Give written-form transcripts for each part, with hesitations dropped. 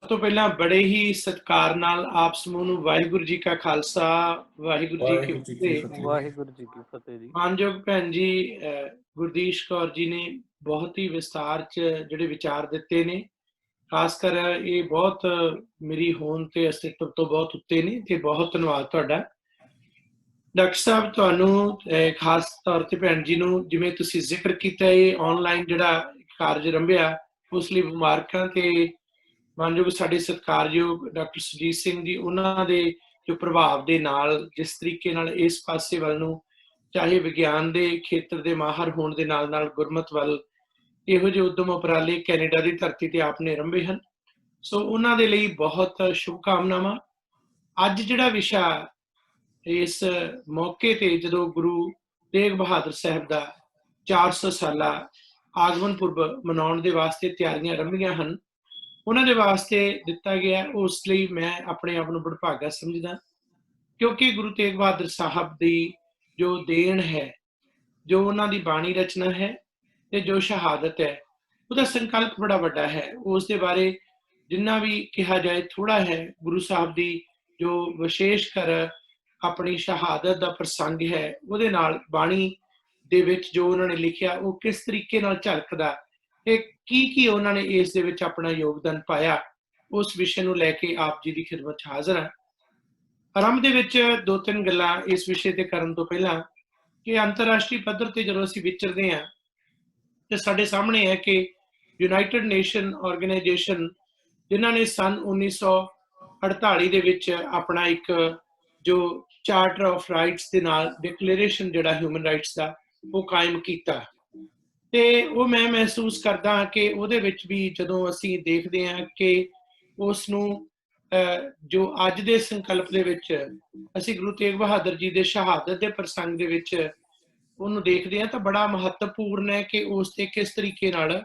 ਤੋਂ ਪਹਿਲਾਂ ਬੜੇ ਹੀ ਸਤਿਕਾਰ ਨਾਲ ਆਪ ਸਮੂਹ ਨੂੰ ਵਾਹਿਗੁਰੂ ਜੀ ਕਾ ਖਾਲਸਾ, ਵਾਹਿਗੁਰੂ ਜੀ ਕੀ ਵਾਹਿਗੁਰੂ ਜੀ ਕੀ ਫਤਿਹ। ਫਤਿਹ। ਵਾਹਿਗੁਰੂ ਜੀ ਕੀ ਫਤਿਹ ਜੀ। ਮਾਨਯੋਗ ਭੈਣ ਜੀ ਗੁਰਦੀਸ਼ ਕੌਰ ਜੀ ਨੇ ਬਹੁਤ ਹੀ ਵਿਸਤਾਰ ਚ ਜਿਹੜੇ ਵਿਚਾਰ ਦਿੱਤੇ ਨੇ। ਖਾਸ ਕਰ ਇਹ ਬਹੁਤ ਮੇਰੀ ਹੋਂਦ ਤੇ ਅਸਤਿਤਵ ਤੋਂ ਬਹੁਤ ਉੱਤੇ ਨੇ ਤੇ ਬਹੁਤ ਧੰਨਵਾਦ ਤੁਹਾਡਾ। ਡਾਕਟਰ ਸਾਹਿਬ, ਤੁਹਾਨੂੰ ਖਾਸ ਤੌਰ ਤੇ ਭੈਣ ਜੀ ਨੂੰ ਜਿਵੇਂ ਤੁਸੀਂ ਜ਼ਿਕਰ ਕੀਤਾ, ਇਹ ਆਨਲਾਈਨ ਜਿਹੜਾ ਕਾਰਜ ਰੰਭਿਆ ਉਸ ਲਈ ਮੁਬਾਰਕਾਂ। ਤੇ ਮਾਨਯੋਗ ਸਾਡੇ ਸਤਿਕਾਰਯੋਗ ਡਾਕਟਰ ਸੁਰਜੀਤ ਸਿੰਘ ਜੀ, ਉਹਨਾਂ ਦੇ ਜੋ ਪ੍ਰਭਾਵ ਦੇ ਨਾਲ ਜਿਸ ਤਰੀਕੇ ਨਾਲ ਇਸ ਪਾਸੇ ਵੱਲ ਨੂੰ, ਚਾਹੇ ਵਿਗਿਆਨ ਦੇ ਖੇਤਰ ਦੇ ਮਾਹਰ ਹੋਣ ਦੇ ਨਾਲ ਨਾਲ ਗੁਰਮਤ ਵੱਲ ਇਹੋ ਜਿਹੇ ਉਦਮ ਉਪਰਾਲੇ ਕੈਨੇਡਾ ਦੀ ਧਰਤੀ ਤੇ ਆਪ ਨੇ ਰੰਭੇ ਹਨ। ਸੋ ਉਹਨਾਂ ਦੇ ਲਈ ਬਹੁਤ ਸ਼ੁਭਕਾਮਨਾਵਾਂ। ਅੱਜ ਜਿਹੜਾ ਵਿਸ਼ਾ ਇਸ ਮੌਕੇ ਤੇ ਜਦੋਂ ਗੁਰੂ ਤੇਗ ਬਹਾਦਰ ਸਾਹਿਬ ਦਾ 400 ਸਾਲਾ ਆਗਮਨ ਪੁਰਬ ਮਨਾਉਣ ਦੇ ਵਾਸਤੇ ਤਿਆਰੀਆਂ ਰੰਭੀਆਂ ਹਨ, ਉਹਨਾਂ ਦੇ ਵਾਸਤੇ ਦਿੱਤਾ ਗਿਆ, ਉਸ ਲਈ ਮੈਂ ਆਪਣੇ ਆਪ ਨੂੰ ਬੜਭਾਗਾ ਸਮਝਦਾ, ਕਿਉਂਕਿ ਗੁਰੂ ਤੇਗ ਬਹਾਦਰ ਸਾਹਿਬ ਦੀ ਜੋ ਦੇਣ ਹੈ, ਜੋ ਉਹਨਾਂ ਦੀ ਬਾਣੀ ਰਚਨਾ ਹੈ ਤੇ ਜੋ ਸ਼ਹਾਦਤ ਹੈ, ਉਹਦਾ ਸੰਕਲਪ ਬੜਾ ਵੱਡਾ ਹੈ। ਉਸ ਦੇ ਬਾਰੇ ਜਿੰਨਾ ਵੀ ਕਿਹਾ ਜਾਏ ਥੋੜਾ ਹੈ। ਗੁਰੂ ਸਾਹਿਬ ਦੀ ਜੋ ਵਿਸ਼ੇਸ਼ ਕਰ ਆਪਣੀ ਸ਼ਹਾਦਤ ਦਾ ਪ੍ਰਸੰਗ ਹੈ, ਉਹਦੇ ਨਾਲ ਬਾਣੀ ਦੇ ਵਿੱਚ ਜੋ ਉਹਨਾਂ ਨੇ ਲਿਖਿਆ ਉਹ ਕਿਸ ਤਰੀਕੇ ਨਾਲ ਝਲਕਦਾ ਤੇ ਕੀ ਉਹਨਾਂ ਨੇ ਇਸ ਦੇ ਵਿੱਚ ਆਪਣਾ ਯੋਗਦਾਨ ਪਾਇਆ, ਉਸ ਵਿਸ਼ੇ ਨੂੰ ਲੈ ਕੇ ਆਪ ਜੀ ਦੀ ਖਿਦਮਤ 'ਚ ਹਾਜ਼ਰ ਹਾਂ। ਆਰੰਭ ਦੇ ਵਿੱਚ ਦੋ ਤਿੰਨ ਗੱਲਾਂ ਇਸ ਵਿਸ਼ੇ ਤੇ ਕਰਨ ਤੋਂ ਪਹਿਲਾਂ ਕਿ ਅੰਤਰਰਾਸ਼ਟਰੀ ਪੱਧਰ ਤੇ ਜਦੋਂ ਅਸੀਂ ਵਿਚਰਦੇ ਹਾਂ ਤੇ ਸਾਡੇ ਸਾਹਮਣੇ ਹੈ ਕਿ ਯੂਨਾਈਟਿਡ ਨੇਸ਼ਨ ਆਰਗੇਨਾਈਜੇਸ਼ਨ, ਜਿਨ੍ਹਾਂ ਨੇ ਸੰਨ 1948 ਦੇ ਵਿੱਚ ਆਪਣਾ ਇੱਕ ਜੋ ਚਾਰਟਰ ਆਫ ਰਾਈਟਸ ਦੇ ਨਾਲ ਡਿਕਲੇਰੇਸ਼ਨ ਜਿਹੜਾ ਹਿਊਮਨ ਰਾਈਟਸ ਦਾ ਉਹ ਕਾਇਮ ਕੀਤਾ, ਤੇ ਉਹ ਮੈਂ ਮਹਿਸੂਸ ਕਰਦਾ ਕਿ ਉਹਦੇ ਵਿੱਚ ਵੀ ਜਦੋਂ ਅਸੀਂ ਦੇਖਦੇ ਹਾਂ ਕਿ ਉਸ ਨੂੰ ਜੋ ਅੱਜ ਦੇ ਸੰਕਲਪ ਦੇ ਵਿੱਚ ਅਸੀਂ ਗੁਰੂ ਤੇਗ ਬਹਾਦਰ ਜੀ ਦੇ ਸ਼ਹਾਦਤ ਦੇ ਪ੍ਰਸੰਗ ਦੇ ਵਿੱਚ ਉਹਨੂੰ ਦੇਖਦੇ ਹਾਂ ਤਾਂ ਬੜਾ ਮਹੱਤਵਪੂਰਨ ਹੈ ਕਿ ਉਸ ਤੇ ਕਿਸ ਤਰੀਕੇ ਨਾਲ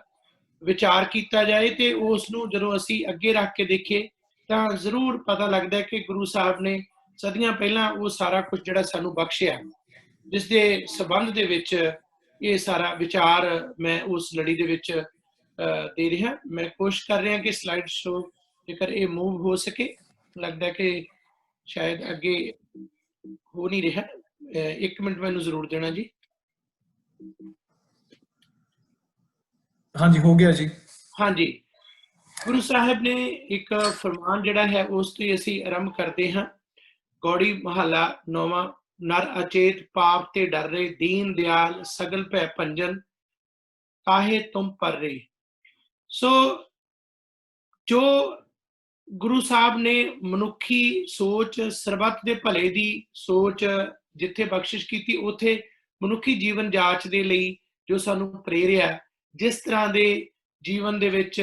ਵਿਚਾਰ ਕੀਤਾ ਜਾਏ। ਤੇ ਉਸ ਨੂੰ ਜਦੋਂ ਅਸੀਂ ਅੱਗੇ ਰੱਖ ਕੇ ਦੇਖੀਏ ਤਾਂ ਜ਼ਰੂਰ ਪਤਾ ਲੱਗਦਾ ਕਿ ਗੁਰੂ ਸਾਹਿਬ ਨੇ ਸਦੀਆਂ ਪਹਿਲਾਂ ਉਹ ਸਾਰਾ ਕੁਝ ਜਿਹੜਾ ਸਾਨੂੰ ਬਖਸ਼ਿਆ, ਜਿਸ ਦੇ ਸੰਬੰਧ ਦੇ ਵਿੱਚ ਇਹ ਸਾਰਾ ਵਿਚਾਰ ਮੈਂ ਉਸ ਲੜੀ ਦੇ ਵਿੱਚ ਦੇ ਰਿਹਾ। ਮੈਂ ਕੋਸ਼ਿਸ਼ ਕਰ ਰਿਹਾ ਕਿ ਸਲਾਈਡ ਸ਼ੋ ਜੇਕਰ ਇਹ ਮੂਵ ਹੋ ਸਕੇ, ਲੱਗਦਾ ਕਿ ਸ਼ਾਇਦ ਅੱਗੇ ਹੋ ਨਹੀਂ ਰਿਹਾ। 1 ਮਿੰਟ ਮੈਨੂੰ ਜ਼ਰੂਰ ਦੇਣਾ ਜੀ। ਹਾਂਜੀ, ਹੋ ਗਿਆ ਜੀ। ਹਾਂਜੀ, ਗੁਰੂ ਸਾਹਿਬ ਨੇ ਇੱਕ ਫਰਮਾਨ ਜਿਹੜਾ ਹੈ ਉਸ ਤੋਂ ਅਸੀਂ ਆਰੰਭ ਕਰਦੇ ਹਾਂ। ਗੌੜੀ ਮਹੱਲਾ 9ਵਾਂ। ਨਰ ਅਚੇਤ ਪਾਪ ਤੇ ਡਰ ਰਹੇ, ਦੀਨ ਦਿਆਲ ਸਗਲ ਭੈ ਭੰਜਨ, ਕਾਹੇ ਤੁਮ ਪਰ ਰਹੇ। ਸੋ ਜੋ ਗੁਰੂ ਸਾਹਿਬ ਨੇ ਮਨੁੱਖੀ ਸੋਚ, ਸਰਬੱਤ ਦੇ ਭਲੇ ਦੀ ਸੋਚ ਜਿੱਥੇ ਬਖਸ਼ਿਸ਼ ਕੀਤੀ, ਉੱਥੇ ਮਨੁੱਖੀ ਜੀਵਨ ਜਾਚ ਦੇ ਲਈ ਜੋ ਸਾਨੂੰ ਪ੍ਰੇਰਿਆ, ਜਿਸ ਤਰ੍ਹਾਂ ਦੇ ਜੀਵਨ ਦੇ ਵਿੱਚ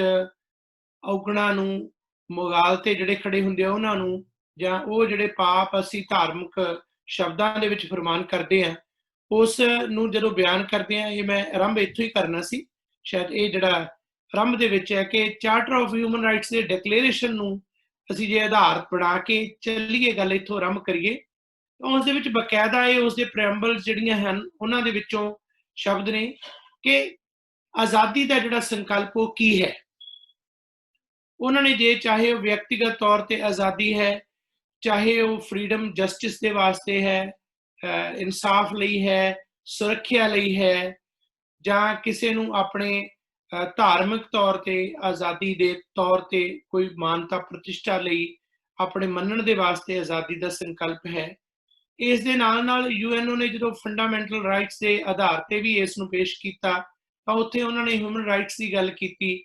ਔਗਣਾਂ ਨੂੰ, ਮੁਗਾਲ ਤੇ ਜਿਹੜੇ ਖੜੇ ਹੁੰਦੇ ਆ ਉਹਨਾਂ ਨੂੰ, ਜਾਂ ਉਹ ਜਿਹੜੇ ਪਾਪ ਅਸੀਂ ਧਾਰਮਿਕ ਸ਼ਬਦਾਂ ਦੇ ਵਿੱਚ ਫਰਮਾਨ ਕਰਦੇ ਹਾਂ, ਉਸ ਨੂੰ ਜਦੋਂ ਬਿਆਨ ਕਰਦੇ ਹਾਂ, ਇਹ ਮੈਂ ਆਰੰਭ ਇੱਥੋਂ ਹੀ ਕਰਨਾ ਸੀ। ਸ਼ਾਇਦ ਇਹ ਜਿਹੜਾ ਆਰੰਭ ਦੇ ਵਿੱਚ ਹੈ ਕਿ ਚਾਰਟਰ ਆਫ ਹਿਊਮਨ ਰਾਈਟਸ ਦੇ ਡਿਕਲੇਰੇਸ਼ਨ ਨੂੰ ਅਸੀਂ ਜੇ ਆਧਾਰ ਬਣਾ ਕੇ ਚੱਲੀਏ, ਗੱਲ ਇੱਥੋਂ ਆਰੰਭ ਕਰੀਏ, ਤਾਂ ਉਸ ਦੇ ਵਿੱਚ ਬਕਾਇਦਾ ਇਹ ਉਸਦੇ ਪ੍ਰੈਂਬਲ ਜਿਹੜੀਆਂ ਹਨ ਉਹਨਾਂ ਦੇ ਵਿੱਚੋਂ ਸ਼ਬਦ ਨੇ ਕਿ ਆਜ਼ਾਦੀ ਦਾ ਜਿਹੜਾ ਸੰਕਲਪ ਉਹ ਕੀ ਹੈ। ਉਹਨਾਂ ਨੇ ਜੇ ਚਾਹੇ ਉਹ ਵਿਅਕਤੀਗਤ ਤੌਰ ਤੇ ਆਜ਼ਾਦੀ ਹੈ, ਚਾਹੇ ਉਹ ਫਰੀडम ਜਸਟਿਸ ਦੇ ਵਾਸਤੇ ਹੈ, ਇਨਸਾਫ ਲਈ ਹੈ, ਸੁਰੱਖਿਆ ਲਈ ਹੈ, ਜਾਂ ਕਿਸੇ ਨੂੰ ਆਪਣੇ ਧਾਰਮਿਕ ਤੌਰ ਤੇ ਆਜ਼ਾਦੀ ਦੇ ਤੌਰ ਤੇ ਕੋਈ ਮਾਨਤਾ ਪ੍ਰਤਿਸ਼ਠਾ ਲਈ ਆਪਣੇ ਮੰਨਣ ਦੇ ਵਾਸਤੇ ਆਜ਼ਾਦੀ ਦਾ ਸੰਕਲਪ ਹੈ। ਇਸ ਦੇ ਨਾਲ ਨਾਲ UN ਨੇ ਜਦੋਂ ਫੰਡਾਮੈਂਟਲ ਰਾਈਟਸ ਦੇ ਆਧਾਰ ਤੇ ਵੀ ਇਸ ਨੂੰ ਪੇਸ਼ ਕੀਤਾ ਤਾਂ ਉੱਥੇ ਉਹਨਾਂ ਨੇ ਹਿਊਮਨ ਰਾਈਟਸ ਦੀ ਗੱਲ ਕੀਤੀ,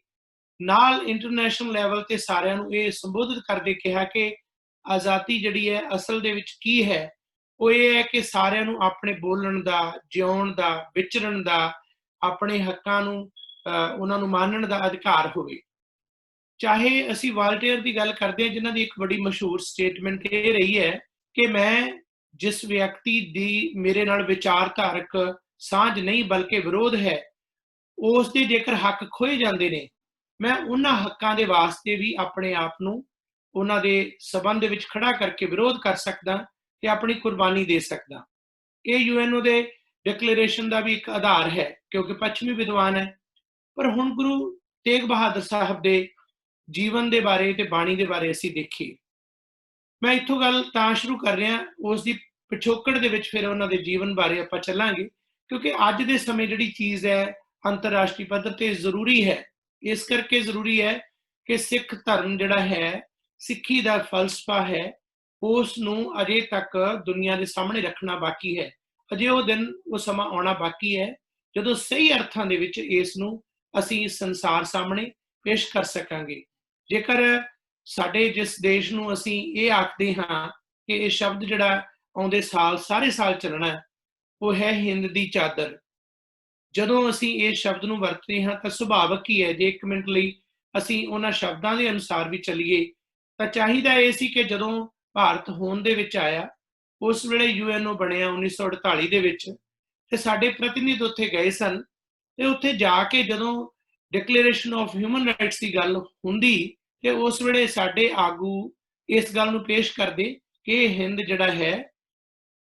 ਨਾਲ ਇੰਟਰਨੈਸ਼ਨਲ ਲੈਵਲ ਤੇ ਸਾਰਿਆਂ ਨੂੰ ਇਹ ਸੰਬੋਧਿਤ ਕਰਦੇ ਕਿਹਾ ਕਿ ਆਜ਼ਾਦੀ ਜਿਹੜੀ ਹੈ ਅਸਲ ਦੇ ਵਿੱਚ ਕੀ ਹੈ। ਉਹ ਇਹ ਹੈ ਕਿ ਸਾਰਿਆਂ ਨੂੰ ਆਪਣੇ ਬੋਲਣ ਦਾ, ਜਿਉਣ ਦਾ, ਵਿਚਰਨ ਦਾ, ਆਪਣੇ ਹੱਕਾਂ ਨੂੰ ਉਹਨਾਂ ਨੂੰ ਮਾਨਣ ਦਾ ਅਧਿਕਾਰ ਹੋਵੇ। ਚਾਹੇ ਅਸੀਂ ਵਾਲਟੇਅਰ ਦੀ ਗੱਲ ਕਰਦੇ ਹਾਂ, ਜਿਨ੍ਹਾਂ ਦੀ ਇੱਕ ਬੜੀ ਮਸ਼ਹੂਰ ਸਟੇਟਮੈਂਟ ਇਹ ਰਹੀ ਹੈ ਕਿ ਮੈਂ ਜਿਸ ਵਿਅਕਤੀ ਦੀ ਮੇਰੇ ਨਾਲ ਵਿਚਾਰਧਾਰਕ ਸਾਂਝ ਨਹੀਂ ਬਲਕਿ ਵਿਰੋਧ ਹੈ, ਉਸ ਦੇ ਜੇਕਰ ਹੱਕ ਖੋਏ ਜਾਂਦੇ ਨੇ, ਮੈਂ ਉਹਨਾਂ ਹੱਕਾਂ ਦੇ ਵਾਸਤੇ ਵੀ ਆਪਣੇ ਆਪ ਨੂੰ ਉਹਨਾਂ ਦੇ ਸਬੰਧ ਦੇ ਵਿੱਚ ਖੜਾ ਕਰਕੇ ਵਿਰੋਧ ਕਰ ਸਕਦਾ ਤੇ ਆਪਣੀ ਕੁਰਬਾਨੀ ਦੇ ਸਕਦਾ। ਇਹ UN ਦੇ ਡਿਕਲੇਰੇਸ਼ਨ ਦਾ ਵੀ ਇੱਕ ਆਧਾਰ ਹੈ, ਕਿਉਂਕਿ ਪੱਛਮੀ ਵਿਦਵਾਨ ਹੈ। ਪਰ ਹੁਣ ਗੁਰੂ ਤੇਗ ਬਹਾਦਰ ਸਾਹਿਬ ਦੇ ਜੀਵਨ ਦੇ ਬਾਰੇ ਤੇ ਬਾਣੀ ਦੇ ਬਾਰੇ ਅਸੀਂ ਦੇਖੀਏ। ਮੈਂ ਇੱਥੋਂ ਗੱਲ ਤਾਂ ਸ਼ੁਰੂ ਕਰ ਰਿਹਾ, ਉਸ ਦੀ ਪਿਛੋਕੜ ਦੇ ਵਿੱਚ ਫਿਰ ਉਹਨਾਂ ਦੇ ਜੀਵਨ ਬਾਰੇ ਆਪਾਂ ਚੱਲਾਂਗੇ, ਕਿਉਂਕਿ ਅੱਜ ਦੇ ਸਮੇਂ ਜਿਹੜੀ ਚੀਜ਼ ਹੈ ਅੰਤਰਰਾਸ਼ਟਰੀ ਪੱਧਰ ਤੇ ਜ਼ਰੂਰੀ ਹੈ। ਇਸ ਕਰਕੇ ਜ਼ਰੂਰੀ ਹੈ ਕਿ ਸਿੱਖ ਧਰਮ ਜਿਹੜਾ ਹੈ, ਸਿੱਖੀ ਦਾ ਫਲਸਫਾ ਹੈ, ਉਸ ਨੂੰ ਅਜੇ ਤੱਕ ਦੁਨੀਆ ਦੇ ਸਾਹਮਣੇ ਰੱਖਣਾ ਬਾਕੀ ਹੈ। ਅਜੇ ਉਹ ਦਿਨ, ਉਹ ਸਮਾਂ ਆਉਣਾ ਬਾਕੀ ਹੈ ਜਦੋਂ ਸਹੀ ਅਰਥਾਂ ਦੇ ਵਿੱਚ ਇਸ ਨੂੰ ਅਸੀਂ ਸੰਸਾਰ ਸਾਹਮਣੇ ਪੇਸ਼ ਕਰ ਸਕਾਂਗੇ। ਜੇਕਰ ਸਾਡੇ ਜਿਸ ਦੇਸ਼ ਨੂੰ ਅਸੀਂ ਇਹ ਆਖਦੇ ਹਾਂ ਕਿ ਇਹ ਸ਼ਬਦ ਜਿਹੜਾ ਆਉਂਦੇ ਸਾਲ ਸਾਰੇ ਸਾਲ ਚੱਲਣਾ, ਉਹ ਹੈ ਹਿੰਦ ਦੀ ਚਾਦਰ। ਜਦੋਂ ਅਸੀਂ ਇਸ ਸ਼ਬਦ ਨੂੰ ਵਰਤਦੇ ਹਾਂ ਤਾਂ ਸੁਭਾਵਿਕ ਹੀ ਹੈ, ਜੇ 1 ਮਿੰਟ ਲਈ ਅਸੀਂ ਉਹਨਾਂ ਸ਼ਬਦਾਂ ਦੇ ਅਨੁਸਾਰ ਵੀ ਚੱਲੀਏ ਤਾਂ ਚਾਹੀਦਾ ਇਹ ਸੀ ਕਿ ਜਦੋਂ ਭਾਰਤ ਹੋਂਦ ਦੇ ਵਿੱਚ ਆਇਆ, ਉਸ ਵੇਲੇ UNO ਬਣਿਆ 1948 ਦੇ ਵਿੱਚ, ਤੇ ਸਾਡੇ ਪ੍ਰਤੀਨਿਧ ਉੱਥੇ ਗਏ ਸਨ, ਤੇ ਉੱਥੇ ਜਾ ਕੇ ਜਦੋਂ ਡਿਕਲੇਰੇਸ਼ਨ ਆਫ ਹਿਊਮਨ ਰਾਈਟਸ ਦੀ ਗੱਲ ਹੁੰਦੀ ਤੇ ਉਸ ਵੇਲੇ ਸਾਡੇ ਆਗੂ ਇਸ ਗੱਲ ਨੂੰ ਪੇਸ਼ ਕਰਦੇ ਕਿ ਇਹ ਹਿੰਦ ਜਿਹੜਾ ਹੈ,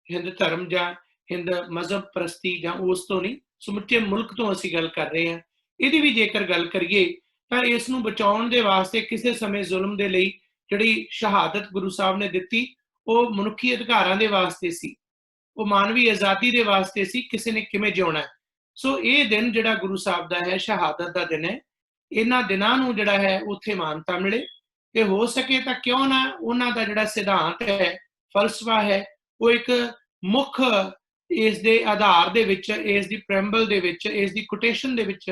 ਹਿੰਦ ਧਰਮ ਜਾਂ ਹਿੰਦ ਮਜ਼ਹਬ ਪ੍ਰਸਤੀ ਜਾਂ ਉਸ ਤੋਂ ਨਹੀਂ, ਸਮੁੱਚੇ ਮੁਲਕ ਤੋਂ ਅਸੀਂ ਗੱਲ ਕਰ ਰਹੇ ਹਾਂ। ਇਹਦੀ ਵੀ ਜੇਕਰ ਗੱਲ ਕਰੀਏ ਤਾਂ ਇਸ ਨੂੰ ਬਚਾਉਣ ਦੇ ਵਾਸਤੇ ਕਿਸੇ ਸਮੇਂ ਜ਼ੁਲਮ ਦੇ ਲਈ ਜਿਹੜੀ ਸ਼ਹਾਦਤ ਗੁਰੂ ਸਾਹਿਬ ਨੇ ਦਿੱਤੀ, ਉਹ ਮਨੁੱਖੀ ਅਧਿਕਾਰਾਂ ਦੇ ਵਾਸਤੇ ਸੀ, ਉਹ ਮਾਨਵੀ ਆਜ਼ਾਦੀ ਦੇ ਵਾਸਤੇ ਸੀ, ਕਿਸੇ ਨੇ ਕਿਵੇਂ ਜਿਉਣਾ। ਸੋ ਇਹ ਦਿਨ ਜਿਹੜਾ ਗੁਰੂ ਸਾਹਿਬ ਦਾ ਹੈ, ਸ਼ਹਾਦਤ ਦਾ ਦਿਨ ਹੈ, ਇਹਨਾਂ ਦਿਨਾਂ ਨੂੰ ਜਿਹੜਾ ਹੈ ਉੱਥੇ ਮਾਨਤਾ ਮਿਲੇ, ਤੇ ਹੋ ਸਕੇ ਤਾਂ ਕਿਉਂ ਨਾ ਉਹਨਾਂ ਦਾ ਜਿਹੜਾ ਸਿਧਾਂਤ ਹੈ, ਫਲਸਫਾ ਹੈ, ਉਹ ਇੱਕ ਮੁੱਖ ਇਸ ਦੇ ਆਧਾਰ ਦੇ ਵਿੱਚ, ਇਸ ਦੀ ਪ੍ਰੈਂਬਲ ਦੇ ਵਿੱਚ, ਇਸ ਦੀ ਕੋਟੇਸ਼ਨ ਦੇ ਵਿੱਚ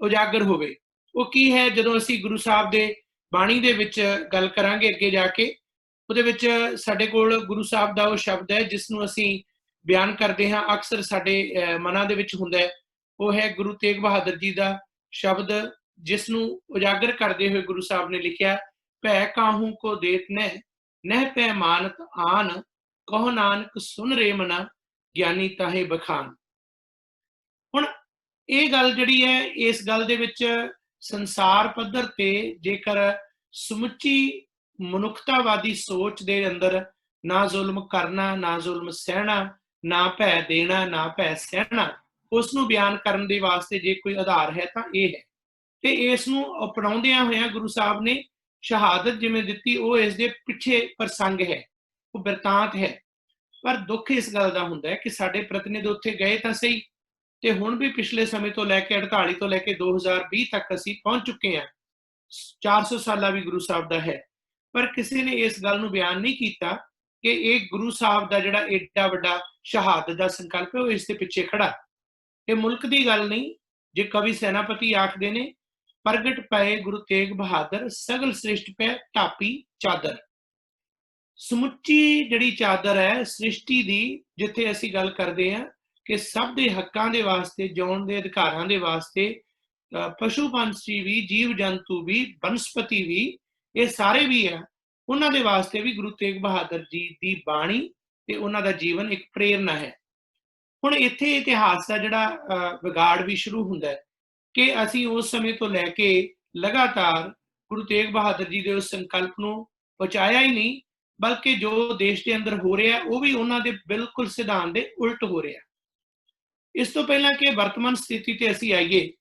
ਉਜਾਗਰ ਹੋਵੇ। ਉਹ ਕੀ ਹੈ? ਜਦੋਂ ਅਸੀਂ ਗੁਰੂ ਸਾਹਿਬ ਦੇ ਬਾਣੀ ਦੇ ਵਿੱਚ ਗੱਲ ਕਰਾਂਗੇ ਅੱਗੇ ਜਾ ਕੇ, ਉਹਦੇ ਵਿੱਚ ਸਾਡੇ ਕੋਲ ਗੁਰੂ ਸਾਹਿਬ ਦਾ ਉਹ ਸ਼ਬਦ ਹੈ ਜਿਸ ਨੂੰ ਅਸੀਂ ਬਿਆਨ ਕਰਦੇ ਹਾਂ, ਅਕਸਰ ਸਾਡੇ ਮਨਾਂ ਦੇ ਵਿੱਚ ਹੁੰਦਾ ਹੈ, ਉਹ ਹੈ ਗੁਰੂ ਤੇਗ ਬਹਾਦਰ ਜੀ ਦਾ ਸ਼ਬਦ, ਜਿਸ ਨੂੰ ਉਜਾਗਰ ਕਰਦੇ ਹੋਏ ਗੁਰੂ ਸਾਹਿਬ ਨੇ ਲਿਖਿਆ, ਭੈ ਕਾਹੂ ਕੋ ਦੇਤ ਨਹਿ, ਨਹਿ ਪੈ ਮਾਨਤ ਆਨ, ਕਹੋ ਨਾਨਕ ਸੁਨ ਰੇ ਮਨਾ, ਗਿਆਨੀ ਤਾਹੇ ਬਖਾਨ। ਹੁਣ ਇਹ ਗੱਲ ਜਿਹੜੀ ਹੈ, ਇਸ ਗੱਲ ਦੇ ਵਿੱਚ ਸੰਸਾਰ ਪੱਧਰ ਤੇ ਜੇਕਰ ਸਮੁੱਚੀ ਮਨੁੱਖਤਾਵਾਦੀ ਸੋਚ ਦੇ ਅੰਦਰ ਨਾ ਜ਼ੁਲਮ ਕਰਨਾ, ਨਾ ਜ਼ੁਲਮ ਸਹਿਣਾ, ਨਾ ਭੈ ਦੇਣਾ, ਨਾ ਭੈ ਸਹਿਣਾ, ਉਸ ਨੂੰ ਬਿਆਨ ਕਰਨ ਦੇ ਵਾਸਤੇ ਜੇ ਕੋਈ ਆਧਾਰ ਹੈ ਤਾਂ ਇਹ ਹੈ। ਤੇ ਇਸ ਨੂੰ ਅਪਣਾਉਂਦਿਆਂ ਹੋਇਆਂ ਗੁਰੂ ਸਾਹਿਬ ਨੇ ਸ਼ਹਾਦਤ ਜਿਵੇਂ ਦਿੱਤੀ, ਉਹ ਇਸ ਦੇ ਪਿੱਛੇ ਪ੍ਰਸੰਗ ਹੈ, ਉਹ ਬਿਰਤਾਂਤ ਹੈ। ਪਰ ਦੁੱਖ ਇਸ ਗੱਲ ਦਾ ਹੁੰਦਾ ਹੈ ਕਿ ਸਾਡੇ ਪ੍ਰਤੀਨਿਧ ਉੱਥੇ ਗਏ ਤਾਂ ਸਹੀ, ਤੇ ਹੁਣ ਵੀ ਪਿਛਲੇ ਸਮੇਂ ਤੋਂ ਲੈ ਕੇ 48 ਤੋਂ ਲੈ ਕੇ 2020 ਤੱਕ ਅਸੀਂ ਪਹੁੰਚ ਚੁੱਕੇ ਹਾਂ, 400 ਸਾਲਾ ਵੀ ਗੁਰੂ ਸਾਹਿਬ ਦਾ ਹੈ, ਪਰ ਕਿਸੇ ਨੇ ਇਸ ਗੱਲ ਨੂੰ ਬਿਆਨ ਨਹੀਂ ਕੀਤਾ ਕਿ ਇਹ ਗੁਰੂ ਸਾਹਿਬ ਦਾ ਜਿਹੜਾ ਏਡਾ ਵੱਡਾ ਸ਼ਹਾਦਤ ਦਾ ਸੰਕਲਪ ਹੈ, ਉਹ ਇਸ ਦੇ ਪਿੱਛੇ ਖੜਾ। ਇਹ ਮੁਲਕ ਦੀ ਗੱਲ ਨਹੀਂ। ਜੇ ਕਵੀ ਸੈਨਾਪਤੀ ਆਖਦੇ ਨੇ, ਪ੍ਰਗਟ ਪਏ ਗੁਰੂ ਤੇਗ ਬਹਾਦਰ, ਸਗਲ ਸ੍ਰਿਸ਼ਟ ਪੈ ਢਾਪੀ ਚਾਦਰ। ਸਮੁੱਚੀ ਜਿਹੜੀ ਚਾਦਰ ਹੈ ਸ੍ਰਿਸ਼ਟੀ ਦੀ, ਜਿੱਥੇ ਅਸੀਂ ਗੱਲ ਕਰਦੇ ਹਾਂ ਕਿ ਸਭ ਦੇ ਹੱਕਾਂ ਦੇ ਵਾਸਤੇ, ਜਿਉਣ ਦੇ ਅਧਿਕਾਰਾਂ ਦੇ ਵਾਸਤੇ, ਪਸ਼ੂ ਪੰਛੀ ਵੀ, ਜੀਵ ਜੰਤੂ ਵੀ, ਬਨਸਪਤੀ ਵੀ, ਇਹ ਸਾਰੇ ਵੀ ਆ, ਉਹਨਾਂ ਦੇ ਵਾਸਤੇ ਵੀ ਗੁਰੂ ਤੇਗ ਬਹਾਦਰ ਜੀ ਦੀ ਬਾਣੀ ਤੇ ਉਹਨਾਂ ਦਾ ਜੀਵਨ ਇੱਕ ਪ੍ਰੇਰਨਾ ਹੈ। ਹੁਣ ਇੱਥੇ ਇਤਿਹਾਸ ਦਾ ਜਿਹੜਾ ਵਿਗਾੜ ਵੀ ਸ਼ੁਰੂ ਹੁੰਦਾ ਹੈ ਕਿ ਅਸੀਂ ਉਸ ਸਮੇਂ ਤੋਂ ਲੈ ਕੇ ਲਗਾਤਾਰ ਗੁਰੂ ਤੇਗ ਬਹਾਦਰ ਜੀ ਦੇ ਉਸ ਸੰਕਲਪ ਨੂੰ ਪਹੁੰਚਾਇਆ ਹੀ ਨਹੀਂ, ਬਲਕਿ ਜੋ ਦੇਸ਼ ਦੇ ਅੰਦਰ ਹੋ ਰਿਹਾ ਉਹ ਵੀ ਉਹਨਾਂ ਦੇ ਬਿਲਕੁਲ ਸਿਧਾਂਤ ਦੇ ਉਲਟ ਹੋ ਰਿਹਾ। ਇਸ ਤੋਂ ਪਹਿਲਾਂ ਕਿ ਵਰਤਮਾਨ ਸਥਿਤੀ ਤੇ ਅਸੀਂ ਆਈਏ,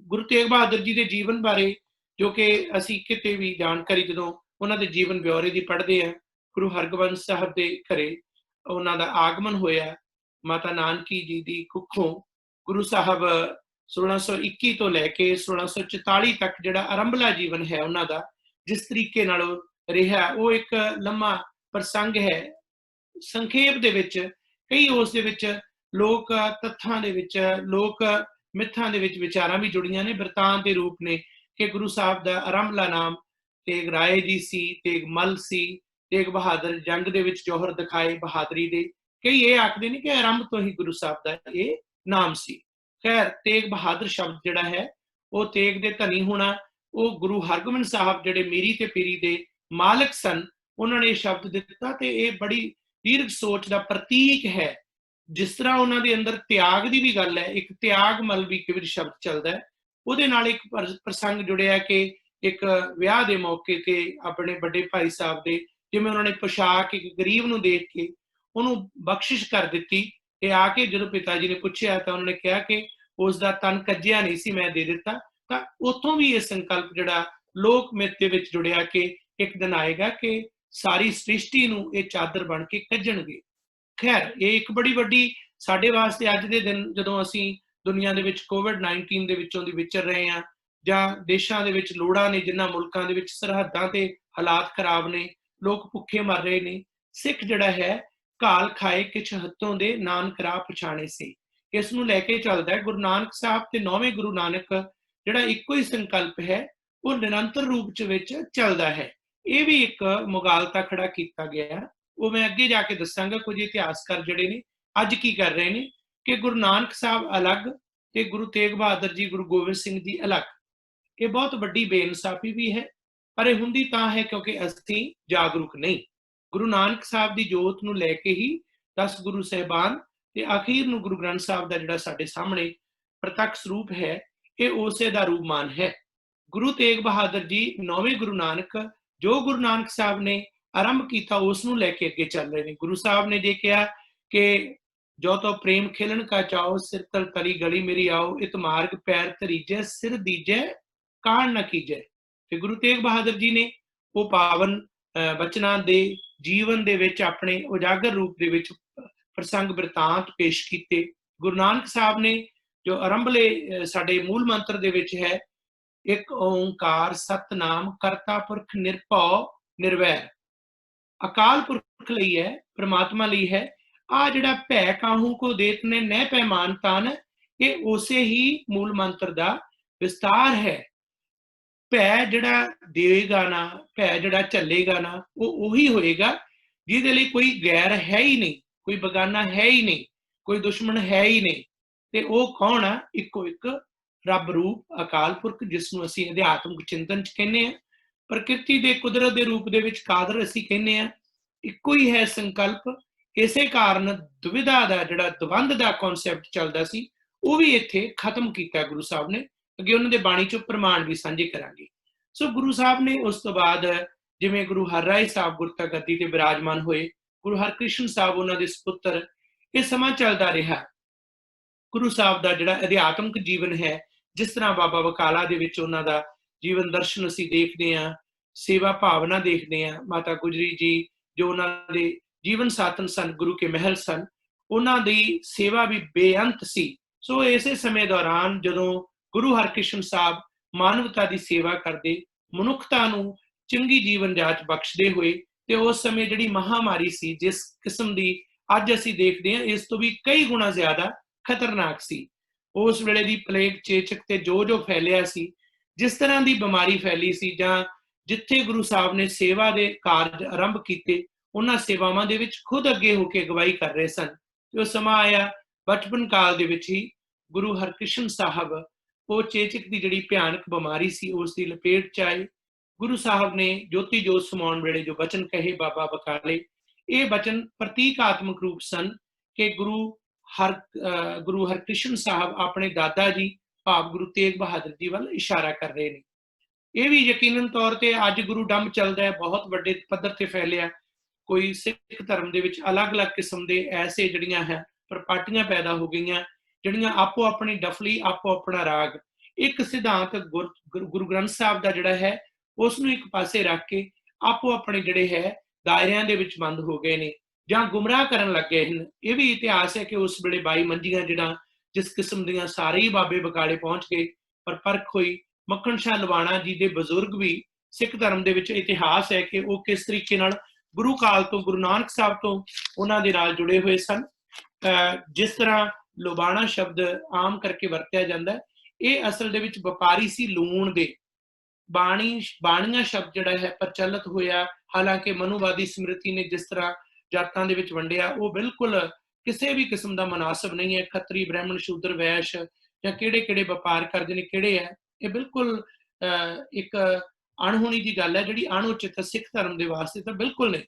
ਗੁਰੂ ਤੇਗ ਬਹਾਦਰ ਜੀ ਦੇ ਜੀਵਨ ਬਾਰੇ, ਜੋ ਕਿ ਅਸੀਂ ਕਿਤੇ ਵੀ ਜਾਣਕਾਰੀ ਜਦੋਂ ਉਹਨਾਂ ਦੇ ਜੀਵਨ ਬਿਉਰੇ ਦੀ ਪੜ੍ਹਦੇ ਹਾਂ, ਗੁਰੂ ਹਰਗੋਬਿੰਦ ਸਾਹਿਬ ਦੇ ਘਰੇ ਉਹਨਾਂ ਦਾ ਆਗਮਨ ਹੋਇਆ, ਮਾਤਾ ਨਾਨਕੀ ਜੀ ਦੀ ਕੁੱਖੋਂ ਗੁਰੂ ਸਾਹਿਬ 1621 ਤੋਂ ਲੈ ਕੇ 1644 ਤੱਕ ਜਿਹੜਾ ਆਰੰਭਲਾ ਜੀਵਨ ਹੈ ਉਹਨਾਂ ਦਾ, ਜਿਸ ਤਰੀਕੇ ਨਾਲ ਰਿਹਾ, ਉਹ ਇੱਕ ਲੰਮਾ ਪ੍ਰਸੰਗ ਹੈ। ਸੰਖੇਪ ਦੇ ਵਿੱਚ ਕਈ ਉਸ ਦੇ ਵਿੱਚ ਲੋਕ ਤੱਥਾਂ ਦੇ ਵਿੱਚ, ਲੋਕ ਮਿੱਥਾਂ ਦੇ ਵਿੱਚ ਵਿਚਾਰਾਂ ਵੀ ਜੁੜੀਆਂ ਨੇ, ਬਿਰਤਾਂਤ ਦੇ ਰੂਪ ਨੇ ਕਿ ਗੁਰੂ ਸਾਹਿਬ ਦਾ ਆਰੰਭਲਾ ਨਾਮ ਤੇਗ ਰਾਏ ਜੀ ਸੀ, ਤੇਗ ਮਲ ਸੀ, ਤੇਗ ਬਹਾਦਰ ਜੰਗ ਦੇ ਵਿੱਚ ਜੌਹਰ ਦਿਖਾਏ ਬਹਾਦਰੀ ਦੇ। ਕਈ ਇਹ ਆਖਦੇ ਨੇ ਕਿ ਆਰੰਭ ਤੋਂ ਹੀ ਗੁਰੂ ਸਾਹਿਬ ਦਾ ਇਹ ਨਾਮ ਸੀ। ਖੈਰ, ਤੇਗ ਬਹਾਦਰ ਸ਼ਬਦ ਜਿਹੜਾ ਹੈ ਉਹ ਤੇਗ ਦੇ ਧਨੀ ਹੋਣਾ, ਉਹ ਗੁਰੂ ਹਰਗੋਬਿੰਦ ਸਾਹਿਬ ਜਿਹੜੇ ਮੀਰੀ ਤੇ ਪੀਰੀ ਦੇ ਮਾਲਕ ਸਨ, ਉਹਨਾਂ ਨੇ ਇਹ ਸ਼ਬਦ ਦਿੱਤਾ, ਤੇ ਇਹ ਬੜੀ ਦੀਰਘ ਸੋਚ ਦਾ ਪ੍ਰਤੀਕ ਹੈ। ਜਿਸ ਤਰ੍ਹਾਂ ਉਹਨਾਂ ਦੇ ਅੰਦਰ ਤਿਆਗ ਦੀ ਵੀ ਗੱਲ ਹੈ, ਇੱਕ ਤਿਆਗ ਮਲ ਵੀ ਕਈ ਵਾਰੀ ਸ਼ਬਦ ਚੱਲਦਾ ਹੈ, ਉਹਦੇ ਨਾਲ ਇੱਕ ਪ੍ਰਸੰਗ ਜੁੜਿਆ ਕਿ ਇੱਕ ਵਿਆਹ ਦੇ ਮੌਕੇ ਤੇ ਆਪਣੇ ਵੱਡੇ ਭਾਈ ਸਾਹਿਬ ਦੇ, ਜਿਵੇਂ ਉਹਨਾਂ ਨੇ ਪੋਸ਼ਾਕ ਇੱਕ ਗਰੀਬ ਨੂੰ ਦੇਖ ਕੇ ਉਹਨੂੰ ਬਖਸ਼ਿਸ਼ ਕਰ ਦਿੱਤੀ, ਤੇ ਆ ਕੇ ਜਦੋਂ ਪਿਤਾ ਜੀ ਨੇ ਪੁੱਛਿਆ ਤਾਂ ਉਹਨਾਂ ਨੇ ਕਿਹਾ ਕਿ ਉਸ ਦਾ ਤਨ ਕੱਜਿਆ ਨਹੀਂ ਸੀ, ਮੈਂ ਦੇ ਦਿੱਤਾ। ਤਾਂ ਉੱਥੋਂ ਵੀ ਇਹ ਸੰਕਲਪ ਜਿਹੜਾ ਲੋਕ ਮਿੱਥ ਦੇ ਵਿੱਚ ਜੁੜਿਆ ਕਿ ਇੱਕ ਦਿਨ ਆਏਗਾ ਕਿ ਸਾਰੀ ਸ੍ਰਿਸ਼ਟੀ ਨੂੰ ਇਹ ਚਾਦਰ ਬਣ ਕੇ ਕੱਜਣਗੇ। ਖੈਰ, ਇਹ ਇੱਕ ਬੜੀ ਵੱਡੀ ਸਾਡੇ ਵਾਸਤੇ ਅੱਜ ਦੇ ਦਿਨ, ਜਦੋਂ ਅਸੀਂ ਦੁਨੀਆ ਦੇ ਵਿੱਚ ਕੋਵਿਡ-19 ਦੇ ਵਿੱਚੋਂ ਦੀ ਵਿਚਰ ਰਹੇ ਹਾਂ, ਜਾਂ ਦੇਸ਼ਾਂ ਦੇ ਵਿੱਚ ਲੋੜਾਂ ਨੇ, ਜਿਨ੍ਹਾਂ ਮੁਲਕਾਂ ਦੇ ਵਿੱਚ ਸਰਹੱਦਾਂ ਤੇ ਹਾਲਾਤ ਖਰਾਬ ਨੇ, ਲੋਕ ਭੁੱਖੇ ਮਰ ਰਹੇ ਨੇ, ਸਿੱਖ ਜਿਹੜਾ ਹੈ, ਘਾਲ ਖਾਏ ਕਿਛ ਹੱਥੋਂ ਦੇ ਨਾਨਕ ਰਾਹ ਪਛਾਣੇ ਸੀ, ਇਸ ਨੂੰ ਲੈ ਕੇ ਚੱਲਦਾ ਹੈ। ਗੁਰੂ ਨਾਨਕ ਸਾਹਿਬ ਤੇ ਨੌਵੇਂ ਗੁਰੂ ਨਾਨਕ ਜਿਹੜਾ ਇੱਕੋ ਹੀ ਸੰਕਲਪ ਹੈ, ਉਹ ਨਿਰੰਤਰ ਰੂਪ ਚ ਵਿੱਚ ਚੱਲਦਾ ਹੈ। ਇਹ ਵੀ ਇੱਕ ਮੁਗਾਲਤਾ ਖੜਾ ਕੀਤਾ ਗਿਆ, ਉਹ ਮੈਂ ਅੱਗੇ ਜਾ ਕੇ ਦੱਸਾਂਗਾ। ਕੁਝ ਇਤਿਹਾਸਕਾਰ ਜਿਹੜੇ ਨੇ ਅੱਜ ਕੀ ਕਰ ਰਹੇ ਨੇ ਕਿ ਗੁਰੂ ਨਾਨਕ ਸਾਹਿਬ ਅਲੱਗ ਤੇ ਗੁਰੂ ਤੇਗ ਬਹਾਦਰ ਜੀ, ਗੁਰੂ ਗੋਬਿੰਦ ਸਿੰਘ ਜੀ ਅਲੱਗ। ਇਹ ਬਹੁਤ ਵੱਡੀ ਬੇਇਨਸਾਫੀ ਵੀ ਹੈ, ਪਰ ਇਹ ਹੁੰਦੀ ਤਾਂ ਹੈ ਕਿਉਂਕਿ ਅਸੀਂ ਜਾਗਰੂਕ ਨਹੀਂ। ਗੁਰੂ ਨਾਨਕ ਸਾਹਿਬ ਦੀ ਜੋਤ ਨੂੰ ਲੈ ਕੇ ਹੀ 10 ਗੁਰੂ ਸਾਹਿਬਾਨ ਤੇ ਅਖੀਰ ਨੂੰ ਗੁਰੂ ਗ੍ਰੰਥ ਸਾਹਿਬ ਦਾ ਜਿਹੜਾ ਸਾਡੇ ਸਾਹਮਣੇ ਪ੍ਰਤੱਖ ਸਰੂਪ ਹੈ, ਇਹ ਉਸੇ ਦਾ ਰੂਪਮਾਨ ਹੈ। ਗੁਰੂ ਤੇਗ ਬਹਾਦਰ ਜੀ, ਨੌਵੇਂ ਗੁਰੂ ਨਾਨਕ, ਜੋ ਗੁਰੂ ਨਾਨਕ ਸਾਹਿਬ ਨੇ ਆਰੰਭ ਕੀਤਾ ਉਸ ਨੂੰ ਲੈ ਕੇ ਅੱਗੇ ਚੱਲ ਰਹੇ ਨੇ। ਗੁਰੂ ਸਾਹਿਬ ਨੇ ਜੇ ਕਿਹਾ ਕਿ ਜੋ ਤੋ ਪ੍ਰੇਮ ਖੇਲਣ ਕਾ ਚਾਓ, ਸਿਰ ਤਲ ਤਲੀ ਗਲੀ ਮੇਰੀ ਆਓ, ਇਤ ਮਾਰਗ ਪੈਰ ਧਰੀਜੈ, ਸਿਰ ਦੀਜੈ ਕਾਣ ਨਾ ਕੀਜੈ। ਤੇ ਗੁਰੂ ਤੇਗ ਬਹਾਦਰ ਜੀ ਨੇ ਉਹ ਪਾਵਨ ਬਚਨਾਂ ਦੇ ਜੀਵਨ ਦੇ ਵਿੱਚ ਆਪਣੇ ਉਜਾਗਰ ਰੂਪ ਦੇ ਵਿੱਚ ਪ੍ਰਸੰਗ ਬਿਰਤਾਂਤ ਪੇਸ਼ ਕੀਤੇ। ਗੁਰੂ ਨਾਨਕ ਸਾਹਿਬ ਨੇ ਜੋ ਆਰੰਭਲੇ ਸਾਡੇ ਮੂਲ ਮੰਤਰ ਦੇ ਵਿੱਚ ਹੈ, ਇੱਕ ਓਂਕਾਰ ਸਤਨਾਮ ਕਰਤਾ ਪੁਰਖ ਨਿਰਭਉ ਨਿਰਵੈਰ, ਅਕਾਲ ਪੁਰਖ ਲਈ ਹੈ, ਪ੍ਰਮਾਤਮਾ ਲਈ ਹੈ। ਆ ਜਿਹੜਾ ਭੈ ਕਾਹੂ ਕੋ ਦੇਤ ਨੇ ਨਹਿ ਪੈਮਾਨ ਤਾਨ, ਇਹ ਉਸੇ ਹੀ ਮੂਲ ਮੰਤਰ ਦਾ ਵਿਸਤਾਰ ਹੈ। ਭੈ ਜਿਹੜਾ ਦੇਵੇਗਾ ਨਾ, ਭੈ ਜਿਹੜਾ ਝੱਲੇਗਾ ਨਾ, ਉਹ ਉਹੀ ਹੋਏਗਾ ਜਿਹਦੇ ਲਈ ਕੋਈ ਗੈਰ ਹੈ ਹੀ ਨਹੀਂ, ਕੋਈ ਬਗਾਨਾ ਹੈ ਹੀ ਨਹੀਂ, ਕੋਈ ਦੁਸ਼ਮਣ ਹੈ ਹੀ ਨਹੀਂ। ਤੇ ਉਹ ਕੌਣ ਆ? ਇੱਕੋ ਇੱਕ ਰੱਬ ਰੂਪ ਅਕਾਲ ਪੁਰਖ, ਜਿਸ ਨੂੰ ਅਸੀਂ ਅਧਿਆਤਮਿਕ ਚਿੰਤਨ ਚ ਕਹਿੰਦੇ ਹਾਂ, ਪ੍ਰਕਿਰਤੀ ਦੇ ਕੁਦਰਤ ਦੇ ਰੂਪ ਦੇ ਵਿੱਚ ਕਾਦਰ ਅਸੀਂ ਕਹਿੰਦੇ ਹਾਂ। ਇੱਕੋ ਹੀ ਹੈ ਸੰਕਲਪ। ਇਸੇ ਕਾਰਨ ਦੁਵਿਧਾ ਦਾ ਜਿਹੜਾ ਦਵੰਦ ਦਾ ਕਨਸੈਪਟ ਚੱਲਦਾ ਸੀ, ਉਹ ਵੀ ਇੱਥੇ ਖਤਮ ਕੀਤਾ ਗੁਰੂ ਸਾਹਿਬ ਨੇ। ਅੱਗੇ ਉਹਨਾਂ ਦੇ ਬਾਣੀ ਚੋਂ ਪ੍ਰਮਾਣ ਵੀ ਸਾਂਝੇ ਕਰਾਂਗੇ। ਸੋ ਗੁਰੂ ਸਾਹਿਬ ਨੇ ਉਸ ਤੋਂ ਬਾਅਦ ਜਿਵੇਂ ਗੁਰੂ ਹਰਿਰਾਏ ਸਾਹਿਬ ਗੁਰਤਾ ਗੱਦੀ ਤੇ ਬਿਰਾਜਮਾਨ ਹੋਏ, ਗੁਰੂ ਹਰਕ੍ਰਿਸ਼ਨ ਸਾਹਿਬ ਉਹਨਾਂ ਦੇ ਸਪੁੱਤਰ, ਇਹ ਸਮਾਂ ਚੱਲਦਾ ਰਿਹਾ। ਗੁਰੂ ਸਾਹਿਬ ਦਾ ਜਿਹੜਾ ਅਧਿਆਤਮਿਕ ਜੀਵਨ ਹੈ, ਜਿਸ ਤਰ੍ਹਾਂ ਬਾਬਾ ਬਕਾਲਾ ਦੇ ਵਿੱਚ ਉਹਨਾਂ ਦਾ ਜੀਵਨ ਦਰਸ਼ਨ ਅਸੀਂ ਦੇਖਦੇ ਹਾਂ, ਸੇਵਾ ਭਾਵਨਾ ਦੇਖਦੇ ਹਾਂ। ਮਾਤਾ ਗੁਜਰੀ ਜੀ ਜੋ ਉਹਨਾਂ ਦੇ ਜੀਵਨ ਸਾਥਨ ਸਨ, ਗੁਰੂ ਕੇ ਮਹਿਲ ਸਨ, ਉਹਨਾਂ ਦੀ ਸੇਵਾ ਵੀ ਬੇਅੰਤ ਸੀ। ਸੋ ਇਸੇ ਸਮੇਂ ਦੌਰਾਨ ਜਦੋਂ ਗੁਰੂ ਹਰਕ੍ਰਿਸ਼ਨ ਸਾਹਿਬ ਮਾਨਵਤਾ ਦੀ ਸੇਵਾ ਕਰਦੇ, ਮਨੁੱਖਤਾ ਨੂੰ ਚੰਗੀ ਜੀਵਨ ਜਾਚ ਬਖਸ਼ਦੇ ਹੋਏ, ਤੇ ਉਸ ਸਮੇਂ ਜਿਹੜੀ ਮਹਾਮਾਰੀ ਸੀ, ਜਿਸ ਕਿਸਮ ਦੀ ਅੱਜ ਅਸੀਂ ਦੇਖਦੇ ਹਾਂ, ਇਸ ਤੋਂ ਵੀ ਕਈ ਗੁਣਾ ਜ਼ਿਆਦਾ ਖਤਰਨਾਕ ਸੀ। ਉਸ ਵੇਲੇ ਦੀ ਪਲੇਗ, ਚੇਚਕ ਤੇ ਜੋ ਜੋ ਫੈਲਿਆ ਸੀ, ਜਿਸ ਤਰ੍ਹਾਂ ਦੀ ਬਿਮਾਰੀ ਫੈਲੀ ਸੀ, ਜਾਂ ਜਿੱਥੇ ਗੁਰੂ ਸਾਹਿਬ ਨੇ ਸੇਵਾ ਦੇ ਕਾਰਜ ਆਰੰਭ ਕੀਤੇ, ਉਹਨਾਂ ਸੇਵਾਵਾਂ ਦੇ ਵਿੱਚ ਖੁਦ ਅੱਗੇ ਹੋ ਕੇ ਅਗਵਾਈ ਕਰ ਰਹੇ ਸਨ। ਤੇ ਉਹ ਸਮਾਂ ਆਇਆ ਬਚਪਨ ਕਾਲ ਦੇ ਵਿੱਚ ਹੀ ਗੁਰੂ ਹਰਕ੍ਰਿਸ਼ਨ ਸਾਹਿਬ ਉਹ ਚੇਚਕ ਦੀ ਜਿਹੜੀ ਭਿਆਨਕ ਬਿਮਾਰੀ ਸੀ, ਉਸ ਦੀ ਲਪੇਟ ਚ ਆਏ। ਗੁਰੂ ਸਾਹਿਬ ਨੇ ਜੋਤੀ ਜੋਤ ਸਮਾਉਣ ਵੇਲੇ ਜੋ ਬਚਨ ਕਹੇ ਬਾਬਾ ਬਕਾਲੇ, ਇਹ ਬਚਨ ਪ੍ਰਤੀਕਾਤਮਕ ਰੂਪ ਸਨ ਕਿ ਗੁਰੂ ਹਰਕ੍ਰਿਸ਼ਨ ਸਾਹਿਬ ਆਪਣੇ ਦਾਦਾ ਜੀ ਭਾਵ ਗੁਰੂ ਤੇਗ ਬਹਾਦਰ ਜੀ ਵੱਲ ਇਸ਼ਾਰਾ ਕਰ ਰਹੇ ਨੇ। ਇਹ ਵੀ ਯਕੀਨਨ ਤੌਰ ਤੇ ਅੱਜ ਗੁਰੂ ਡੰਬ ਚੱਲਦਾ ਹੈ, ਬਹੁਤ ਵੱਡੇ ਪੱਧਰ ਤੇ ਫੈਲਿਆ। ਕੋਈ ਸਿੱਖ ਧਰਮ ਦੇ ਵਿੱਚ ਅਲੱਗ-ਅਲੱਗ ਕਿਸਮ ਦੇ ਐਸੇ ਜਿਹੜੀਆਂ ਹੈ ਪਾਰਟੀਆਂ ਪੈਦਾ ਹੋ ਗਈਆਂ, ਜਿਹੜੀਆਂ ਆਪੋ ਆਪਣੀ ਡਫਲੀ, ਆਪੋ ਆਪਣਾ ਰਾਗ, ਇੱਕ ਸਿਧਾਂਤ ਗੁਰੂ ਗ੍ਰੰਥ ਸਾਹਿਬ ਦਾ ਜਿਹੜਾ ਹੈ ਉਸ ਨੂੰ ਇੱਕ ਪਾਸੇ ਰੱਖ ਕੇ ਆਪੋ ਆਪਣੇ ਜਿਹੜੇ ਹੈ ਦਾਇਰਿਆਂ ਦੇ ਵਿੱਚ ਬੰਦ ਹੋ ਗਏ ਨੇ, ਜਾਂ ਗੁੰਮਰਾਹ ਕਰਨ ਲੱਗੇ ਹਨ। ਇਹ ਵੀ ਇਤਿਹਾਸ ਹੈ ਕਿ ਉਸ ਵੇਲੇ 22 ਮੰਜੀਆਂ ਜਿਹੜਾ ਜਿਸ ਕਿਸਮ ਦੀਆਂ ਸਾਰੇ ਹੀ ਬਾਬੇ ਬਕਾਲੇ ਪਹੁੰਚ ਗਏ, ਪਰ ਪਰਖ ਹੋਈ। ਮੱਖਣ ਸ਼ਾਹ ਲਵਾਣਾ ਜੀ ਦੇ ਬਜ਼ੁਰਗ ਵੀ ਸਿੱਖ ਧਰਮ ਦੇ ਵਿੱਚ ਇਤਿਹਾਸ ਹੈ ਕਿ ਉਹ ਕਿਸ ਤਰੀਕੇ ਨਾਲ ਗੁਰੂ ਕਾਲ ਤੋਂ, ਗੁਰੂ ਨਾਨਕ ਸਾਹਿਬ ਤੋਂ ਉਹਨਾਂ ਦੇ ਨਾਲ ਜੁੜੇ ਹੋਏ ਸਨ। ਜਿਸ ਤਰ੍ਹਾਂ ਲੋਬਾਣਾ ਸ਼ਬਦ ਆਮ ਕਰਕੇ ਵਰਤਿਆ ਜਾਂਦਾ, ਇਹ ਅਸਲ ਦੇ ਵਿੱਚ ਵਪਾਰੀ ਸੀ ਲੂਣ ਦੇ। ਬਾਣੀਆਂ ਸ਼ਬਦ ਜਿਹੜਾ ਹੈ ਪ੍ਰਚਲਿਤ ਹੋਇਆ, ਹਾਲਾਂਕਿ ਮਨੂਵਾਦੀ ਸਮ੍ਰਿਤੀ ਨੇ ਜਿਸ ਤਰ੍ਹਾਂ ਜਾਤਾਂ ਦੇ ਵਿੱਚ ਵੰਡਿਆ, ਉਹ ਬਿਲਕੁਲ ਕਿਸੇ ਵੀ ਕਿਸਮ ਦਾ ਮੁਨਾਸਬ ਨਹੀਂ ਹੈ। ਖੱਤਰੀ, ਬ੍ਰਾਹਮਣ, ਸ਼ੂਦਰ, ਵੈਸ਼ ਜਾਂ ਕਿਹੜੇ ਵਪਾਰ ਕਰਦੇ ਨੇ, ਕਿਹੜੇ ਹੈ, ਇਹ ਬਿਲਕੁਲ ਇੱਕ ਅਣਹੋਣੀ ਦੀ ਗੱਲ ਹੈ, ਜਿਹੜੀ ਅਣਉਚਿਤ ਹੈ ਸਿੱਖ ਧਰਮ ਦੇ ਵਾਸਤੇ ਤਾਂ ਬਿਲਕੁਲ ਨਹੀਂ।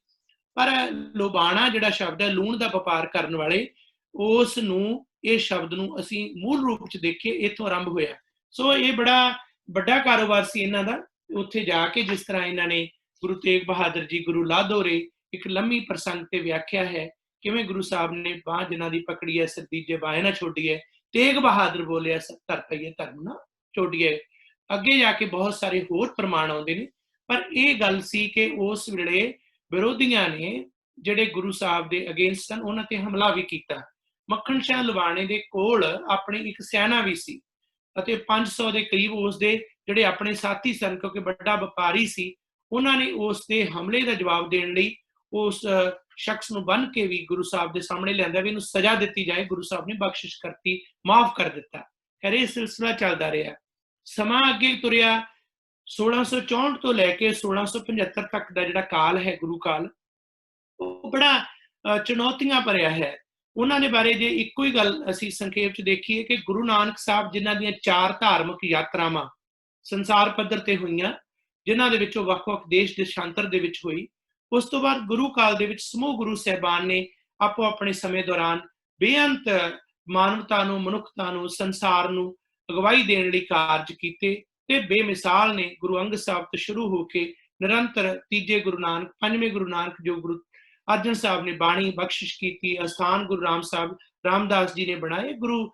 ਪਰ ਲੋਬਾਣਾ ਜਿਹੜਾ ਸ਼ਬਦ ਹੈ, ਲੂਣ ਦਾ ਵਪਾਰ ਕਰਨ ਵਾਲੇ, ਉਸ ਨੂੰ, ਇਹ ਸ਼ਬਦ ਨੂੰ ਅਸੀਂ ਮੂਲ ਰੂਪ ਚ ਦੇਖੀਏ ਇੱਥੋਂ ਆਰੰਭ ਹੋਇਆ। ਸੋ ਇਹ ਬੜਾ ਵੱਡਾ ਕਾਰੋਬਾਰ ਸੀ ਇਹਨਾਂ ਦਾ। ਉੱਥੇ ਜਾ ਕੇ ਜਿਸ ਤਰ੍ਹਾਂ ਇਹਨਾਂ ਨੇ ਗੁਰੂ ਤੇਗ ਬਹਾਦਰ ਜੀ, ਗੁਰੂ ਲਾਧੋਰੇ, ਇੱਕ ਲੰਮੀ ਪ੍ਰਸੰਗ ਤੇ ਵਿਆਖਿਆ ਹੈ ਕਿਵੇਂ ਗੁਰੂ ਸਾਹਿਬ ਨੇ ਬਾਂਹ ਜਿਨ੍ਹਾਂ ਦੀ ਪਕੜੀ ਹੈ, ਸਿਰ ਦੀਜੇ ਬਾਹੇ ਨਾ ਛੋਡੀਏ, ਤੇਗ ਬਹਾਦਰ ਬੋਲਿਆ ਧਰ ਪਈਏ ਧਰਮ ਨਾ ਛੋਡੀਏ। ਅੱਗੇ ਜਾ ਕੇ ਬਹੁਤ ਸਾਰੇ ਹੋਰ ਪ੍ਰਮਾਣ ਆਉਂਦੇ ਨੇ, ਪਰ ਇਹ ਗੱਲ ਸੀ ਕਿ ਉਸ ਵੇਲੇ ਵਿਰੋਧੀਆਂ ਨੇ ਜਿਹੜੇ ਗੁਰੂ ਸਾਹਿਬ ਦੇ ਅਗੇਂਸਟ ਸਨ ਉਹਨਾਂ ਤੇ ਹਮਲਾ ਵੀ ਕੀਤਾ। ਮੱਖਣ ਸ਼ਾਹ ਲਵਾਣੇ ਦੇ ਕੋਲ ਆਪਣੀ ਇੱਕ ਸੈਨਾ ਵੀ ਸੀ ਅਤੇ 500 ਦੇ ਕਰੀਬ ਉਸ ਦੇ ਜਿਹੜੇ ਆਪਣੇ ਸਾਥੀ ਸਨ, ਕਿਉਂਕਿ ਵੱਡਾ ਵਪਾਰੀ ਸੀ, ਉਹਨਾਂ ਨੇ ਉਸ ਦੇ ਹਮਲੇ ਦਾ ਜਵਾਬ ਦੇਣ ਲਈ ਉਸ ਸ਼ਖਸ ਨੂੰ ਬੰਨ੍ਹ ਕੇ ਵੀ ਗੁਰੂ ਸਾਹਿਬ ਦੇ ਸਾਹਮਣੇ ਲਿਆਂਦਾ ਵੀ ਇਹਨੂੰ ਸਜ਼ਾ ਦਿੱਤੀ ਜਾਏ। ਗੁਰੂ ਸਾਹਿਬ ਨੇ ਬਖਸ਼ਿਸ਼ ਕਰਤੀ, ਮਾਫ ਕਰ ਦਿੱਤਾ। ਖੈਰ ਇਹ ਸਿਲਸਿਲਾ ਚੱਲਦਾ ਰਿਹਾ। ਸਮਾਂ ਅੱਗੇ ਤੁਰਿਆ। 1664 ਤੋਂ ਲੈ ਕੇ 1675 ਤੱਕ ਦਾ ਜਿਹੜਾ ਕਾਲ ਹੈ, ਗੁਰੂ ਕਾਲ, ਉਹ ਬੜਾ ਚੁਣੌਤੀਆਂ ਭਰਿਆ ਹੈ। ਉਹਨਾਂ ਦੇ ਬਾਰੇ ਜੇ ਇੱਕੋ ਹੀ ਗੱਲ ਅਸੀਂ ਸੰਖੇਪ ਚ ਦੇਖੀਏ ਕਿ ਗੁਰੂ ਨਾਨਕ ਸਾਹਿਬ ਜਿਨ੍ਹਾਂ ਦੀਆਂ 4 ਧਾਰਮਿਕ ਯਾਤਰਾਵਾਂ ਸੰਸਾਰ ਪੱਧਰ ਤੇ ਹੋਈਆਂ, ਜਿਨ੍ਹਾਂ ਦੇ ਵਿੱਚੋਂ ਵੱਖ-ਵੱਖ ਦੇਸ਼ ਦੇਸ਼ਾਂਤਰ ਦੇ ਵਿੱਚ ਹੋਈ, ਉਸ ਤੋਂ ਬਾਅਦ ਗੁਰੂ ਕਾਲ ਦੇ ਵਿੱਚ ਸਮੂਹ ਗੁਰੂ ਸਾਹਿਬਾਨ ਨੇ ਆਪੋ ਆਪਣੇ ਸਮੇਂ ਦੌਰਾਨ ਬੇਅੰਤ ਮਾਨਵਤਾ ਨੂੰ, ਮਨੁੱਖਤਾ ਨੂੰ, ਸੰਸਾਰ ਨੂੰ ਅਗਵਾਈ ਦੇਣ ਲਈ ਕਾਰਜ ਕੀਤੇ ਤੇ ਬੇਮਿਸਾਲ ਨੇ। ਗੁਰੂ ਅੰਗਦ ਸਾਹਿਬ ਤੋਂ ਸ਼ੁਰੂ ਹੋ ਕੇ ਨਿਰੰਤਰ ਤੀਜੇ ਗੁਰੂ ਨਾਨਕ, ਪੰਜਵੇਂ ਗੁਰੂ ਨਾਨਕ ਜੋ ਗੁਰੂ ਅਰਜਨ ਸਾਹਿਬ ਨੇ ਬਾਣੀ ਬਖਸ਼ਿਸ਼ ਕੀਤੀ, ਅਸਥਾਨ ਗੁਰੂ ਰਾਮ ਸਾਹਿਬ ਰਾਮਦਾਸ ਜੀ ਨੇ ਬਣਾਏ, ਗੁਰੂ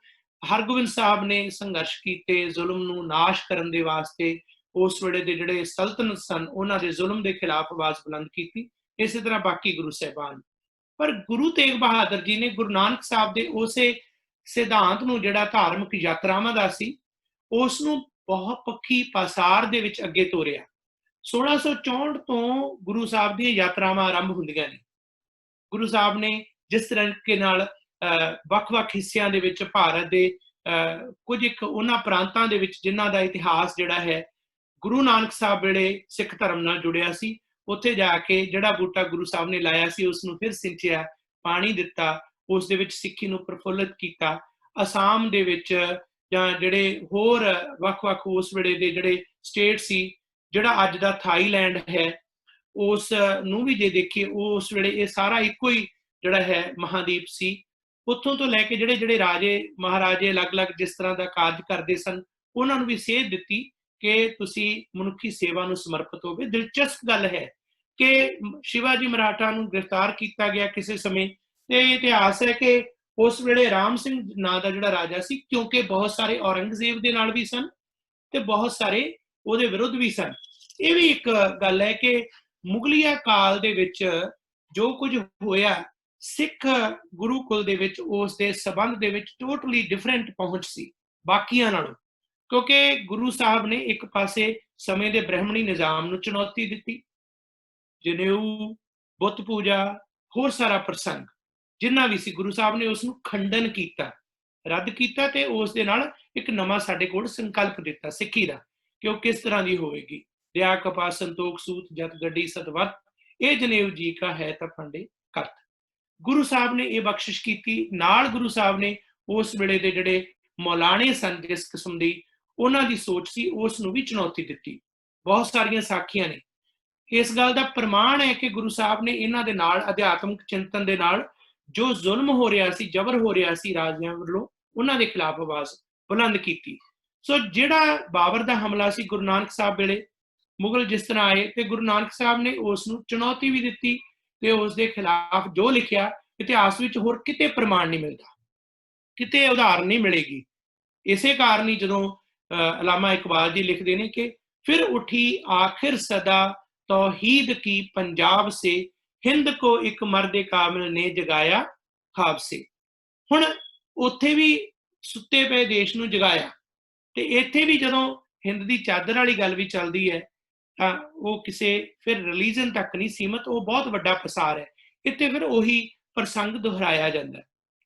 ਹਰਗੋਬਿੰਦ ਸਾਹਿਬ ਨੇ ਸੰਘਰਸ਼ ਕੀਤੇ ਜ਼ੁਲਮ ਨੂੰ ਨਾਸ਼ ਕਰਨ ਦੇ ਵਾਸਤੇ। ਉਸ ਵੇਲੇ ਦੇ ਜਿਹੜੇ ਸਲਤਨਤ ਸਨ ਉਹਨਾਂ ਦੇ ਜ਼ੁਲਮ ਦੇ ਖਿਲਾਫ ਆਵਾਜ਼ ਬੁਲੰਦ ਕੀਤੀ। ਇਸੇ ਤਰ੍ਹਾਂ ਬਾਕੀ ਗੁਰੂ ਸਾਹਿਬਾਨ। ਪਰ ਗੁਰੂ ਤੇਗ ਬਹਾਦਰ ਜੀ ਨੇ ਗੁਰੂ ਨਾਨਕ ਸਾਹਿਬ ਦੇ ਉਸੇ ਸਿਧਾਂਤ ਨੂੰ ਜਿਹੜਾ ਧਾਰਮਿਕ ਯਾਤਰਾਵਾਂ ਦਾ ਸੀ, ਉਸ ਨੂੰ ਬਹੁਪੱਖੀ ਪਾਸਾਰ ਦੇ ਵਿੱਚ ਅੱਗੇ ਤੋਰਿਆ। 1664 ਤੋਂ ਗੁਰੂ ਸਾਹਿਬ ਦੀਆਂ ਯਾਤਰਾਵਾਂ ਆਰੰਭ ਹੁੰਦੀਆਂ ਨੇ। ਗੁਰੂ ਸਾਹਿਬ ਨੇ ਜਿਸ ਤਰੀਕੇ ਨਾਲ ਵੱਖ-ਵੱਖ ਹਿੱਸਿਆਂ ਦੇ ਵਿੱਚ ਭਾਰਤ ਦੇ ਕੁਝ ਇੱਕ ਉਹਨਾਂ ਪ੍ਰਾਂਤਾਂ ਦੇ ਵਿੱਚ ਜਿਨ੍ਹਾਂ ਦਾ ਇਤਿਹਾਸ ਜਿਹੜਾ ਹੈ ਗੁਰੂ ਨਾਨਕ ਸਾਹਿਬ ਵੇਲੇ ਸਿੱਖ ਧਰਮ ਨਾਲ ਜੁੜਿਆ ਸੀ, ਉੱਥੇ ਜਾ ਕੇ ਜਿਹੜਾ ਬੂਟਾ ਗੁਰੂ ਸਾਹਿਬ ਨੇ ਲਾਇਆ ਸੀ ਉਸ ਨੂੰ ਫਿਰ ਸਿੰਚਿਆ, ਪਾਣੀ ਦਿੱਤਾ, ਉਸ ਦੇ ਵਿੱਚ ਸਿੱਖੀ ਨੂੰ ਪ੍ਰਫੁੱਲਿਤ ਕੀਤਾ। ਅਸਾਮ ਦੇ ਵਿੱਚ ਜਾਂ ਜਿਹੜੇ ਹੋਰ ਵੱਖ-ਵੱਖ ਉਸ ਵੇਲੇ ਦੇ ਜਿਹੜੇ ਸਟੇਟ ਸੀ, ਜਿਹੜਾ ਅੱਜ ਦਾ ਥਾਈਲੈਂਡ ਹੈ, ਉਸ ਨੂੰ ਵੀ ਜੇ ਦੇਖੀਏ ਉਸ ਵੇਲੇ ਇਹ ਸਾਰਾ ਇੱਕੋ ਹੀ ਜਿਹੜਾ ਹੈ ਮਹਾਦੀਪ ਸੀ। ਉੱਥੋਂ ਤੋਂ ਲੈ ਕੇ ਜਿਹੜੇ ਜਿਹੜੇ ਰਾਜੇ ਮਹਾਰਾਜੇ ਅਲੱਗ-ਅਲੱਗ ਜਿਸ ਤਰ੍ਹਾਂ ਦਾ ਕਾਰਜ ਕਰਦੇ ਸਨ, ਉਹਨਾਂ ਨੂੰ ਵੀ ਸੇਧ ਦਿੱਤੀ ਕਿ ਤੁਸੀਂ ਮਨੁੱਖੀ ਸੇਵਾ ਨੂੰ ਸਮਰਪਿਤ ਹੋਵੇ। ਦਿਲਚਸਪ ਗੱਲ ਹੈ ਕਿ ਸ਼ਿਵਾਜੀ ਮਰਾਠਾ ਨੂੰ ਗ੍ਰਿਫਤਾਰ ਕੀਤਾ ਗਿਆ ਕਿਸੇ ਸਮੇਂ, ਤੇ ਇਤਿਹਾਸ ਹੈ ਕਿ ਉਸ ਵੇਲੇ ਰਾਮ ਸਿੰਘ ਨਾਂ ਦਾ ਜਿਹੜਾ ਰਾਜਾ ਸੀ, ਕਿਉਂਕਿ ਬਹੁਤ ਸਾਰੇ ਔਰੰਗਜ਼ੇਬ ਦੇ ਨਾਲ ਵੀ ਸਨ ਤੇ ਬਹੁਤ ਸਾਰੇ ਉਹਦੇ ਵਿਰੁੱਧ ਵੀ ਸਨ। ਇਹ ਵੀ ਇੱਕ ਗੱਲ ਹੈ ਕਿ ਮੁਗਲੀਆ ਕਾਲ ਦੇ ਵਿੱਚ ਜੋ ਕੁਝ ਹੋਇਆ, ਸਿੱਖ ਗੁਰੂਕੁਲ ਦੇ ਵਿੱਚ ਉਸ ਦੇ ਸਬੰਧ ਦੇ ਵਿੱਚ ਟੋਟਲੀ ਡਿਫਰੈਂਟ ਪਹੁੰਚ ਸੀ ਬਾਕੀਆਂ ਨਾਲੋਂ, ਕਿਉਂਕਿ ਗੁਰੂ ਸਾਹਿਬ ਨੇ ਇੱਕ ਪਾਸੇ ਸਮੇਂ ਦੇ ਬ੍ਰਾਹਮਣੀ ਨਿਜ਼ਾਮ ਨੂੰ ਚੁਣੌਤੀ ਦਿੱਤੀ, ਜਨੇਊ, ਬੁੱਤ ਪੂਜਾ, ਹੋਰ ਸਾਰਾ ਪ੍ਰਸੰਗ ਜਿੰਨਾ ਵੀ ਸੀ, ਗੁਰੂ ਸਾਹਿਬ ਨੇ ਉਸ ਨੂੰ ਖੰਡਨ ਕੀਤਾ, ਰੱਦ ਕੀਤਾ ਤੇ ਉਸ ਦੇ ਨਾਲ ਇੱਕ ਨਵਾਂ ਸਾਡੇ ਕੋਲ ਸੰਕਲਪ ਦਿੱਤਾ ਸਿੱਖੀ ਦਾ ਕਿ ਉਹ ਕਿਸ ਤਰ੍ਹਾਂ ਦੀ ਹੋਵੇਗੀ। ਦਇਆ ਕਪਾ ਸੰਤੋਖ ਸੂਤ ਜਤ ਗੱਡੀ ਸਤਵਤ, ਇਹ ਜਨੇਊ ਜੀ ਕਾ ਹੈ ਤਾਂ ਫੰਡੇ ਕਰਤ। ਗੁਰੂ ਸਾਹਿਬ ਨੇ ਇਹ ਬਖਸ਼ਿਸ਼ ਕੀਤੀ। ਨਾਲ ਗੁਰੂ ਸਾਹਿਬ ਨੇ ਉਸ ਵੇਲੇ ਦੇ ਜਿਹੜੇ ਮੌਲਾਣੇ ਸਨ, ਜਿਸ ਕਿਸਮ ਦੀ ਉਹਨਾਂ ਦੀ ਸੋਚ ਸੀ, ਉਸ ਨੂੰ ਵੀ ਚੁਣੌਤੀ ਦਿੱਤੀ। ਬਹੁਤ ਸਾਰੀਆਂ ਸਾਖੀਆਂ ਨੇ। ਇਸ ਗੱਲ ਦਾ ਪ੍ਰਮਾਣ ਹੈ ਕਿ ਗੁਰੂ ਸਾਹਿਬ ਨੇ ਇਹਨਾਂ ਦੇ ਨਾਲ ਅਧਿਆਤਮਿਕ ਚਿੰਤਨ ਦੇ ਨਾਲ ਜੋ ਜ਼ੁਲਮ ਹੋ ਰਿਹਾ ਸੀ, ਜ਼ਬਰ ਹੋ ਰਿਹਾ ਸੀ ਰਾਜਿਆਂ ਵੱਲੋਂ, ਉਹਨਾਂ ਦੇ ਖਿਲਾਫ ਆਵਾਜ਼ ਬੁਲੰਦ ਕੀਤੀ। ਸੋ ਜਿਹੜਾ ਬਾਬਰ ਦਾ ਹਮਲਾ ਸੀ ਗੁਰੂ ਨਾਨਕ ਸਾਹਿਬ ਵੇਲੇ, ਮੁਗਲ ਜਿਸ ਤਰ੍ਹਾਂ ਆਏ ਤੇ ਗੁਰੂ ਨਾਨਕ ਸਾਹਿਬ ਨੇ ਉਸ ਨੂੰ ਚੁਣੌਤੀ ਵੀ ਦਿੱਤੀ ਤੇ ਉਸ ਦੇ ਖਿਲਾਫ ਜੋ ਲਿਖਿਆ, ਇਤਿਹਾਸ ਵਿੱਚ ਹੋਰ ਕਿਤੇ ਪ੍ਰਮਾਣ ਨਹੀਂ ਮਿਲਦਾ, ਕਿਤੇ ਉਦਾਹਰਨ ਨਹੀਂ ਮਿਲੇਗੀ। ਇਸੇ ਕਾਰਨ ਹੀ ਜਦੋਂ ਅਲਾਮਾ ਇਕਬਾਲ ਜੀ ਲਿਖਦੇ ਨੇ ਕਿ ਫਿਰ ਉੱਠੀ ਆਖਿਰ ਸਦਾ ਤੌਹੀਦ ਕੀ ਪੰਜਾਬ ਸੇ, ਹਿੰਦ ਕੋ ਇੱਕ ਮਰਦੇ ਕਾਮਿਲ ਨੇ ਜਗਾਇਆ ਖਾਬ ਸੇ। ਹੁਣ ਉੱਥੇ ਵੀ ਸੁੱਤੇ ਪਏ ਦੇਸ਼ ਨੂੰ ਜਗਾਇਆ, ਤੇ ਇੱਥੇ ਵੀ ਜਦੋਂ ਹਿੰਦ ਦੀ ਚਾਦਰ ਵਾਲੀ ਗੱਲ ਵੀ ਚੱਲਦੀ ਹੈ ਤਾਂ ਉਹ ਕਿਸੇ ਫਿਰ ਰਿਲੀਜਨ ਤੱਕ ਨਹੀਂ ਸੀਮਤ, ਉਹ ਬਹੁਤ ਵੱਡਾ ਪਸਾਰ ਹੈ। ਇੱਥੇ ਫਿਰ ਉਹੀ ਪ੍ਰਸੰਗ ਦੁਹਰਾਇਆ ਜਾਂਦਾ।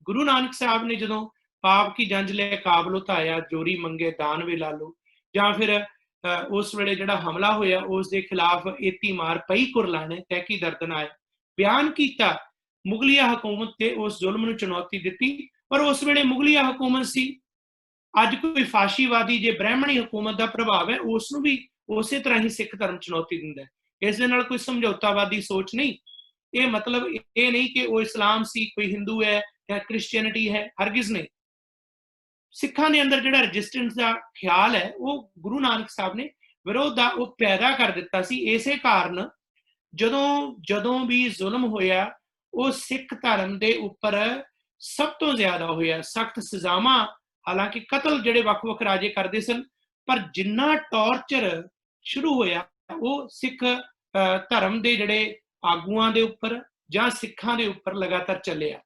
ਗੁਰੂ ਨਾਨਕ ਸਾਹਿਬ ਨੇ ਜਦੋਂ ਪਾਪ ਕੀ ਜੰਜ ਲੈ ਕਾਬਲ ਉਤਾਇਆ, ਜੋਰੀ ਮੰਗੇ ਦਾਨ ਵੇ ਲਾਲੋ, ਜਾਂ ਫਿਰ ਉਸ ਵੇਲੇ ਜਿਹੜਾ ਹਮਲਾ ਹੋਇਆ ਉਸ ਦੇ ਖਿਲਾਫ ਏਤੀ ਮਾਰ ਪਈ ਕੁਰਲਾਣੇ ਤਹਿਕੀ ਦਰਦਨ ਆਇਆ, ਬਿਆਨ ਕੀਤਾ, ਮੁਗਲੀਆ ਹਕੂਮਤ ਤੇ ਉਸ ਜ਼ੁਲਮ ਨੂੰ ਚੁਣੌਤੀ ਦਿੱਤੀ। ਪਰ ਉਸ ਵੇਲੇ ਮੁਗਲੀਆ ਹਕੂਮਤ ਸੀ। ਅੱਜ ਕੋਈ ਫਾਸ਼ੀਵਾਦੀ ਜੇ ਬ੍ਰਾਹਮਣੀ ਹਕੂਮਤ ਦਾ ਪ੍ਰਭਾਵ ਹੈ, ਉਸ ਨੂੰ ਵੀ ਉਸੇ ਤਰ੍ਹਾਂ ਹੀ ਸਿੱਖ ਧਰਮ ਚੁਣੌਤੀ ਦਿੰਦਾ ਹੈ। ਇਸ ਦੇ ਨਾਲ ਕੋਈ ਸਮਝੌਤਾਵਾਦੀ ਸੋਚ ਨਹੀਂ। ਇਹ ਮਤਲਬ ਇਹ ਨਹੀਂ ਕਿ ਉਹ ਇਸਲਾਮ ਸੀ, ਕੋਈ ਹਿੰਦੂ ਹੈ ਜਾਂ ਕ੍ਰਿਸਚੀਅਨਿਟੀ ਹੈ, ਹਰਗਿਜ਼ ਨਹੀਂ। ਸਿੱਖਾਂ ਦੇ ਅੰਦਰ ਜਿਹੜਾ ਰੈਜ਼ਿਸਟੈਂਸ ਦਾ ਖਿਆਲ ਹੈ, ਉਹ ਗੁਰੂ ਨਾਨਕ ਸਾਹਿਬ ਨੇ ਵਿਰੋਧ ਦਾ ਉਹ ਪੈਦਾ ਕਰ ਦਿੱਤਾ ਸੀ। ਇਸੇ ਕਾਰਨ ਜਦੋਂ ਵੀ ਜ਼ੁਲਮ ਹੋਇਆ, ਉਹ ਸਿੱਖ ਧਰਮ ਦੇ ਉੱਪਰ ਸਭ ਤੋਂ ਜ਼ਿਆਦਾ ਹੋਇਆ। ਸਖਤ ਸਜ਼ਾਵਾਂ, ਹਾਲਾਂਕਿ ਕਤਲ ਜਿਹੜੇ ਵੱਖ-ਵੱਖ ਰਾਜੇ ਕਰਦੇ ਸਨ, पर जिन्ना टॉर्चर शुरू होया वो सिख धर्म के जिहड़े आगुआं दे उपर जां सिखां दे उपर लगातार चलिया।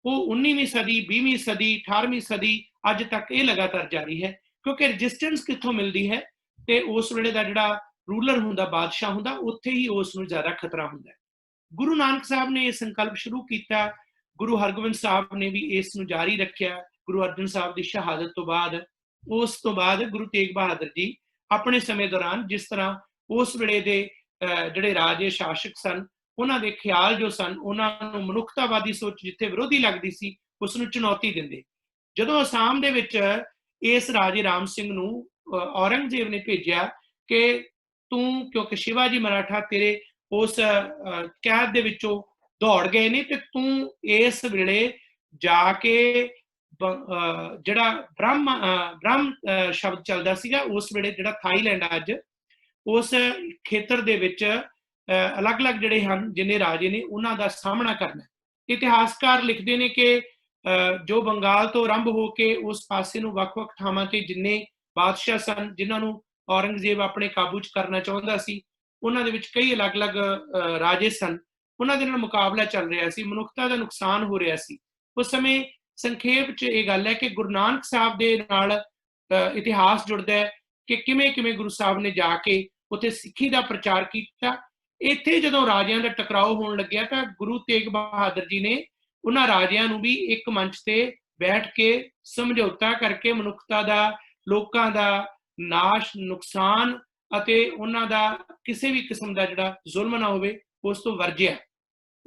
वो 19वीं सदी 20वीं सदी 18वीं सदी अज तक ये लगातार जारी है, क्योंकि रजिस्टेंस कित्थों मिलती है तो उस वेले का जिहड़ा रूलर हुंदा बादशाह हुंदा उत्थे ही उस नूं ज़्यादा खतरा हुंदा है। गुरु नानक साहब ने यह संकल्प शुरू किया, गुरु हरगोबिंद साहब ने भी इस नूं जारी रखिया। गुरु अर्जन साहब की शहादत तो बाद उस तो बाद गुरु तेग बहादुर जी अपने समय दौरान जिस तरह उस वेले दे जिहड़े राजे शासक सन उन्हां दे ख्याल जो सन उन्हां नूं मनुखतावादी सोच जिथे विरोधी लगदी सी उस नूं चुनौती दिंदे। जदों असाम दे विच इस राजे राम सिंह नूं औरंगजेब ने भेजिया कि तू क्योंकि शिवाजी मराठा तेरे उस कैद दे विचों दौड़ गए ने, तो तू इस वेले जाके जिहड़ा ब्रह्म शब्द चलदा सीगा उस वेले जिहड़ा थाईलैंड अज उस खेतर दे विच अलग अलग जिहड़े हन जिन्ने राजे ने उन्हां दा सामना करना। इतिहासकार लिखते हैं कि जो बंगाल तो आरंभ हो के उस पासे नूं वख-वख थावां ते जिन्ने बादशाह सन जिन्हां नूं औरंगजेब अपने काबू च करना चाहुंदा सी, उन्हां दे विच कई अलग अलग राजे सन, उन्हां दे नाल मुकाबला चल रहा सी, मनुखता दा नुकसान हो रहा सी। उस समय संखेप च ये गल है कि गुरु नानक साहब दे नाल इतिहास जुड़दा है कि किवें किवें गुरु साहब ने जाके उत्थे सिੱਖੀ ਦਾ प्रचार किया। इत्थे जदों राजियां दा टकराव होण लग्गिया तां गुरु तेग बहादुर जी ने उन्हां राजियां नूं भी एक मंच ते बैठ के समझौता करके मनुखता दा लोकां दा नाश नुकसान ਅਤੇ ਉਹਨਾਂ ਦਾ ਕਿਸੇ ਵੀ ਕਿਸਮ ਦਾ ਜਿਹੜਾ ਜ਼ੁਲਮ ਨਾ ਹੋਵੇ ਉਸ ਤੋਂ ਵਰਜਿਆ।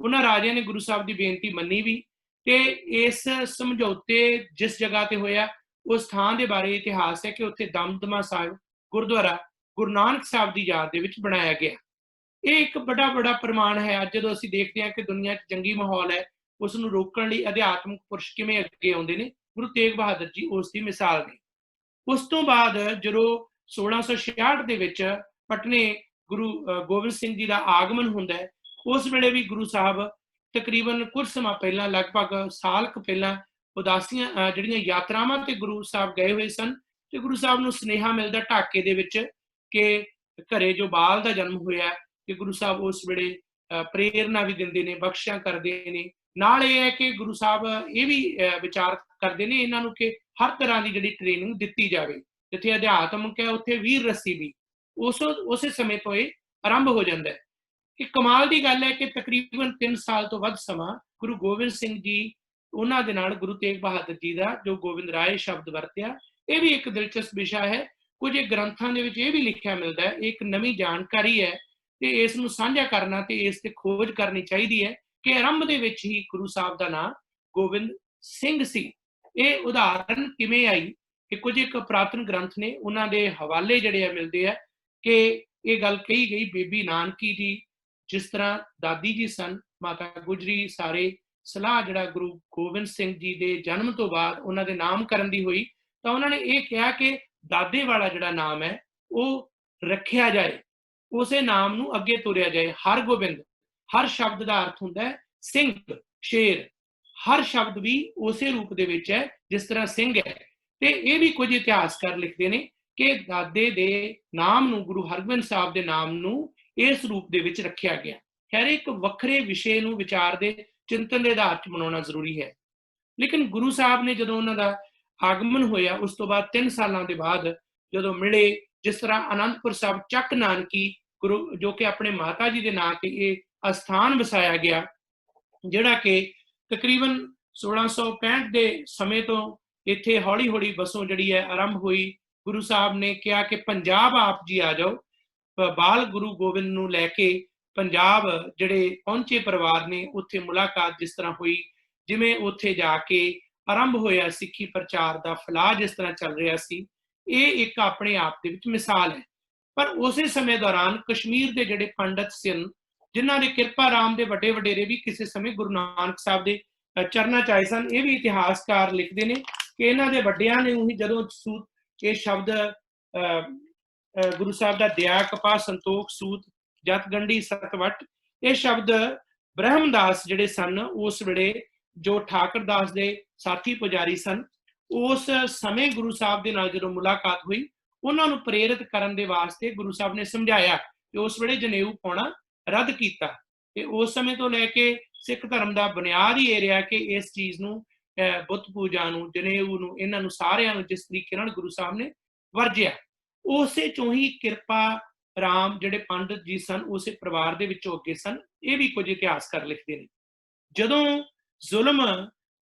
ਉਹਨਾਂ ਰਾਜਿਆਂ ਨੇ ਗੁਰੂ ਸਾਹਿਬ ਦੀ ਬੇਨਤੀ ਮੰਨੀ ਵੀ ਤੇ ਇਸ ਸਮਝੌਤੇ ਜਿਸ ਜਗ੍ਹਾ ਤੇ ਹੋਇਆ ਉਸ ਥਾਂ ਦੇ ਬਾਰੇ ਇਤਿਹਾਸ ਹੈ ਕਿ ਉੱਥੇ ਦਮਦਮਾ ਸਾਹਿਬ ਗੁਰਦੁਆਰਾ ਗੁਰੂ ਨਾਨਕ ਸਾਹਿਬ ਦੀ ਯਾਦ ਦੇ ਵਿੱਚ ਬਣਾਇਆ ਗਿਆ। ਇਹ ਇੱਕ ਬੜਾ ਪ੍ਰਮਾਣ ਹੈ। ਅੱਜ ਜਦੋਂ ਅਸੀਂ ਦੇਖਦੇ ਹਾਂ ਕਿ ਦੁਨੀਆ 'ਚ ਜੰਗੀ ਮਾਹੌਲ ਹੈ ਉਸ ਨੂੰ ਰੋਕਣ ਲਈ ਅਧਿਆਤਮਿਕ ਪੁਰਸ਼ ਕਿਵੇਂ ਅੱਗੇ ਆਉਂਦੇ ਨੇ, ਗੁਰੂ ਤੇਗ ਬਹਾਦਰ ਜੀ ਉਸ ਦੀ ਮਿਸਾਲ ਨੇ। ਉਸ ਤੋਂ ਬਾਅਦ ਜਦੋਂ 1666 ਦੇ ਵਿੱਚ ਪਟਨੇ ਗੁਰੂ ਗੋਬਿੰਦ ਸਿੰਘ ਜੀ ਦਾ ਆਗਮਨ ਹੁੰਦਾ ਹੈ, ਉਸ ਵੇਲੇ ਵੀ ਗੁਰੂ ਸਾਹਿਬ ਤਕਰੀਬਨ ਕੁਝ ਸਮਾਂ ਪਹਿਲਾਂ ਲਗਭਗ ਸਾਲ ਕੁ ਪਹਿਲਾਂ ਉਦਾਸੀਆਂ ਜਿਹੜੀਆਂ ਯਾਤਰਾਵਾਂ ਤੇ ਗੁਰੂ ਸਾਹਿਬ ਗਏ ਹੋਏ ਸਨ ਤੇ ਗੁਰੂ ਸਾਹਿਬ ਨੂੰ ਸੁਨੇਹਾ ਮਿਲਦਾ ਢਾਕੇ ਦੇ ਵਿੱਚ ਕਿ ਘਰੇ ਜੋ ਬਾਲ ਦਾ ਜਨਮ ਹੋਇਆ ਕਿ ਗੁਰੂ ਸਾਹਿਬ ਉਸ ਵੇਲੇ ਪ੍ਰੇਰਨਾ ਵੀ ਦਿੰਦੇ ਨੇ, ਬਖਸ਼ਿਸ਼ਾਂ ਕਰਦੇ ਨੇ। ਨਾਲ ਇਹ ਹੈ ਕਿ ਗੁਰੂ ਸਾਹਿਬ ਇਹ ਵੀ ਵਿਚਾਰ ਕਰਦੇ ਨੇ ਇਹਨਾਂ ਨੂੰ ਕਿ ਹਰ ਤਰ੍ਹਾਂ ਦੀ ਜਿਹੜੀ ਟ੍ਰੇਨਿੰਗ ਦਿੱਤੀ ਜਾਵੇ। ਜਿੱਥੇ ਅਧਿਆਤਮਕ ਹੈ ਉੱਥੇ ਵੀਰ ਰੱਸੀ ਵੀ ਉਸੇ ਸਮੇਂ ਤੋਂ ਇਹ ਆਰੰਭ ਹੋ ਜਾਂਦਾ ਹੈ। ਕਿ ਕਮਾਲ ਦੀ ਗੱਲ ਹੈ ਕਿ ਤਕਰੀਬਨ 3 ਸਾਲ ਤੋਂ ਵੱਧ ਸਮਾਂ ਗੁਰੂ ਗੋਬਿੰਦ ਸਿੰਘ ਜੀ ਉਹਨਾਂ ਦੇ ਨਾਲ ਗੁਰੂ ਤੇਗ ਬਹਾਦਰ ਜੀ ਦਾ ਜੋ ਗੋਬਿੰਦ ਰਾਏ ਸ਼ਬਦ ਵਰਤਿਆ, ਇਹ ਵੀ ਇੱਕ ਦਿਲਚਸਪ ਵਿਸ਼ਾ ਹੈ। ਕੁਝ ਗ੍ਰੰਥਾਂ ਦੇ ਵਿੱਚ ਇਹ ਵੀ ਲਿਖਿਆ ਮਿਲਦਾ ਹੈ, ਇੱਕ ਨਵੀਂ ਜਾਣਕਾਰੀ ਹੈ ਤੇ ਇਸ ਨੂੰ ਸਾਂਝਾ ਕਰਨਾ ਤੇ ਇਸ ਤੇ ਖੋਜ ਕਰਨੀ ਚਾਹੀਦੀ ਹੈ ਕਿ ਆਰੰਭ ਦੇ ਵਿੱਚ ਹੀ ਗੁਰੂ ਸਾਹਿਬ ਦਾ ਨਾਮ ਗੋਬਿੰਦ ਸਿੰਘ ਸੀ। ਇਹ ਉਦਾਹਰਨ ਕਿਵੇਂ ਆਈ ਕਿ ਕੁਝ ਇੱਕ ਪੁਰਾਤਨ ਗ੍ਰੰਥ ਨੇ ਉਹਨਾਂ ਦੇ ਹਵਾਲੇ ਜਿਹੜੇ ਆ ਮਿਲਦੇ ਆ ਕਿ ਇਹ ਗੱਲ ਕਹੀ ਗਈ ਬੀਬੀ ਨਾਨਕੀ ਜੀ ਜਿਸ ਤਰ੍ਹਾਂ ਦਾਦੀ ਜੀ ਸਨ, ਮਾਤਾ ਗੁਜਰੀ ਸਾਰੇ ਸਲਾਹ ਜਿਹੜਾ ਗੁਰੂ ਗੋਬਿੰਦ ਸਿੰਘ ਜੀ ਦੇ ਜਨਮ ਤੋਂ ਬਾਅਦ ਉਹਨਾਂ ਦੇ ਨਾਮਕਰਨ ਦੀ ਹੋਈ ਤਾਂ ਉਹਨਾਂ ਨੇ ਇਹ ਕਿਹਾ ਕਿ ਦਾਦੇ ਵਾਲਾ ਜਿਹੜਾ ਨਾਮ ਹੈ ਉਹ ਰੱਖਿਆ ਜਾਏ, ਉਸੇ ਨਾਮ ਨੂੰ ਅੱਗੇ ਤੋਰਿਆ ਜਾਏ। ਹਰਗੋਬਿੰਦ, ਹਰ ਸ਼ਬਦ ਦਾ ਅਰਥ ਹੁੰਦਾ ਹੈ ਸਿੰਘ, ਸ਼ੇਰ। ਹਰ ਸ਼ਬਦ ਵੀ ਉਸੇ ਰੂਪ ਦੇ ਵਿੱਚ ਹੈ ਜਿਸ ਤਰ੍ਹਾਂ ਸਿੰਘ ਹੈ। ਤੇ ਇਹ ਵੀ ਕੁਝ ਇਤਿਹਾਸਕਾਰ ਲਿਖਦੇ ਨੇ ਕਿ ਦਾਦੇ ਦੇ ਨਾਮ ਨੂੰ ਗੁਰੂ ਹਰਗੋਬਿੰਦ ਸਾਹਿਬ ਦੇ ਨਾਮ ਨੂੰ ਇਸ ਰੂਪ ਦੇ ਵਿੱਚ ਰੱਖਿਆ ਗਿਆ। ਖੈਰ ਇੱਕ ਵੱਖਰੇ ਵਿਸ਼ੇ ਨੂੰ ਵਿਚਾਰ ਦੇ ਚਿੰਤਨ ਦੇ ਆਧਾਰ 'ਚ ਮਨਾਉਣਾ ਜ਼ਰੂਰੀ ਹੈ। ਲੇਕਿਨ ਗੁਰੂ ਸਾਹਿਬ ਨੇ ਜਦੋਂ ਉਹਨਾਂ ਦਾ ਆਗਮਨ ਹੋਇਆ ਉਸ ਤੋਂ ਬਾਅਦ 3 ਸਾਲਾਂ ਦੇ ਬਾਅਦ ਜਦੋਂ ਮਿਲੇ, ਜਿਸ ਤਰ੍ਹਾਂ ਅਨੰਦਪੁਰ ਸਾਹਿਬ ਚੱਕ ਨਾਨਕੀ ਗੁਰੂ ਜੋ ਕਿ ਆਪਣੇ ਮਾਤਾ ਜੀ ਦੇ ਨਾਂ ਤੇ ਇਹ ਅਸਥਾਨ ਵਸਾਇਆ ਗਿਆ, ਜਿਹੜਾ ਕਿ ਤਕਰੀਬਨ 1665 ਦੇ ਸਮੇਂ ਤੋਂ ਇੱਥੇ ਹੌਲੀ ਹੌਲੀ ਵਸੋਂ ਜਿਹੜੀ ਹੈ ਆਰੰਭ ਹੋਈ। ਗੁਰੂ ਸਾਹਿਬ ਨੇ ਕਿਹਾ ਕਿ ਪੰਜਾਬ ਆਪ ਜੀ ਆ ਜਾਓ। ਬਾਲ ਗੁਰੂ ਗੋਬਿੰਦ ਨੂੰ ਲੈ ਕੇ ਪੰਜਾਬ ਜਿਹੜੇ ਪਹੁੰਚੇ ਪਰਿਵਾਰ ਨੇ ਉੱਥੇ ਮੁਲਾਕਾਤ ਜਿਸ ਤਰ੍ਹਾਂ ਹੋਈ, ਜਿਵੇਂ ਉੱਥੇ ਜਾ ਕੇ ਆਰੰਭ ਹੋਇਆ ਸਿੱਖੀ ਪ੍ਰਚਾਰ ਦਾ ਫਲਾਹ ਜਿਸ ਤਰ੍ਹਾਂ ਚੱਲ ਰਿਹਾ ਸੀ, ਇਹ ਇੱਕ ਆਪਣੇ ਆਪ ਦੇ ਵਿੱਚ ਮਿਸਾਲ ਹੈ। ਪਰ ਉਸੇ ਸਮੇਂ ਦੌਰਾਨ ਕਸ਼ਮੀਰ ਦੇ ਜਿਹੜੇ ਪੰਡਤ ਸਨ ਜਿਨ੍ਹਾਂ ਦੇ ਕਿਰਪਾ ਰਾਮ ਦੇ ਵੱਡੇ ਵਡੇਰੇ ਵੀ ਕਿਸੇ ਸਮੇਂ ਗੁਰੂ ਨਾਨਕ ਸਾਹਿਬ ਦੇ ਚਰਨਾਂ 'ਚ ਆਏ ਸਨ। ਇਹ ਵੀ ਇਤਿਹਾਸਕਾਰ ਲਿਖਦੇ ਨੇ ਕਿ ਇਹਨਾਂ ਦੇ ਵੱਡਿਆਂ ਨੇ ਉਹੀ ਜਦੋਂ ਇਹ ਸ਼ਬਦ ਗੁਰੂ ਸਾਹਿਬ ਦਾ ਦਿਆ ਕਪਾਹ ਸੰਤੋਖ ਸੂਤ ਜਤ ਗੰਢੀ ਸਤਵਟ, ਇਹ ਸ਼ਬਦ ਬ੍ਰਹਮਦਾਸ ਜਿਹੜੇ ਸਨ ਉਸ ਵੇਲੇ ਜੋ ਠਾਕਰ ਦਾਸ ਦੇ ਸਾਥੀ ਪੁਜਾਰੀ ਸਨ, ਉਸ ਸਮੇਂ ਗੁਰੂ ਸਾਹਿਬ ਦੇ ਨਾਲ ਜਦੋਂ ਮੁਲਾਕਾਤ ਹੋਈ ਉਹਨਾਂ ਨੂੰ ਪ੍ਰੇਰਿਤ ਕਰਨ ਦੇ ਵਾਸਤੇ ਗੁਰੂ ਸਾਹਿਬ ਨੇ ਸਮਝਾਇਆ ਤੇ ਉਸ ਵੇਲੇ ਜਨੇਊ ਪਾਉਣਾ ਰੱਦ ਕੀਤਾ। ਤੇ ਉਸ ਸਮੇਂ ਤੋਂ ਲੈ ਕੇ ਸਿੱਖ ਧਰਮ ਦਾ ਬੁਨਿਆਦ ਹੀ ਇਹ ਰਿਹਾ ਕਿ ਇਸ ਚੀਜ਼ ਨੂੰ, ਬੁੱਤ ਪੂਜਾ ਨੂੰ, ਜਨੇਊ ਨੂੰ, ਇਹਨਾਂ ਨੂੰ ਸਾਰਿਆਂ ਨੂੰ ਜਿਸ ਤਰੀਕੇ ਨਾਲ ਗੁਰੂ ਸਾਹਿਬ ਨੇ ਵਰਜਿਆ, ਉਸੇ ਚੋਂ ਹੀ ਕਿਰਪਾ ਰਾਮ ਜਿਹੜੇ ਪੰਡਤ ਜੀ ਸਨ ਉਸੇ ਪਰਿਵਾਰ ਦੇ ਵਿੱਚੋਂ ਅੱਗੇ ਸਨ। ਇਹ ਵੀ ਕੁਝ ਇਤਿਹਾਸਕਾਰ ਲਿਖਦੇ ਨੇ। ਜਦੋਂ ਜ਼ੁਲਮ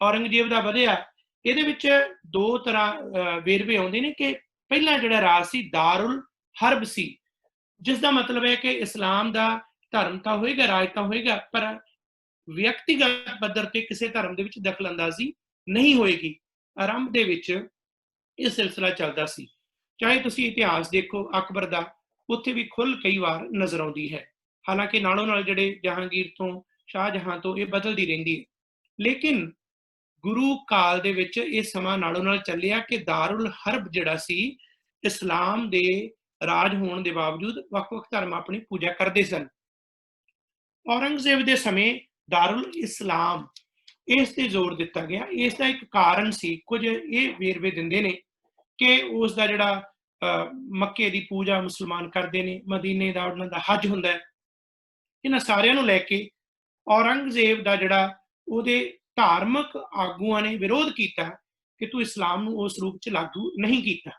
ਔਰੰਗਜ਼ੇਬ ਦਾ ਵਧਿਆ, ਇਹਦੇ ਵਿੱਚ ਦੋ ਤਰ੍ਹਾਂ ਵੇਰਵੇ ਆਉਂਦੇ ਨੇ ਕਿ ਪਹਿਲਾ ਜਿਹੜਾ ਰਾਜ ਸੀ ਦਾਰੁਲ ਹਰਬ ਸੀ, ਜਿਸ ਦਾ ਮਤਲਬ ਹੈ ਕਿ ਇਸਲਾਮ ਦਾ ਧਰਮ ਤਾਂ ਹੋਏਗਾ, ਰਾਜ ਤਾਂ ਹੋਏਗਾ, ਪਰ ਵਿਅਕਤੀਗਤ ਪੱਧਰ ਤੇ ਕਿਸੇ ਧਰਮ ਦੇ ਵਿੱਚ ਦਖਲ ਅੰਦਾਜ਼ੀ ਨਹੀਂ ਹੋਏਗੀ। ਆਰੰਭ ਦੇ ਵਿੱਚ ਇਹ ਸਿਲਸਿਲਾ ਚੱਲਦਾ ਸੀ। ਚਾਹੇ ਤੁਸੀਂ ਇਤਿਹਾਸ ਦੇਖੋ ਅਕਬਰ ਦਾ, ਉੱਥੇ ਵੀ ਖੁੱਲ ਕਈ ਵਾਰ ਨਜ਼ਰ ਆਉਂਦੀ ਹੈ। ਹਾਲਾਂਕਿ ਨਾਲੋਂ ਨਾਲ ਜਿਹੜੇ ਜਹਾਂਗੀਰ ਤੋਂ, ਸ਼ਾਹਜਹਾਂ ਤੋਂ ਇਹ ਬਦਲਦੀ ਰਹਿੰਦੀ ਹੈ, ਲੇਕਿਨ ਗੁਰੂ ਕਾਲ ਦੇ ਵਿੱਚ ਇਹ ਸਮਾਂ ਨਾਲੋਂ ਨਾਲ ਚੱਲਿਆ ਕਿ ਦਾਰੁਲ ਹਰਬ ਜਿਹੜਾ ਸੀ, ਇਸਲਾਮ ਦੇ ਰਾਜ ਹੋਣ ਦੇ ਬਾਵਜੂਦ ਵੱਖ-ਵੱਖ ਧਰਮ ਆਪਣੀ ਪੂਜਾ ਕਰਦੇ ਸਨ। ਔਰੰਗਜ਼ੇਬ ਦੇ ਸਮੇਂ ਦਾਰੁਲ ਇਸਲਾਮ ਇਸ ਤੇ ਜ਼ੋਰ ਦਿੱਤਾ ਗਿਆ। ਇਸ ਦਾ ਇੱਕ ਕਾਰਨ ਸੀ, ਕੁਝ ਇਹ ਵੇਰਵੇ ਦਿੰਦੇ ਨੇ ਕਿ ਉਸ ਦਾ ਜਿਹੜਾ ਮੱਕੇ ਦੀ ਪੂਜਾ ਮੁਸਲਮਾਨ ਕਰਦੇ ਨੇ, ਮਦੀਨੇ ਦਾ ਉਹਨਾਂ ਦਾ ਹੱਜ ਹੁੰਦਾ ਹੈ। ਇਹਨਾਂ ਸਾਰਿਆਂ ਨੂੰ ਲੈ ਕੇ ਔਰੰਗਜ਼ੇਬ ਦਾ ਜਿਹੜਾ ਉਹਦੇ ਧਾਰਮਿਕ ਆਗੂਆਂ ਨੇ ਵਿਰੋਧ ਕੀਤਾ ਕਿ ਤੂੰ ਇਸਲਾਮ ਨੂੰ ਉਸ ਰੂਪ 'ਚ ਲਾਗੂ ਨਹੀਂ ਕੀਤਾ।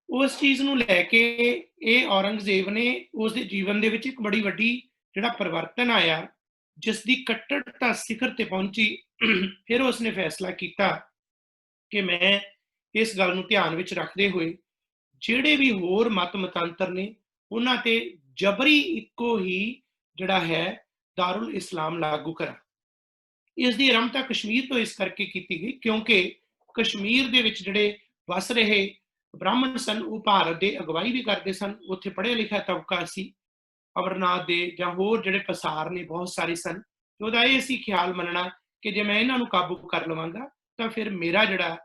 ਉਸ ਚੀਜ਼ ਨੂੰ ਲੈ ਕੇ ਇਹ ਔਰੰਗਜ਼ੇਬ ਨੇ ਉਸਦੇ ਜੀਵਨ ਦੇ ਵਿੱਚ ਇੱਕ ਬੜੀ ਵੱਡੀ ਜਿਹੜਾ ਪਰਿਵਰਤਨ ਆਇਆ, ਜਿਸ ਦੀ ਕੱਟੜਤਾ ਸਿਖਰ ਤੇ ਪਹੁੰਚੀ। ਫਿਰ ਉਸਨੇ ਫੈਸਲਾ ਕੀਤਾ ਕਿ ਮੈਂ ਇਸ ਗੱਲ ਨੂੰ ਧਿਆਨ ਵਿੱਚ ਰੱਖਦੇ ਹੋਏ ਜਿਹੜੇ ਵੀ ਹੋਰ ਮਤ ਮਤਾਂਤਰ ਨੇ ਉਹਨਾਂ ਤੇ ਜਬਰੀ ਇੱਕੋ ਹੀ ਜਿਹੜਾ ਹੈ ਦਾਰੁਲ ਇਸਲਾਮ ਲਾਗੂ ਕਰਾਂ। ਇਸ ਦੀ ਆਰੰਭਤਾ ਕਸ਼ਮੀਰ ਤੋਂ ਇਸ ਕਰਕੇ ਕੀਤੀ ਗਈ ਕਿਉਂਕਿ ਕਸ਼ਮੀਰ ਦੇ ਵਿੱਚ ਜਿਹੜੇ ਵਸ ਰਹੇ ਬ੍ਰਾਹਮਣ ਸਨ, ਉਹ ਭਾਰਤ ਦੇ ਅਗਵਾਈ ਵੀ ਕਰਦੇ ਸਨ। ਉੱਥੇ ਪੜ੍ਹਿਆ ਲਿਖਿਆ ਤਬਕਾ ਸੀ, ਅਮਰਨਾਥ ਦੇ ਜਾਂ ਹੋਰ ਜਿਹੜੇ ਪਸਾਰ ਨੇ ਬਹੁਤ ਸਾਰੇ ਸਨ। ਉਹਦਾ ਇਹ ਸੀ ਖਿਆਲ ਮੰਨਣਾ ਕਿ ਜੇ ਮੈਂ ਇਹਨਾਂ ਨੂੰ ਕਾਬੂ ਕਰ ਲਵਾਂਗਾ ਤਾਂ ਫਿਰ ਮੇਰਾ ਜਿਹੜਾ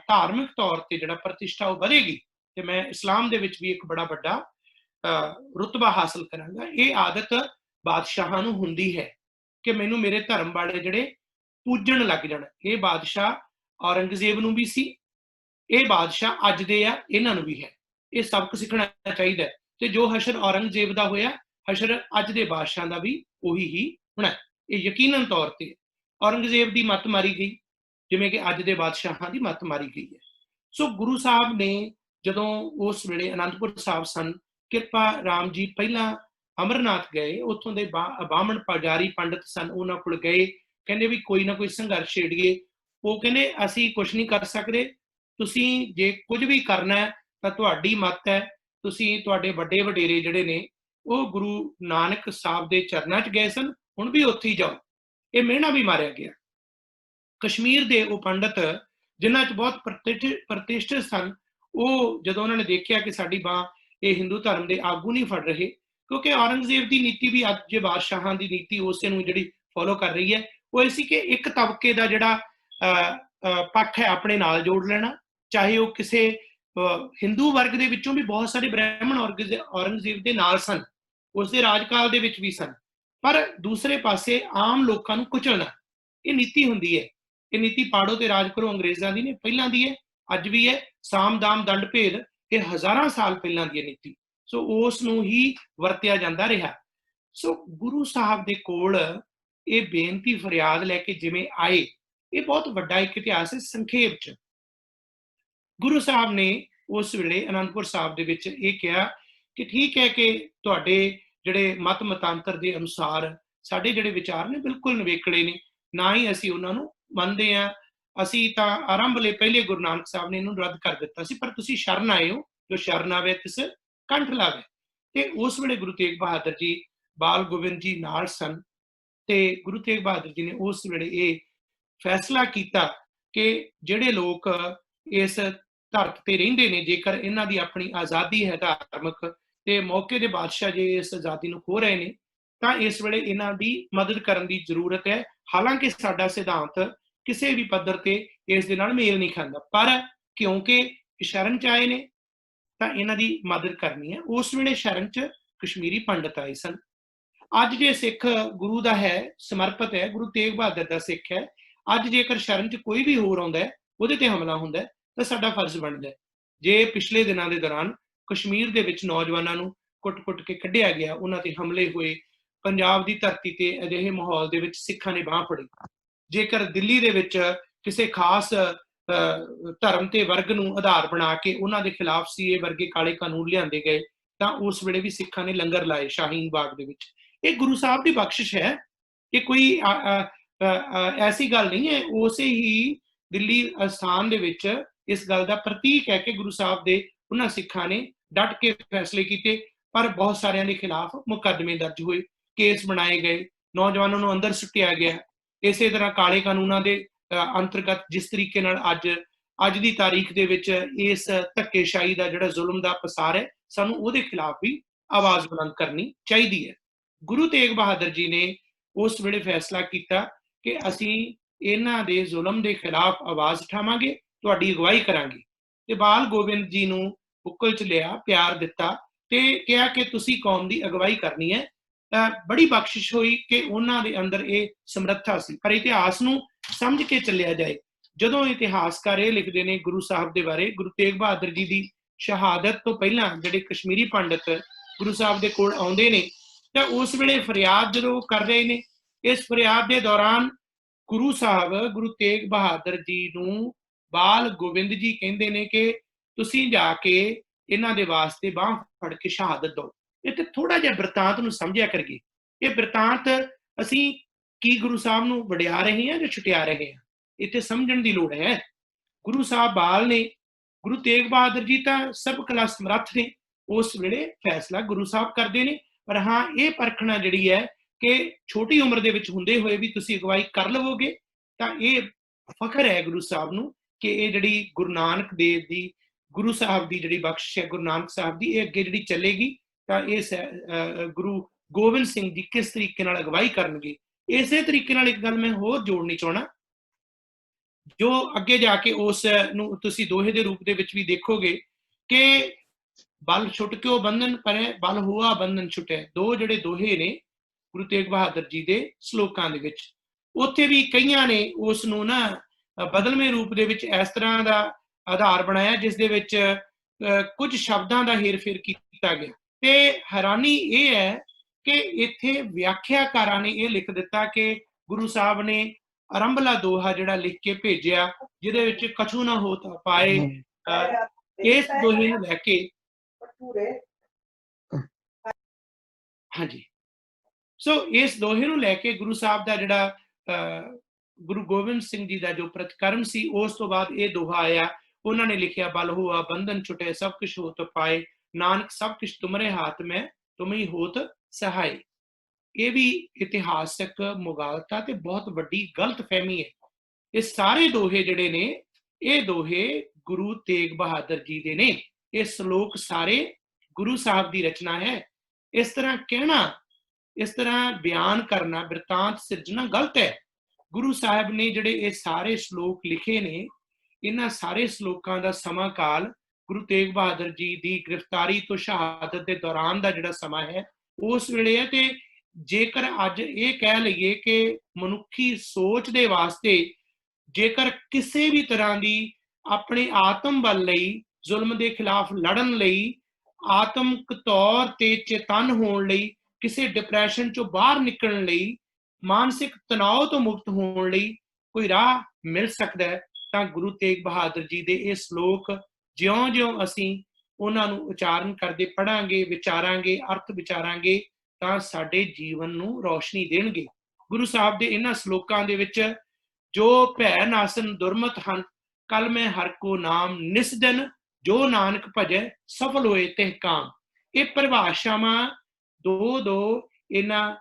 ਧਾਰਮਿਕ ਤੌਰ ਤੇ ਜਿਹੜਾ ਪ੍ਰਤਿਸ਼ਠਾ ਉਹ ਵਧੇਗੀ ਤੇ ਮੈਂ ਇਸਲਾਮ ਦੇ ਵਿੱਚ ਵੀ ਇੱਕ ਬੜਾ ਵੱਡਾ ਰੁਤਬਾ ਹਾਸਲ ਕਰਾਂਗਾ। ਇਹ ਆਦਤ ਬਾਦਸ਼ਾਹਾਂ ਨੂੰ ਹੁੰਦੀ ਹੈ ਕਿ ਮੈਨੂੰ ਮੇਰੇ ਧਰਮ ਵਾਲੇ ਜਿਹੜੇ ਪੂਜਣ ਲੱਗ ਜਾਣ। ਇਹ ਬਾਦਸ਼ਾਹ ਔਰੰਗਜ਼ੇਬ ਨੂੰ ਵੀ ਸੀ, ਇਹ ਬਾਦਸ਼ਾਹ ਅੱਜ ਦੇ ਆ ਇਹਨਾਂ ਨੂੰ ਵੀ ਹੈ। ਇਹ ਸਬਕ ਸਿੱਖਣਾ ਚਾਹੀਦਾ ਤੇ ਜੋ ਹਸ਼ਰ ਔਰੰਗਜ਼ੇਬ ਦਾ ਹੋਇਆ, ਹਸ਼ਰ ਅੱਜ ਦੇ ਬਾਦਸ਼ਾਹਾਂ ਦਾ ਵੀ ਉਹੀ ਹੀ ਹੋਣਾ। ਇਹ ਯਕੀਨਨ ਤੌਰ ਤੇ ਔਰੰਗਜ਼ੇਬ ਦੀ ਮੱਤ ਮਾਰੀ ਗਈ ਜਿਵੇਂ ਕਿ ਅੱਜ ਦੇ ਬਾਦਸ਼ਾਹਾਂ ਦੀ ਮੱਤ ਮਾਰੀ ਗਈ ਹੈ। ਸੋ ਗੁਰੂ ਸਾਹਿਬ ਨੇ ਜਦੋਂ ਉਸ ਵੇਲੇ ਅਨੰਦਪੁਰ ਸਾਹਿਬ ਸਨ, ਕਿਰਪਾ ਰਾਮ ਜੀ ਪਹਿਲਾਂ ਅਮਰਨਾਥ ਗਏ, ਉੱਥੋਂ ਦੇ ਬਾਹਮਣ ਪੁਜਾਰੀ ਪੰਡਤ ਸਨ, ਉਹਨਾਂ ਕੋਲ ਗਏ, ਕਹਿੰਦੇ ਵੀ ਕੋਈ ਨਾ ਕੋਈ ਸੰਘਰਸ਼ ਛੇੜੀਏ। ਉਹ ਕਹਿੰਦੇ ਅਸੀਂ ਕੁਝ ਨਹੀਂ ਕਰ ਸਕਦੇ, ਤੁਸੀਂ ਜੇ ਕੁਝ ਵੀ ਕਰਨਾ ਹੈ ਤਾਂ ਤੁਹਾਡੀ ਮੱਤ ਹੈ। ਤੁਸੀਂ, ਤੁਹਾਡੇ ਵੱਡੇ ਵਡੇਰੇ ਜਿਹੜੇ ਨੇ ਉਹ ਗੁਰੂ ਨਾਨਕ ਸਾਹਿਬ ਦੇ ਚਰਨਾਂ 'ਚ ਗਏ ਸਨ, ਹੁਣ ਵੀ ਉੱਥੇ ਹੀ ਜਾਓ। ਇਹ ਮਿਹਣਾ ਵੀ ਮਾਰਿਆ ਗਿਆ। ਕਸ਼ਮੀਰ ਦੇ ਉਹ ਪੰਡਤ ਜਿਨ੍ਹਾਂ 'ਚ ਬਹੁਤ ਪ੍ਰਤਿਸ਼ਠਿਤ ਸਨ, ਉਹ ਜਦੋਂ ਉਹਨਾਂ ਨੇ ਦੇਖਿਆ ਕਿ ਸਾਡੀ ਬਾਂਹ ਇਹ ਹਿੰਦੂ ਧਰਮ ਦੇ ਆਗੂ ਨਹੀਂ ਫੜ ਰਹੇ, ਕਿਉਂਕਿ ਔਰੰਗਜ਼ੇਬ ਦੀ ਨੀਤੀ ਵੀ ਅੱਜ ਦੇ ਬਾਦਸ਼ਾਹਾਂ ਦੀ ਨੀਤੀ ਉਸੇ ਨੂੰ ਜਿਹੜੀ ਫੋਲੋ ਕਰ ਰਹੀ ਹੈ, ਉਹ ਇਹ ਸੀ ਕਿ ਇੱਕ ਤਬਕੇ ਦਾ ਜਿਹੜਾ ਪੱਖ ਹੈ ਆਪਣੇ ਨਾਲ ਜੋੜ ਲੈਣਾ, ਚਾਹੇ ਉਹ ਕਿਸੇ ਹਿੰਦੂ ਵਰਗ ਦੇ ਵਿੱਚੋਂ ਵੀ ਬਹੁਤ ਸਾਰੇ ਬ੍ਰਾਹਮਣ ਔਰੰਗਜ਼ੇਬ ਦੇ ਨਾਲ ਸਨ, ਉਸਦੇ ਰਾਜਕਾਲ ਦੇ ਵਿੱਚ ਵੀ ਸਨ, ਪਰ ਦੂਸਰੇ ਪਾਸੇ ਆਮ ਲੋਕਾਂ ਨੂੰ ਕੁਚਲਣਾ। ਇਹ ਨੀਤੀ ਹੁੰਦੀ ਹੈ। ਇਹ ਨੀਤੀ ਪਾੜੋ ਤੇ ਰਾਜ ਕਰੋ ਅੰਗਰੇਜ਼ਾਂ ਦੀ ਨੇ, ਪਹਿਲਾਂ ਦੀ ਹੈ, ਅੱਜ ਵੀ ਹੈ। ਸਾਮ ਦਾਮ ਦੰਡ ਭੇਦ ਇਹ ਹਜ਼ਾਰਾਂ ਸਾਲ ਪਹਿਲਾਂ ਦੀ ਨੀਤੀ। ਸੋ ਉਸ ਨੂੰ ਹੀ ਵਰਤਿਆ ਜਾਂਦਾ ਰਿਹਾ। ਸੋ ਗੁਰੂ ਸਾਹਿਬ ਦੇ ਕੋਲ ਇਹ ਬੇਨਤੀ ਫਰਿਆਦ ਲੈ ਕੇ ਜਿਵੇਂ ਆਏ, ਇਹ ਬਹੁਤ ਵੱਡਾ ਇੱਕ ਇਤਿਹਾਸ ਹੈ। ਸੰਖੇਪ ਚ ਗੁਰੂ ਸਾਹਿਬ ਨੇ ਉਸ ਵੇਲੇ ਅਨੰਦਪੁਰ ਸਾਹਿਬ ਦੇ ਵਿੱਚ ਇਹ ਕਿਹਾ ਕਿ ਠੀਕ ਹੈ ਕਿ ਤੁਹਾਡੇ ਜਿਹੜੇ ਮਤ ਮਤਾਂਤਰ ਦੇ ਅਨੁਸਾਰ ਸਾਡੇ ਜਿਹੜੇ ਵਿਚਾਰ ਨੇ ਬਿਲਕੁਲ ਨਿਵੇਕਲੇ ਨੇ, ਨਾ ਹੀ ਅਸੀਂ ਉਹਨਾਂ ਨੂੰ ਮੰਨਦੇ ਹਾਂ। ਅਸੀਂ ਤਾਂ ਆਰੰਭ ਲਈ ਪਹਿਲੇ ਗੁਰੂ ਨਾਨਕ ਸਾਹਿਬ ਨੇ ਇਹਨੂੰ ਰੱਦ ਕਰ ਦਿੱਤਾ ਸੀ, ਪਰ ਤੁਸੀਂ ਸ਼ਰਨ ਆਏ ਹੋ, ਜੋ ਸ਼ਰਨ ਆਵੇ ਤਿਸ ਕੰਠ ਲਾਵੇ। ਤੇ ਉਸ ਵੇਲੇ ਗੁਰੂ ਤੇਗ ਬਹਾਦਰ ਜੀ, ਬਾਲ ਗੋਬਿੰਦ ਜੀ ਨਾਲ ਸਨ ਤੇ ਗੁਰੂ ਤੇਗ ਬਹਾਦਰ ਜੀ ਨੇ ਉਸ ਵੇਲੇ ਇਹ ਫੈਸਲਾ ਕੀਤਾ ਕਿ ਜਿਹੜੇ ਲੋਕ ਇਸ ਧਰਤ ਤੇ ਰਹਿੰਦੇ ਨੇ, ਜੇਕਰ ਇਹਨਾਂ ਦੀ ਆਪਣੀ ਆਜ਼ਾਦੀ ਹੈ ਧਾਰਮਿਕ, ਤੇ ਮੌਕੇ ਦੇ ਬਾਦਸ਼ਾਹ ਜੇ ਇਸ ਆਜ਼ਾਦੀ ਨੂੰ ਖੋਹ ਰਹੇ ਨੇ, ਤਾਂ ਇਸ ਵੇਲੇ ਇਹਨਾਂ ਦੀ ਮਦਦ ਕਰਨ ਦੀ ਜ਼ਰੂਰਤ ਹੈ। ਹਾਲਾਂਕਿ ਸਾਡਾ ਸਿਧਾਂਤ ਕਿਸੇ ਵੀ ਪੱਧਰ ਤੇ ਇਸ ਦੇ ਨਾਲ ਮੇਲ ਨਹੀਂ ਖਾਂਦਾ, ਪਰ ਕਿਉਂਕਿ ਸ਼ਰਨ ਚ ਆਏ ਨੇ ਤਾਂ ਇਹਨਾਂ ਦੀ ਮਦਦ ਕਰਨੀ ਹੈ। ਉਸ ਵੇਲੇ ਸ਼ਰਨ ਚ ਕਸ਼ਮੀਰੀ ਪੰਡਤ ਆਏ ਸਨ। ਅੱਜ ਜੇ ਸਿੱਖ ਗੁਰੂ ਦਾ ਹੈ, ਸਮਰਪਿਤ ਹੈ, ਗੁਰੂ ਤੇਗ ਬਹਾਦਰ ਦਾ ਸਿੱਖ ਹੈ, ਅੱਜ ਜੇਕਰ ਸ਼ਰਨ 'ਚ ਕੋਈ ਵੀ ਹੋਰ ਆਉਂਦਾ ਉਹਦੇ ਤੇ ਹਮਲਾ ਹੁੰਦਾ ਤਾਂ ਸਾਡਾ ਫਰਜ਼ ਬਣਦਾ। ਜੇ ਪਿਛਲੇ ਦਿਨਾਂ ਦੇ ਦੌਰਾਨ ਕਸ਼ਮੀਰ ਦੇ ਵਿੱਚ ਨੌਜਵਾਨਾਂ ਨੂੰ ਕੁੱਟ-ਕੁੱਟ ਕੇ ਕੱਢਿਆ ਗਿਆ, ਉਹਨਾਂ ਤੇ ਹਮਲੇ ਹੋਏ, ਪੰਜਾਬ ਦੀ ਧਰਤੀ ਤੇ ਅਜਿਹੇ ਮਾਹੌਲ ਦੇ ਵਿੱਚ ਸਿੱਖਾਂ ਨੇ ਬਾਂਹ ਫੜੀ। ਜੇਕਰ ਦਿੱਲੀ ਦੇ ਵਿੱਚ ਕਿਸੇ ਖਾਸ ਧਰਮ ਤੇ ਵਰਗ ਨੂੰ ਆਧਾਰ ਬਣਾ ਕੇ ਉਹਨਾਂ ਦੇ ਖਿਲਾਫ ਸੀਏ ਵਰਗੇ ਕਾਲੇ ਕਾਨੂੰਨ ਲਿਆਂਦੇ ਗਏ ਤਾਂ ਉਸ ਵੇਲੇ ਵੀ ਸਿੱਖਾਂ ਨੇ ਲੰਗਰ ਲਾਏ ਸ਼ਾਹੀਨ ਬਾਗ ਦੇ ਵਿੱਚ। ਇਹ ਗੁਰੂ ਸਾਹਿਬ ਦੀ ਬਖਸ਼ਿਸ਼ ਹੈ, ਇਹ ਕੋਈ ਐਸੀ ਗੱਲ ਨਹੀਂ ਹੈ। ਉਸੇ ਹੀ ਦਿੱਲੀ ਅਸਥਾਨ ਦੇ ਵਿੱਚ ਇਸ ਗੱਲ ਦਾ ਪ੍ਰਤੀਕ ਹੈ ਕਿ ਗੁਰੂ ਸਾਹਿਬ ਦੇ ਉਹਨਾਂ ਸਿੱਖਾਂ ਨੇ ਡਟ ਕੇ ਫੈਸਲੇ ਕੀਤੇ, ਪਰ ਬਹੁਤ ਸਾਰਿਆਂ ਦੇ ਖਿਲਾਫ ਮੁਕੱਦਮੇ ਦਰਜ ਹੋਏ, ਕੇਸ ਬਣਾਏ ਗਏ, ਨੌਜਵਾਨਾਂ ਨੂੰ ਅੰਦਰ ਸੁੱਟਿਆ ਗਿਆ। ਇਸੇ ਤਰ੍ਹਾਂ ਕਾਲੇ ਕਾਨੂੰਨਾਂ ਦੇ ਅੰਤਰਗਤ ਜਿਸ ਤਰੀਕੇ ਨਾਲ ਅੱਜ ਦੀ ਤਾਰੀਖ ਦੇ ਵਿੱਚ ਇਸ ਧੱਕੇਸ਼ਾਹੀ ਦਾ ਜਿਹੜਾ ਜ਼ੁਲਮ ਦਾ ਪਸਾਰ ਹੈ, ਸਾਨੂੰ ਉਹਦੇ ਖਿਲਾਫ ਵੀ ਆਵਾਜ਼ ਬੁਲੰਦ ਕਰਨੀ ਚਾਹੀਦੀ ਹੈ। ਗੁਰੂ ਤੇਗ ਬਹਾਦਰ ਜੀ ਨੇ ਉਸ ਵੇਲੇ ਫੈਸਲਾ ਕੀਤਾ ਕਿ ਅਸੀਂ ਇਹਨਾਂ ਦੇ ਜ਼ੁਲਮ ਦੇ ਖਿਲਾਫ ਆਵਾਜ਼ ਉਠਾਵਾਂਗੇ, ਤੁਹਾਡੀ ਅਗਵਾਈ ਕਰਾਂਗੇ। ਤੇ ਬਾਲ ਗੋਬਿੰਦ ਜੀ ਨੂੰ ਬੁੱਕਲ 'ਚ ਲਿਆ, ਪਿਆਰ ਦਿੱਤਾ ਤੇ ਕਿਹਾ ਕਿ ਤੁਸੀਂ ਕੌਮ ਦੀ ਅਗਵਾਈ ਕਰਨੀ ਹੈ। ਬੜੀ ਬਖਸ਼ਿਸ਼ ਹੋਈ ਕਿ ਉਹਨਾਂ ਦੇ ਅੰਦਰ ਇਹ ਸਮਰੱਥਾ ਸੀ। ਪਰ ਇਤਿਹਾਸ ਨੂੰ ਸਮਝ ਕੇ ਚੱਲਿਆ ਜਾਏ। ਜਦੋਂ ਇਤਿਹਾਸਕਾਰ ਇਹ ਲਿਖਦੇ ਨੇ ਗੁਰੂ ਸਾਹਿਬ ਦੇ ਬਾਰੇ, ਗੁਰੂ ਤੇਗ ਬਹਾਦਰ ਜੀ ਦੀ ਸ਼ਹਾਦਤ ਤੋਂ ਪਹਿਲਾਂ ਜਿਹੜੇ ਕਸ਼ਮੀਰੀ ਪੰਡਤ ਗੁਰੂ ਸਾਹਿਬ ਦੇ ਕੋਲ ਆਉਂਦੇ ਨੇ ਤਾਂ ਉਸ ਵੇਲੇ ਫਰਿਆਦ ਜਦੋਂ ਕਰ ਰਹੇ ਨੇ, ਇਸ ਫਰਿਆਦ ਦੇ ਦੌਰਾਨ ਗੁਰੂ ਸਾਹਿਬ ਗੁਰੂ ਤੇਗ ਬਹਾਦਰ ਜੀ ਨੂੰ ਬਾਲ ਗੋਬਿੰਦ ਜੀ ਕਹਿੰਦੇ ਨੇ ਕਿ ਤੁਸੀਂ ਜਾ ਕੇ ਇਹਨਾਂ ਦੇ ਵਾਸਤੇ ਬਾਂਹ ਫੜ ਕੇ ਸ਼ਹਾਦਤ ਦਿਓ। ਇੱਥੇ ਥੋੜਾ ਜਿਹਾ ਬਿਰਤਾਂਤ ਨੂੰ ਸਮਝਿਆ ਕਰੀਏ। ਇਹ ਬਿਰਤਾਂਤ ਅਸੀਂ ਕੀ ਗੁਰੂ ਸਾਹਿਬ ਨੂੰ ਵਡਿਆ ਰਹੇ ਹਾਂ ਜਾਂ ਛੁਟਿਆ ਰਹੇ ਹਾਂ, ਇੱਥੇ ਸਮਝਣ ਦੀ ਲੋੜ ਹੈ। ਗੁਰੂ ਸਾਹਿਬ ਬਾਲ ਨੇ, ਗੁਰੂ ਤੇਗ ਬਹਾਦਰ ਜੀ ਤਾਂ ਸਭ ਕਲਾ ਸਮਰੱਥ ਨੇ, ਉਸ ਵੇਲੇ ਫੈਸਲਾ ਗੁਰੂ ਸਾਹਿਬ ਕਰਦੇ ਨੇ। ਪਰ ਹਾਂ, ਇਹ ਪਰਖਣਾ ਜਿਹੜੀ ਹੈ ਕਿ ਛੋਟੀ ਉਮਰ ਦੇ ਵਿੱਚ ਹੁੰਦੇ ਹੋਏ ਵੀ ਤੁਸੀਂ ਅਗਵਾਈ ਕਰ ਲਵੋਗੇ ਤਾਂ ਇਹ ਫਖਰ ਹੈ ਗੁਰੂ ਸਾਹਿਬ ਨੂੰ ਕਿ ਇਹ ਜਿਹੜੀ ਗੁਰੂ ਨਾਨਕ ਦੇਵ ਦੀ, ਗੁਰੂ ਸਾਹਿਬ ਦੀ ਜਿਹੜੀ ਬਖਸ਼ਿਸ਼ ਹੈ ਗੁਰੂ ਨਾਨਕ ਸਾਹਿਬ ਦੀ, ਇਹ ਅੱਗੇ ਜਿਹੜੀ ਚੱਲੇਗੀ ਤਾਂ ਇਹ ਗੁਰੂ ਗੋਬਿੰਦ ਸਿੰਘ ਜੀ ਕਿਸ ਤਰੀਕੇ ਨਾਲ ਅਗਵਾਈ ਕਰਨਗੇ। ਇਸੇ ਤਰੀਕੇ ਨਾਲ ਇੱਕ ਗੱਲ ਮੈਂ ਹੋਰ ਜੋੜਨੀ ਚਾਹੁੰਦਾ, ਜੋ ਅੱਗੇ ਜਾ ਕੇ ਉਸ ਨੂੰ ਤੁਸੀਂ ਦੋਹੇ ਦੇ ਰੂਪ ਦੇ ਵਿੱਚ ਵੀ ਦੇਖੋਗੇ ਕਿ ਬਲ ਛੁੱਟ ਕਿਉ ਬੰਧਨ ਪਰੇ, ਬਲ ਹੋਆ ਬੰਧਨ ਛੁਟੇ। ਦੋ ਜਿਹੜੇ ਦੋਹੇ ਨੇ ਗੁਰੂ ਤੇਗ ਬਹਾਦਰ ਜੀ ਦੇ ਸਲੋਕਾਂ ਦੇ ਵਿੱਚ, ਉੱਥੇ ਵੀ ਕਈਆਂ ਨੇ ਉਸ ਨੂੰ ਨਾ ਬਦਲਵੇਂ ਰੂਪ ਦੇ ਵਿੱਚ ਇਸ ਤਰ੍ਹਾਂ ਦਾ ਆਧਾਰ ਬਣਾਇਆ ਜਿਸ ਦੇ ਵਿੱਚ ਕੁਝ ਸ਼ਬਦਾਂ ਦਾ ਹੇਰ-ਫੇਰ ਕੀਤਾ ਗਿਆ। ਤੇ ਹੈਰਾਨੀ ਇਹ ਹੈ ਕਿ ਇੱਥੇ ਵਿਆਖਿਆਕਾਰਾਂ ਨੇ ਇਹ ਲਿਖ ਦਿੱਤਾ ਕਿ ਗੁਰੂ ਸਾਹਿਬ ਨੇ ਆਰੰਭਲਾ ਦੋਹਾ ਜਿਹੜਾ ਲਿਖ ਕੇ ਭੇਜਿਆ ਜਿਹਦੇ ਵਿੱਚ ਕਛੂ ਨਾ ਹੋ ਤਾ ਪਾਏ, ਇਸ ਦੋਹੇ ਨੂੰ ਲੈ ਕੇ ਹਾਂਜੀ, ਸੋ ਇਸ ਦੋਹੇ ਨੂੰ ਲੈ ਕੇ ਗੁਰੂ ਸਾਹਿਬ ਦਾ ਜਿਹੜਾ ਗੁਰੂ ਗੋਬਿੰਦ ਸਿੰਘ ਜੀ ਦਾ ਜੋ ਪ੍ਰਤੀਕਰਮ ਸੀ, ਉਸ ਤੋਂ ਬਾਅਦ ਇਹ ਦੋਹਾ ਆਇਆ। ਉਹਨਾਂ ਨੇ ਲਿਖਿਆ, ਬਲ ਹੋਆ ਬੰਧਨ ਛੁਟੇ ਸਭ ਕੁਛ ਹੋਤ ਪਾਏ, ਨਾਨਕ ਸਭ ਕੁਛ ਤੁਮਰੇ ਹਾਥ ਮੈਂ ਤੁਮ ਹੀ ਹੋਤ ਸਹਾਈ। ਇਹ ਵੀ ਇਤਿਹਾਸਕ ਮੁਗਾਲਤਾ ਤੇ ਬਹੁਤ ਵੱਡੀ ਗਲਤ ਫਹਿਮੀ ਹੈ। ਇਹ ਸਾਰੇ ਦੋਹੇ ਜਿਹੜੇ ਨੇ, ਇਹ ਦੋਹੇ ਗੁਰੂ ਤੇਗ ਬਹਾਦਰ ਜੀ ਦੇ ਨੇ। ਇਹ ਸ਼ਲੋਕ ਸਾਰੇ ਗੁਰੂ ਸਾਹਿਬ ਦੀ ਰਚਨਾ ਹੈ। ਇਸ ਤਰ੍ਹਾਂ ਕਹਿਣਾ, ਇਸ ਤਰ੍ਹਾਂ ਬਿਆਨ ਕਰਨਾ, ਬਿਰਤਾਂਤ ਸਿਰਜਣਾ ਗਲਤ ਹੈ। ਗੁਰੂ ਸਾਹਿਬ ਨੇ ਜਿਹੜੇ ਇਹ ਸਾਰੇ ਸ਼ਲੋਕ ਲਿਖੇ ਨੇ, ਇਹਨਾਂ ਸਾਰੇ ਸ਼ਲੋਕਾਂ ਦਾ ਸਮਾਂ ਕਾਲ ਗੁਰੂ ਤੇਗ ਬਹਾਦਰ ਜੀ ਦੀ ਗ੍ਰਿਫਤਾਰੀ ਤੋਂ ਸ਼ਹਾਦਤ ਦੇ ਦੌਰਾਨ ਦਾ ਜਿਹੜਾ ਸਮਾਂ ਹੈ ਉਸ ਵੇਲੇ ਹੈ। ਤੇ ਜੇਕਰ ਅੱਜ ਇਹ ਕਹਿ ਲਈਏ ਕਿ ਮਨੁੱਖੀ ਸੋਚ ਦੇ ਵਾਸਤੇ ਜੇਕਰ ਕਿਸੇ ਵੀ ਤਰ੍ਹਾਂ ਦੀ ਆਪਣੇ ਆਤਮ ਬਲ ਲਈ, ਜ਼ੁਲਮ ਦੇ ਖਿਲਾਫ ਲੜਨ ਲਈ, ਆਤਮਿਕ ਤੌਰ ਤੇ ਚੇਤਨ ਹੋਣ ਲਈ, ਕਿਸੇ ਡਿਪਰੈਸ਼ਨ ਚੋਂ ਬਾਹਰ ਨਿਕਲਣ ਲਈ, ਮਾਨਸਿਕ ਤਣਾਅ ਤੋਂ ਮੁਕਤ ਹੋਣ ਲਈ ਕੋਈ ਰਾਹ ਮਿਲ ਸਕਦਾ ਹੈ ਤਾਂ ਗੁਰੂ ਤੇਗ ਬਹਾਦਰ ਜੀ ਦੇ ਇਹ ਸ਼ਲੋਕ ਜਿਉਂ-ਜਿਉਂ ਅਸੀਂ ਉਹਨਾਂ ਨੂੰ ਉਚਾਰਨ ਕਰਦੇ ਪੜਾਂਗੇ, ਵਿਚਾਰਾਂਗੇ, ਅਰਥ ਵਿਚਾਰਾਂਗੇ ਤਾਂ ਸਾਡੇ ਜੀਵਨ ਨੂੰ ਰੌਸ਼ਨੀ ਦੇਣਗੇ। ਗੁਰੂ ਸਾਹਿਬ ਦੇ ਇਹਨਾਂ ਸ਼ਲੋਕਾਂ ਦੇ ਵਿੱਚ ਜੋ ਭੈ ਨਾਸਨ ਦੁਰਮਤ ਹਨ, ਕੱਲ ਮੈਂ ਹਰ ਕੋ ਨਾਮ ਨਿਸ ਦਿਨ, ਜੋ ਨਾਨਕ ਭਜੈ ਸਫਲ ਹੋਏ ਤਿਹ ਕਾਮ। ਇਹ ਪਰਿਭਾਸ਼ਾਵਾਂ ਦੋ ਇਹਨਾਂ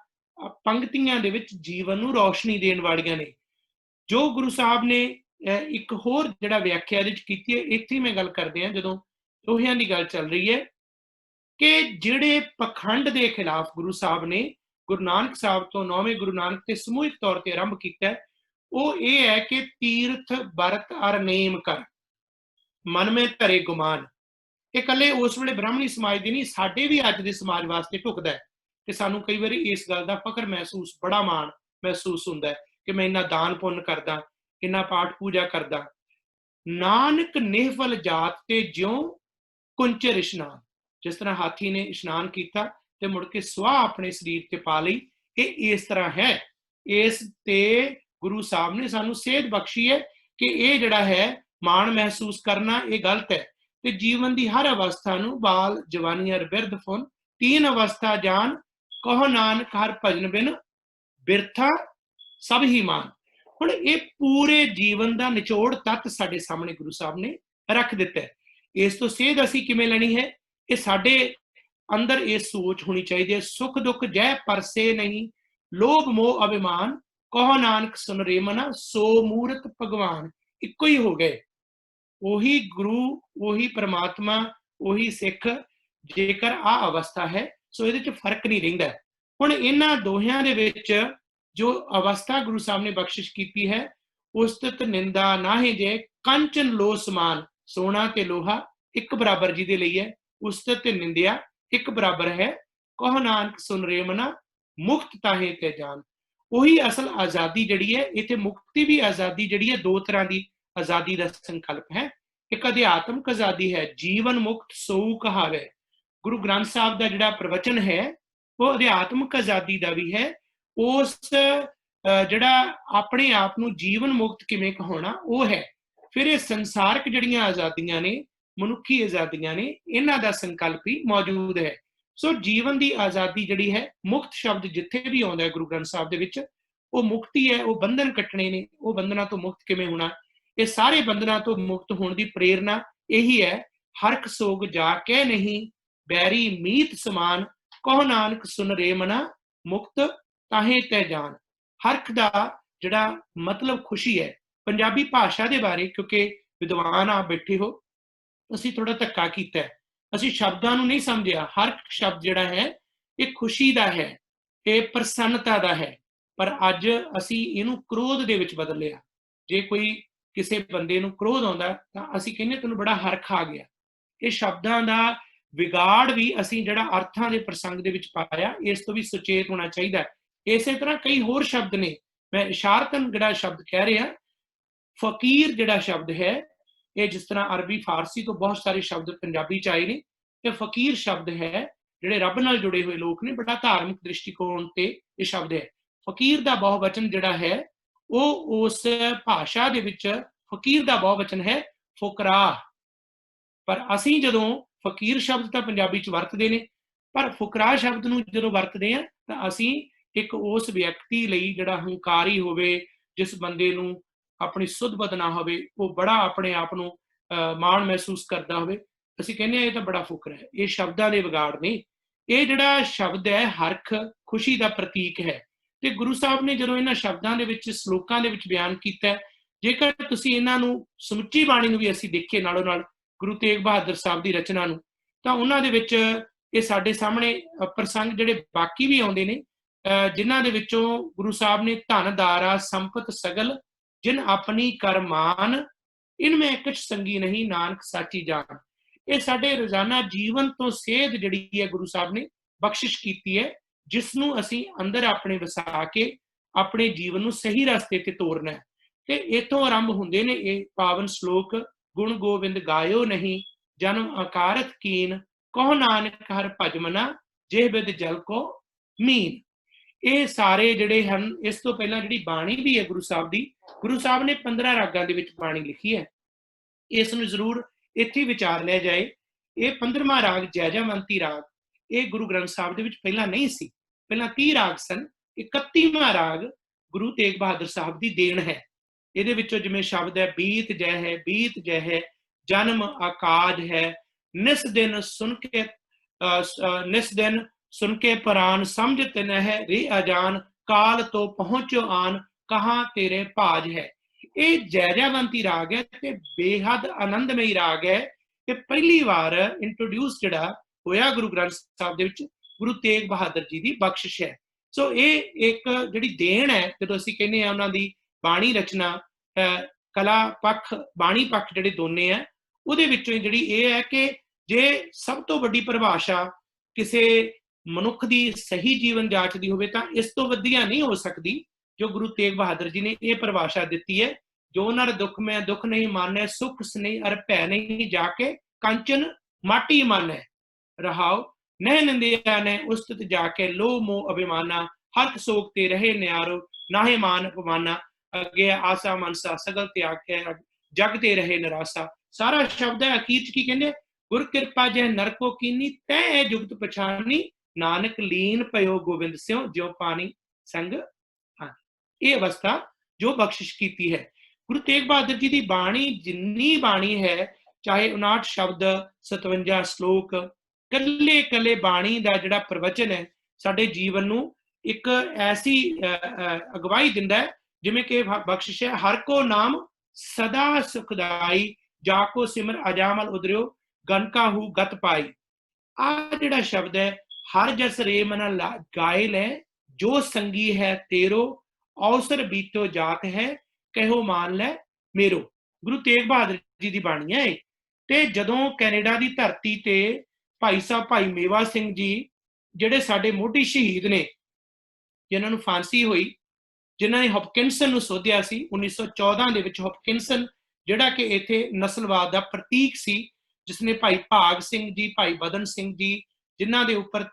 ਪੰਕਤੀਆਂ ਦੇ ਵਿੱਚ ਜੀਵਨ ਨੂੰ ਰੌਸ਼ਨੀ ਦੇਣ ਵਾਲੀਆਂ ਨੇ। ਜੋ ਗੁਰੂ ਸਾਹਿਬ ਨੇ ਇੱਕ ਹੋਰ ਜਿਹੜਾ ਵਿਆਖਿਆ ਇਹਦੇ ਵਿੱਚ ਕੀਤੀ ਹੈ, ਇੱਥੇ ਮੈਂ ਗੱਲ ਕਰਦੇ ਹਾਂ ਜਦੋਂ ਦੋਹਿਆਂ ਦੀ ਗੱਲ ਚੱਲ ਰਹੀ ਹੈ, ਕਿ ਜਿਹੜੇ ਪਖੰਡ ਦੇ ਖਿਲਾਫ ਗੁਰੂ ਸਾਹਿਬ ਨੇ ਗੁਰੂ ਨਾਨਕ ਸਾਹਿਬ ਤੋਂ 9ਵੇਂ ਗੁਰੂ ਨਾਨਕ ਤੇ ਸਮੂਹਿਕ ਤੌਰ ਤੇ ਆਰੰਭ ਕੀਤਾ, ਉਹ ਇਹ ਹੈ ਕਿ ਤੀਰਥ ਬਰਤ ਅਰ ਨੇਮ ਕਰ, ਮਨ ਮੇ ਧਰੇ ਗੁਮਾਨ। ਇਹ ਇਕੱਲੇ ਉਸ ਵੇਲੇ ਬ੍ਰਾਹਮਣੀ ਸਮਾਜ ਦੀ ਨਹੀਂ, ਸਾਡੇ ਵੀ ਅੱਜ ਦੇ ਸਮਾਜ ਵਾਸਤੇ ਢੁਕਦਾ ਹੈ कि सानू कई बार इस गल का फख्र महसूस, बड़ा माण महसूस होंदा है कि मैं इन्ना दान पुण्य करदा, इन्ना पाठ पूजा करदा। नानक निहफल जात ते ज्यों कुंचर इशनान, जिस तरह हाथी ने इशनान किया ते मुड़ के सुआह अपने शरीर ते पा लई, ये इस तरह है। इस ते गुरु साहब ने सानू सेध बख्शी है कि ये जिहड़ा है माण महसूस करना ये गलत है। ते जीवन की हर अवस्था नू बाल जवानी अर बिरध फुन तीन अवस्था जान, कहो नानक हर भजन बिन बिरथा सब ही मान। हुण ये पूरे जीवन का निचोड़ तत्त साडे सामने गुरु साहब ने रख दिता है। इस तो सेध असीं किवें लैणी है, ये साडे अंदर ये सोच होनी चाहिए। सुख दुख जय परसे नहीं, लोभ मोह अभिमान, कहो नानक सुन रे मना, सो मूरत भगवान। इको ही हो गए, ਉਹੀ गुरु, ਉਹੀ परमात्मा, ਉਹੀ सिख। जेकर आ अवस्था है सो ਇਹਦੇ 'ਚ फर्क नहीं रहिंदा। हुण इन्हां दोहियां दे विच जो अवस्था गुरु साहब ने बख्शिश की है, उस्तत निंदा नाहे जे कंचन लो समान, सोना ते लोहा एक बराबर जी दे लई है, उस्तत ते निंदिया एक बराबर है, कहो नानक सुन रे मना, मुक्त ताहे ते जान। ਉਹੀ असल आज़ादी जिहड़ी है, इत्थे मुक्ति भी आज़ादी जिहड़ी है दो तरह की आज़ादी का संकल्प है। एक अध्यात्मक आज़ादी है, जीवन मुक्त सोऊ कहावे। गुरु ग्रंथ साहब का जिहड़ा प्रवचन है वो अध्यात्मक आज़ादी का भी है। उस जिहड़ा अपने आप नूं जीवन मुक्त किवें कहाउणा वो है। फिर ये संसारक जिहड़ियां आज़ादियां ने, मनुखी आज़ादियां ने, इन्हां दा संकल्प ही मौजूद है। सो जीवन की आज़ादी जिहड़ी है, मुक्त शब्द जिथे भी आउंदा है गुरु ग्रंथ साहब दे विच, वो मुक्ति है, वो बंधन कट्टने ने, वो बंधना तो मुक्त किवें होना। ये सारे बंधना तो मुक्त होने की प्रेरणा यही है। हरख सोग जाके नहीं, बैरी मीत समान, कहो नानक सुन रे मना, मुक्त ताहे तै जान। हरख का जिहड़ा मतलब खुशी है। पंजाबी भाषा के बारे क्योंकि विद्वान आप बैठे हो, असीं थोड़ा धक्का कीता, असीं शब्दां नूं नहीं समझिया। हरख शब्द जिहड़ा है ये खुशी का है, ये प्रसन्नता का है, पर अज असीं इहनूं क्रोध दे विच बदल लिया। जे कोई किसी बंदे नूं क्रोध आउंदा तां असीं कहने तैनूं बड़ा हरख आ गया। ये शब्दां दा विगाड़ भी असीं जिहड़ा अर्थां दे प्रसंग दे विच पाया, इस तो भी सुचेत होना चाहिए। इसे तरह कई होर शब्द ने, मैं इशारतन जिहड़ा शब्द कह रहा, फकीर जिहड़ा शब्द है, ये जिस तरह अरबी फारसी तो बहुत सारे शब्द पंजाबी च आए ने, ये फकीर शब्द है जिहड़े रब नाल जुड़े हुए लोग ने, बड़ा धार्मिक दृष्टिकोण ते ये शब्द है। फकीर का बहुवचन जिहड़ा है वो उस भाषा दे विच फकीर का बहुवचन है फुकरा। पर असीं जदों फकीर शब्द तो पंजाबी च वरतदे ने, पर फुकरा शब्द नूं जदों वरतदे आ तां असीं एक उस व्यक्ति लई जिहड़ा हंकारी होवे, जिस बंदे नूं अपनी सुध बद ना होवे, वो बड़ा अपने आप नूं माण महसूस करदा होवे, असीं कहने आ ये तां बड़ा फुकरा है। ये शब्दां दे विगाड़ ने। ये जिहड़ा शब्द है हरख खुशी का प्रतीक है। ते गुरु साहब ने जदों इन्हां शब्दां दे विच सलोकां दे विच बयान कीता, जेकर तुसीं इन्हां नूं समुची बाणी नूं भी असीं देखीए नालों नाल गुरु तेग बहादुर साहब की रचना नूं, तां उन्हां दे विच ये साडे सामने प्रसंग जिहड़े बाकी भी आउंदे ने, जिन्हां दे विचों गुरु साहब ने धन दारा संपत सगल जिन अपनी करमान, इनमें कुछ संगी नहीं नानक साची जान। ये साडे रोजाना जीवन तो सेध जिहड़ी है गुरु साहब ने बख्शिश कीती है, जिसनूं असीं अंदर अपने वसा के अपने जीवन नूं सही रस्ते ते तोरना है। ते इथों आरंभ हुंदे ने ये पावन श्लोक, गुण गोविंद गायो नहीं, जन्म अकारत कीन, कहो नानक हर भज मना, जे बिद जल को मीन। ये सारे जिहड़े हन, इस तो पहला जिहड़ी बाणी भी है गुरु साहब की, गुरु साहब ने 15 रागां दे विच बाणी लिखी है। इस नूं जरूर इत्थे विचार लिया जाए। ये 15वां राग जैजावंती राग, ये गुरु ग्रंथ साहब दे विच पहला नहीं सी, पहला 30 राग सन। 31वां राग गुरु तेग बहादुर साहब की देन है। ਇਹਦੇ ਵਿੱਚੋਂ ਜਿਵੇਂ शब्द है बीत जय है, बीत जय है, जन्म आकाज है, निस दिन सुन के निस दिन सुन के परान, समझ तिन है रे अजान, काल तो पहुंचो आन, कहाँ तेरे भाज है। ये जैजावंती राग है ते बेहद आनंदमयी राग है। ये पहली बार इंट्रोड्यूस जिहड़ा होया गुरु ग्रंथ साहब दे विच गुरु तेग बहादुर जी की बख्शिश है। सो ये एक जिहड़ी देन है, जदों असीं कहने आ उन्हां दी बाणी रचना कला पक्ष बाणी पक्ष जिहड़े दोने है, उहदे विचों जिहड़ी ये है कि जे सब तो वड्डी परिभाषा किसी ਮਨੁੱਖ ਦੀ ਸਹੀ ਜੀਵਨ ਜਾਚਦੀ ਹੋਵੇ ਤਾਂ ਇਸ ਤੋਂ ਵਧੀਆ ਨਹੀਂ ਹੋ ਸਕਦੀ ਜੋ ਗੁਰੂ ਤੇਗ ਬਹਾਦਰ ਜੀ ਨੇ ਇਹ ਪਰਿਭਾਸ਼ਾ ਦਿੱਤੀ ਹੈ। ਜੋ ਨਰ ਦੁੱਖ ਮੈਂ ਦੁੱਖ ਨਹੀਂ ਮਾਨੈ, ਸੁਖ ਸਨੇਹ ਅਰ ਭੈ ਨਹੀਂ ਜਾ ਕੇ ਕੰਚਨ ਮਾਟੀ ਮਾਨੈ। ਰਹਾਉ ਨਹਿ ਨਿੰਦਿਆ ਨੇ ਉਸਤਤ ਜਾ ਕੇ ਲੋਹ ਮੋਹ ਅਭਿਮਾਨਾ, ਹੱਥ ਸੋਕ ਤੇ ਰਹੇ ਨਿਆਰੋ ਨਾਹੇ ਮਾਨ ਅਪਮਾਨਾ। ਅੱਗੇ ਆਸਾ ਮਨਸਾ ਸਗਲ ਤਿਆਗ ਕੇ ਜਗ ਤੇ ਰਹੇ ਨਿਰਾਸਾ। ਸਾਰਾ ਸ਼ਬਦ ਹੈ, ਅਖੀਰ ਚ ਕੀ ਕਹਿੰਦੇ, ਗੁਰ ਕਿਰਪਾ ਜਹ ਨਰਕੋ ਕੀਨੀ ਤੈ ਜੁਗਤ ਪਛਾਨੀ, ਨਾਨਕ ਲੀਨ ਪਇਓ ਗੋਬਿੰਦ ਸਿਉ ਜਿਉ ਪਾਣੀ ਸੰਗ। ਇਹ ਅਵਸਥਾ ਜੋ ਬਖਸ਼ਿਸ਼ ਕੀਤੀ ਹੈ। ਗੁਰੂ ਤੇਗ ਬਹਾਦਰ ਜੀ ਦੀ ਬਾਣੀ ਜਿੰਨੀ ਬਾਣੀ ਹੈ, ਚਾਹੇ 59 ਸ਼ਬਦ 57 ਸ਼ਲੋਕ, ਕੱਲੇ ਕੱਲੇ ਬਾਣੀ ਦਾ ਜਿਹੜਾ ਪ੍ਰਵਚਨ ਹੈ ਸਾਡੇ ਜੀਵਨ ਨੂੰ ਇੱਕ ਐਸੀ ਅਗਵਾਈ ਦਿੰਦਾ ਹੈ ਜਿਵੇਂ ਕਿ ਬਖਸ਼ਿਸ਼ ਹੈ, ਹਰ ਕੋ ਨਾਮ ਸਦਾ ਸੁਖਦਾਈ, ਜਾ ਕੋ ਸਿਮਰ ਅਜਾਮਲ ਉਦਰਿਓ ਗਨ ਕਾਹੂ ਗਤ ਪਾਈ। ਆ ਜਿਹੜਾ ਸ਼ਬਦ ਹੈ, ਹਰ ਜਸ ਰੇ ਮਨ ਗਾਏ ਲੈ, ਜੋ ਸੰਗੀ ਹੈ ਤੇਰੋ ਅਵਸਰ ਬੀਤੋ ਜਾਤ ਹੈ, ਕਹਿਓ ਮਾਨ ਲੈ ਮੇਰੋ। ਗੁਰੂ ਤੇਗ ਬਹਾਦਰ ਜੀ ਦੀ ਬਾਣੀ ਹੈ। ਤੇ ਜਦੋਂ ਕੈਨੇਡਾ ਦੀ ਧਰਤੀ ਤੇ ਭਾਈ ਸਾਹਿਬ ਭਾਈ ਮੇਵਾ ਸਿੰਘ ਜੀ, ਜਿਹੜੇ ਸਾਡੇ ਮੋਢੀ ਸ਼ਹੀਦ ਨੇ, ਜਿਨ੍ਹਾਂ ਨੂੰ ਫਾਂਸੀ ਹੋਈ, ਜਿਨ੍ਹਾਂ ਨੇ ਹੌਪਕਿੰਸਨ ਨੂੰ ਸੋਧਿਆ ਸੀ 1914 ਦੇ ਵਿੱਚ। ਹੌਪਕਿੰਸਨ ਜਿਹੜਾ ਕਿ ਇੱਥੇ ਨਸਲਵਾਦ ਦਾ ਪ੍ਰਤੀਕ ਸੀ, ਜਿਸਨੇ ਭਾਈ ਭਾਗ ਸਿੰਘ ਜੀ, ਭਾਈ ਬਦਨ ਸਿੰਘ ਜੀ, ਜਿਨ੍ਹਾਂ ਦੇ ਉੱਪਰ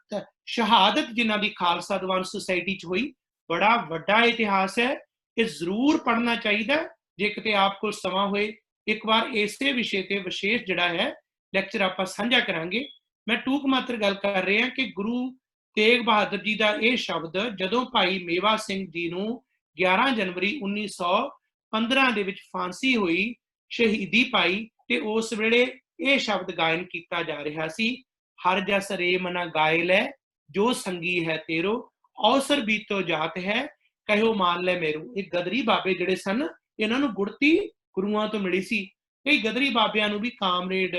ਸ਼ਹਾਦਤ ਜਿਨ੍ਹਾਂ ਦੀ ਖਾਲਸਾ ਦੀਵਾਨ ਸੁਸਾਇਟੀ 'ਚ ਹੋਈ। ਬੜਾ ਵੱਡਾ ਇਤਿਹਾਸ ਹੈ, ਇਹ ਜ਼ਰੂਰ ਪੜ੍ਹਨਾ ਚਾਹੀਦਾ। ਜੇ ਕਿਤੇ ਆਪ ਕੋਲ ਸਮਾਂ ਹੋਏ, ਇੱਕ ਵਾਰ ਇਸੇ ਵਿਸ਼ੇ ਤੇ ਵਿਸ਼ੇਸ਼ ਜਿਹੜਾ ਹੈ ਲੈਕਚਰ ਆਪਾਂ ਸਾਂਝਾ ਕਰਾਂਗੇ। ਮੈਂ ਟੂਕ ਮਾਤਰ ਗੱਲ ਕਰ ਰਿਹਾ ਕਿ ਗੁਰੂ ਤੇਗ ਬਹਾਦਰ ਜੀ ਦਾ ਇਹ ਸ਼ਬਦ ਜਦੋਂ ਭਾਈ ਮੇਵਾ ਸਿੰਘ ਜੀ ਨੂੰ 11 ਜਨਵਰੀ 1915 ਦੇ ਵਿੱਚ ਫਾਂਸੀ ਹੋਈ, ਸ਼ਹੀਦੀ ਪਾਈ, ਤੇ ਉਸ ਵੇਲੇ ਇਹ ਸ਼ਬਦ ਗਾਇਨ ਕੀਤਾ ਜਾ ਰਿਹਾ ਸੀ, ਹਰ ਜਸ ਰੇ ਮਨਾ ਗਾਏ ਲੈ, ਜੋ ਸੰਗੀ ਹੈ ਤੇਰੋ ਅਵਸਰ ਬੀਤੋ ਜਾਤ ਹੈ, ਕਹਿਓ ਮਾਨ ਲੈ ਮੇਰੂ। ਇਹ ਗਦਰੀ ਬਾਬੇ ਜਿਹੜੇ ਸਨ, ਇਹਨਾਂ ਨੂੰ ਗੁੜਤੀ ਗੁਰੂਆਂ ਤੋਂ ਮਿਲੀ ਸੀ। ਕਈ ਗਦਰੀ ਬਾਬਿਆਂ ਨੂੰ ਵੀ ਕਾਮਰੇਡ,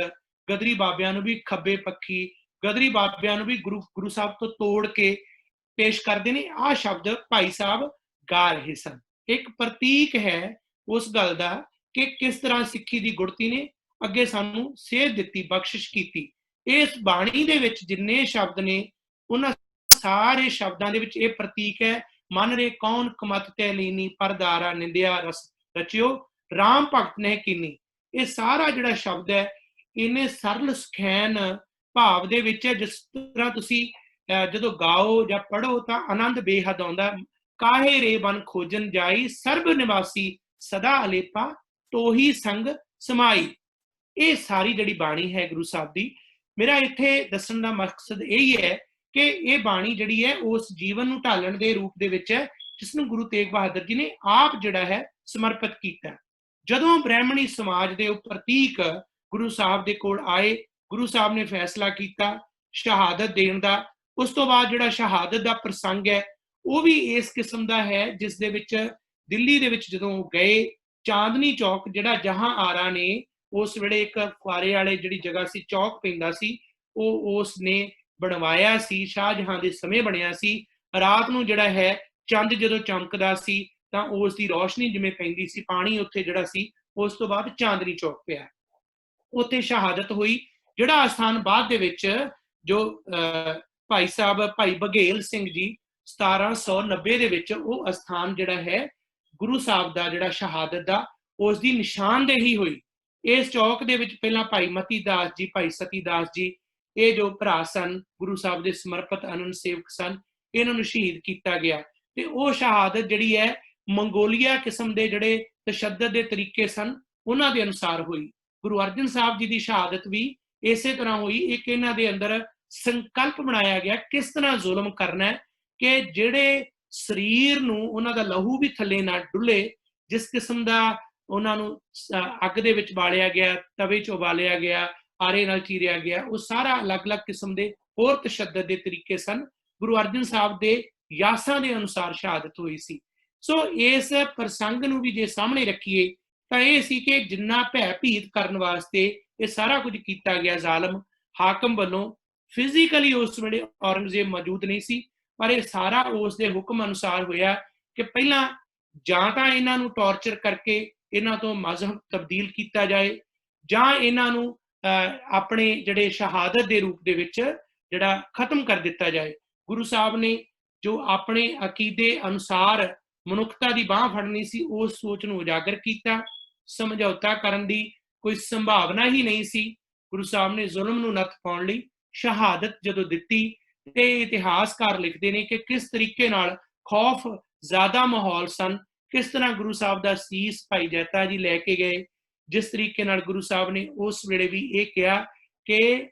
ਗਦਰੀ ਬਾਬਿਆਂ ਨੂੰ ਵੀ ਖੱਬੇ ਪੱਖੀ, ਗਦਰੀ ਬਾਬਿਆਂ ਨੂੰ ਵੀ ਗੁਰੂ ਸਾਹਿਬ ਤੋਂ ਤੋੜ ਕੇ ਪੇਸ਼ ਕਰਦੇ ਨੇ। ਆਹ ਸ਼ਬਦ ਭਾਈ ਸਾਹਿਬ ਗਾ ਰਹੇ ਸਨ। ਇੱਕ ਪ੍ਰਤੀਕ ਹੈ ਉਸ ਗੱਲ ਦਾ ਕਿ ਕਿਸ ਤਰ੍ਹਾਂ ਸਿੱਖੀ ਦੀ ਗੁੜਤੀ ਨੇ ਅੱਗੇ ਸਾਨੂੰ ਸੇਧ ਦਿੱਤੀ, ਬਖਸ਼ਿਸ਼ ਕੀਤੀ। ਇਸ ਬਾਣੀ ਦੇ ਵਿੱਚ ਜਿੰਨੇ ਸ਼ਬਦ ਨੇ, ਉਹਨਾਂ ਸਾਰੇ ਸ਼ਬਦਾਂ ਦੇ ਵਿੱਚ ਇਹ ਪ੍ਰਤੀਕ ਹੈ, ਮਨ ਰੇ ਕੌਣ ਕਮਤ ਤੈ ਲੀਨੀ, ਪਰਦਾਰਾ ਨਿੰਦਿਆ ਰਸ ਰਚਿਓ, ਰਾਮ ਭਗਤ ਨੇ ਕੀਨੀ। ਇਹ ਸਾਰਾ ਜਿਹੜਾ ਸ਼ਬਦ ਹੈ, ਇਹਨੇ ਸਰਲ ਸੁਖੈਨ ਭਾਵ ਦੇ ਵਿੱਚ ਹੈ। ਜਿਸ ਤਰ੍ਹਾਂ ਤੁਸੀਂ ਜਦੋਂ ਗਾਓ ਜਾਂ ਪੜ੍ਹੋ ਤਾਂ ਆਨੰਦ ਬੇਹੱਦ ਆਉਂਦਾ। ਕਾਹੇ ਰੇ ਬਨ ਖੋਜਨ ਜਾਈ, ਸਰਬ ਨਿਵਾਸੀ ਸਦਾ ਅਲੇਪਾ, ਤੋਹੀ ਸੰਗ ਸਮਾਈ। ਇਹ ਸਾਰੀ ਜਿਹੜੀ ਬਾਣੀ ਹੈ ਗੁਰੂ ਸਾਹਿਬ ਦੀ, ਮੇਰਾ ਇੱਥੇ ਦੱਸਣ ਦਾ ਮਕਸਦ ਇਹੀ ਹੈ ਕਿ ਇਹ ਬਾਣੀ ਜਿਹੜੀ ਹੈ ਉਸ ਜੀਵਨ ਨੂੰ ਢਾਲਣ ਦੇ ਰੂਪ ਦੇ ਵਿੱਚ ਹੈ, ਜਿਸ ਨੂੰ ਗੁਰੂ ਤੇਗ ਬਹਾਦਰ ਜੀ ਨੇ ਆਪ ਜਿਹੜਾ ਹੈ ਸਮਰਪਿਤ ਕੀਤਾ। ਜਦੋਂ ਬ੍ਰਾਹਮਣੀ ਸਮਾਜ ਦੇ ਉਹ ਪ੍ਰਤੀਕ ਗੁਰੂ ਸਾਹਿਬ ਦੇ ਕੋਲ ਆਏ, ਗੁਰੂ ਸਾਹਿਬ ਨੇ ਫੈਸਲਾ ਕੀਤਾ ਸ਼ਹਾਦਤ ਦੇਣ ਦਾ। ਉਸ ਤੋਂ ਬਾਅਦ ਜਿਹੜਾ ਸ਼ਹਾਦਤ ਦਾ ਪ੍ਰਸੰਗ ਹੈ ਉਹ ਵੀ ਇਸ ਕਿਸਮ ਦਾ ਹੈ, ਜਿਸ ਦੇ ਵਿੱਚ ਦਿੱਲੀ ਦੇ ਵਿੱਚ ਜਦੋਂ ਗਏ, ਚਾਂਦਨੀ ਚੌਕ ਜਿਹੜਾ ਜਹਾਂ ਆਰਾ ਨੇ ਉਸ ਵੇਲੇ ਇੱਕ ਫੁਆਰੇ ਵਾਲੇ ਜਿਹੜੀ ਜਗ੍ਹਾ ਸੀ, ਚੌਕ ਪੈਂਦਾ ਸੀ, ਉਹ ਉਸ ਨੇ ਬਣਵਾਇਆ ਸੀ, ਸ਼ਾਹਜਹਾਂ ਦੇ ਸਮੇਂ ਬਣਿਆ ਸੀ। ਰਾਤ ਨੂੰ ਜਿਹੜਾ ਹੈ ਚੰਦ ਜਦੋਂ ਚਮਕਦਾ ਸੀ ਤਾਂ ਉਸ ਦੀ ਰੋਸ਼ਨੀ ਜਿਵੇਂ ਪੈਂਦੀ ਸੀ, ਪਾਣੀ ਉੱਥੇ ਜਿਹੜਾ ਸੀ। ਉਸ ਤੋਂ ਬਾਅਦ ਚਾਂਦਨੀ ਚੌਕ ਪਿਆ, ਉੱਥੇ ਸ਼ਹਾਦਤ ਹੋਈ। ਜਿਹੜਾ ਅਸਥਾਨ ਬਾਅਦ ਦੇ ਵਿੱਚ ਜੋ ਭਾਈ ਸਾਹਿਬ ਭਾਈ ਬਘੇਲ ਸਿੰਘ ਜੀ 1790 ਦੇ ਵਿੱਚ ਉਹ ਅਸਥਾਨ ਜਿਹੜਾ ਹੈ ਗੁਰੂ ਸਾਹਿਬ ਦਾ ਜਿਹੜਾ ਸ਼ਹਾਦਤ ਦਾ, ਉਸ ਦੀ ਨਿਸ਼ਾਨਦੇਹੀ ਹੋਈ। ਇਸ ਚੌਕ ਦੇ ਵਿੱਚ ਪਹਿਲਾਂ ਭਾਈ ਮਤੀ ਦਾਸ ਜੀ, ਭਾਈ ਸਤੀ ਦਾਸ ਜੀ, ਇਹ ਜੋ ਭਰਾ ਸਨ ਗੁਰੂ ਸਾਹਿਬ ਦੇ ਸਮਰਪਿਤ ਅਨੰਦ ਸੇਵਕ ਸਨ, ਇਹਨਾਂ ਨੂੰ ਸ਼ਹੀਦ ਕੀਤਾ ਗਿਆ। ਤੇ ਉਹ ਸ਼ਹਾਦਤ ਜਿਹੜੀ ਹੈ ਮੰਗੋਲੀਆ ਕਿਸਮ ਦੇ ਜਿਹੜੇ ਤਸ਼ੱਦਦ ਦੇ ਤਰੀਕੇ ਸਨ ਉਹਨਾਂ ਦੇ ਅਨੁਸਾਰ ਹੋਈ। ਗੁਰੂ ਅਰਜਨ ਸਾਹਿਬ ਜੀ ਦੀ ਸ਼ਹਾਦਤ ਵੀ ਇਸੇ ਤਰ੍ਹਾਂ ਹੋਈ। ਇੱਕ ਇਹਨਾਂ ਦੇ ਅੰਦਰ ਸੰਕਲਪ ਬਣਾਇਆ ਗਿਆ ਕਿਸ ਤਰ੍ਹਾਂ ਜ਼ੁਲਮ ਕਰਨਾ, ਕਿ ਜਿਹੜੇ ਸਰੀਰ ਨੂੰ ਉਹਨਾਂ ਦਾ ਲਹੂ ਵੀ ਥੱਲੇ ਨਾ ਡੁੱਲੇ, ਜਿਸ ਕਿਸਮ ਦਾ ਉਹਨਾਂ ਨੂੰ ਅੱਗ ਦੇ ਵਿੱਚ ਬਾਲਿਆ ਗਿਆ, ਤਵੇ 'ਚ ਉਬਾਲਿਆ ਗਿਆ, ਆਰੇ ਨਾਲ ਚੀਰਿਆ ਗਿਆ, ਉਹ ਸਾਰਾ ਅਲੱਗ-ਅਲੱਗ ਕਿਸਮ ਦੇ ਹੋਰ ਤਸ਼ੱਦਦ ਦੇ ਤਰੀਕੇ ਸਨ। ਗੁਰੂ ਅਰਜਨ ਸਾਹਿਬ ਦੇ ਯਾਸਾਂ ਦੇ ਅਨੁਸਾਰ ਸ਼ਹਾਦਤ ਹੋਈ ਸੀ। ਸੋ ਇਸ ਪ੍ਰਸੰਗ ਨੂੰ ਵੀ ਜੇ ਸਾਹਮਣੇ ਰੱਖੀਏ ਤਾਂ ਇਹ ਸੀ ਕਿ ਜਿੰਨਾ ਭੈ ਭੀਤ ਕਰਨ ਵਾਸਤੇ ਇਹ ਸਾਰਾ ਕੁਝ ਕੀਤਾ ਗਿਆ ਜ਼ਾਲਮ ਹਾਕਮ ਵੱਲੋਂ। ਫਿਜ਼ੀਕਲੀ ਉਸ ਵੇਲੇ ਔਰੰਗਜ਼ੇਬ ਮੌਜੂਦ ਨਹੀਂ ਸੀ, ਪਰ ਇਹ ਸਾਰਾ ਉਸ ਦੇ ਹੁਕਮ ਅਨੁਸਾਰ ਹੋਇਆ ਕਿ ਪਹਿਲਾਂ ਜਾਂ ਤਾਂ ਇਹਨਾਂ ਨੂੰ ਟੌਰਚਰ ਕਰਕੇ ਇਹਨਾਂ ਤੋਂ ਮਜ਼ਹਬ ਤਬਦੀਲ ਕੀਤਾ ਜਾਏ, ਜਾਂ ਇਹਨਾਂ ਨੂੰ ਆਪਣੇ ਜਿਹੜੇ ਸ਼ਹਾਦਤ ਦੇ ਰੂਪ ਦੇ ਵਿੱਚ ਜਿਹੜਾ ਖਤਮ ਕਰ ਦਿੱਤਾ ਜਾਏ। ਗੁਰੂ ਸਾਹਿਬ ਨੇ ਜੋ ਆਪਣੇ ਅਕੀਦੇ ਅਨੁਸਾਰ ਮਨੁੱਖਤਾ ਦੀ ਬਾਹ ਫੜਨੀ ਸੀ, ਉਸ ਸੋਚ ਨੂੰ ਉਜਾਗਰ ਕੀਤਾ। ਸਮਝੌਤਾ ਕਰਨ ਦੀ ਕੋਈ ਸੰਭਾਵਨਾ ਹੀ ਨਹੀਂ ਸੀ। ਗੁਰੂ ਸਾਹਿਬ ਨੇ ਜ਼ੁਲਮ ਨੂੰ ਨੱਥ ਪਾਉਣ ਲਈ ਸ਼ਹਾਦਤ ਜਦੋਂ ਦਿੱਤੀ, ਤੇ ਇਤਿਹਾਸਕਾਰ ਲਿਖਦੇ ਨੇ ਕਿ ਕਿਸ ਤਰੀਕੇ ਨਾਲ ਖੌਫ ਜ਼ਿਆਦਾ ਮਾਹੌਲ ਸਨ, ਕਿਸ ਤਰ੍ਹਾਂ ਗੁਰੂ ਸਾਹਿਬ ਦਾ ਸੀਸ ਭਾਈ ਜੈਤਾ ਜੀ ਲੈ ਕੇ ਗਏ, ਜਿਸ ਤਰੀਕੇ ਨਾਲ ਗੁਰੂ ਸਾਹਿਬ ਨੇ ਉਸ ਵੇਲੇ ਵੀ ਇਹ ਕਿਹਾ ਕਿ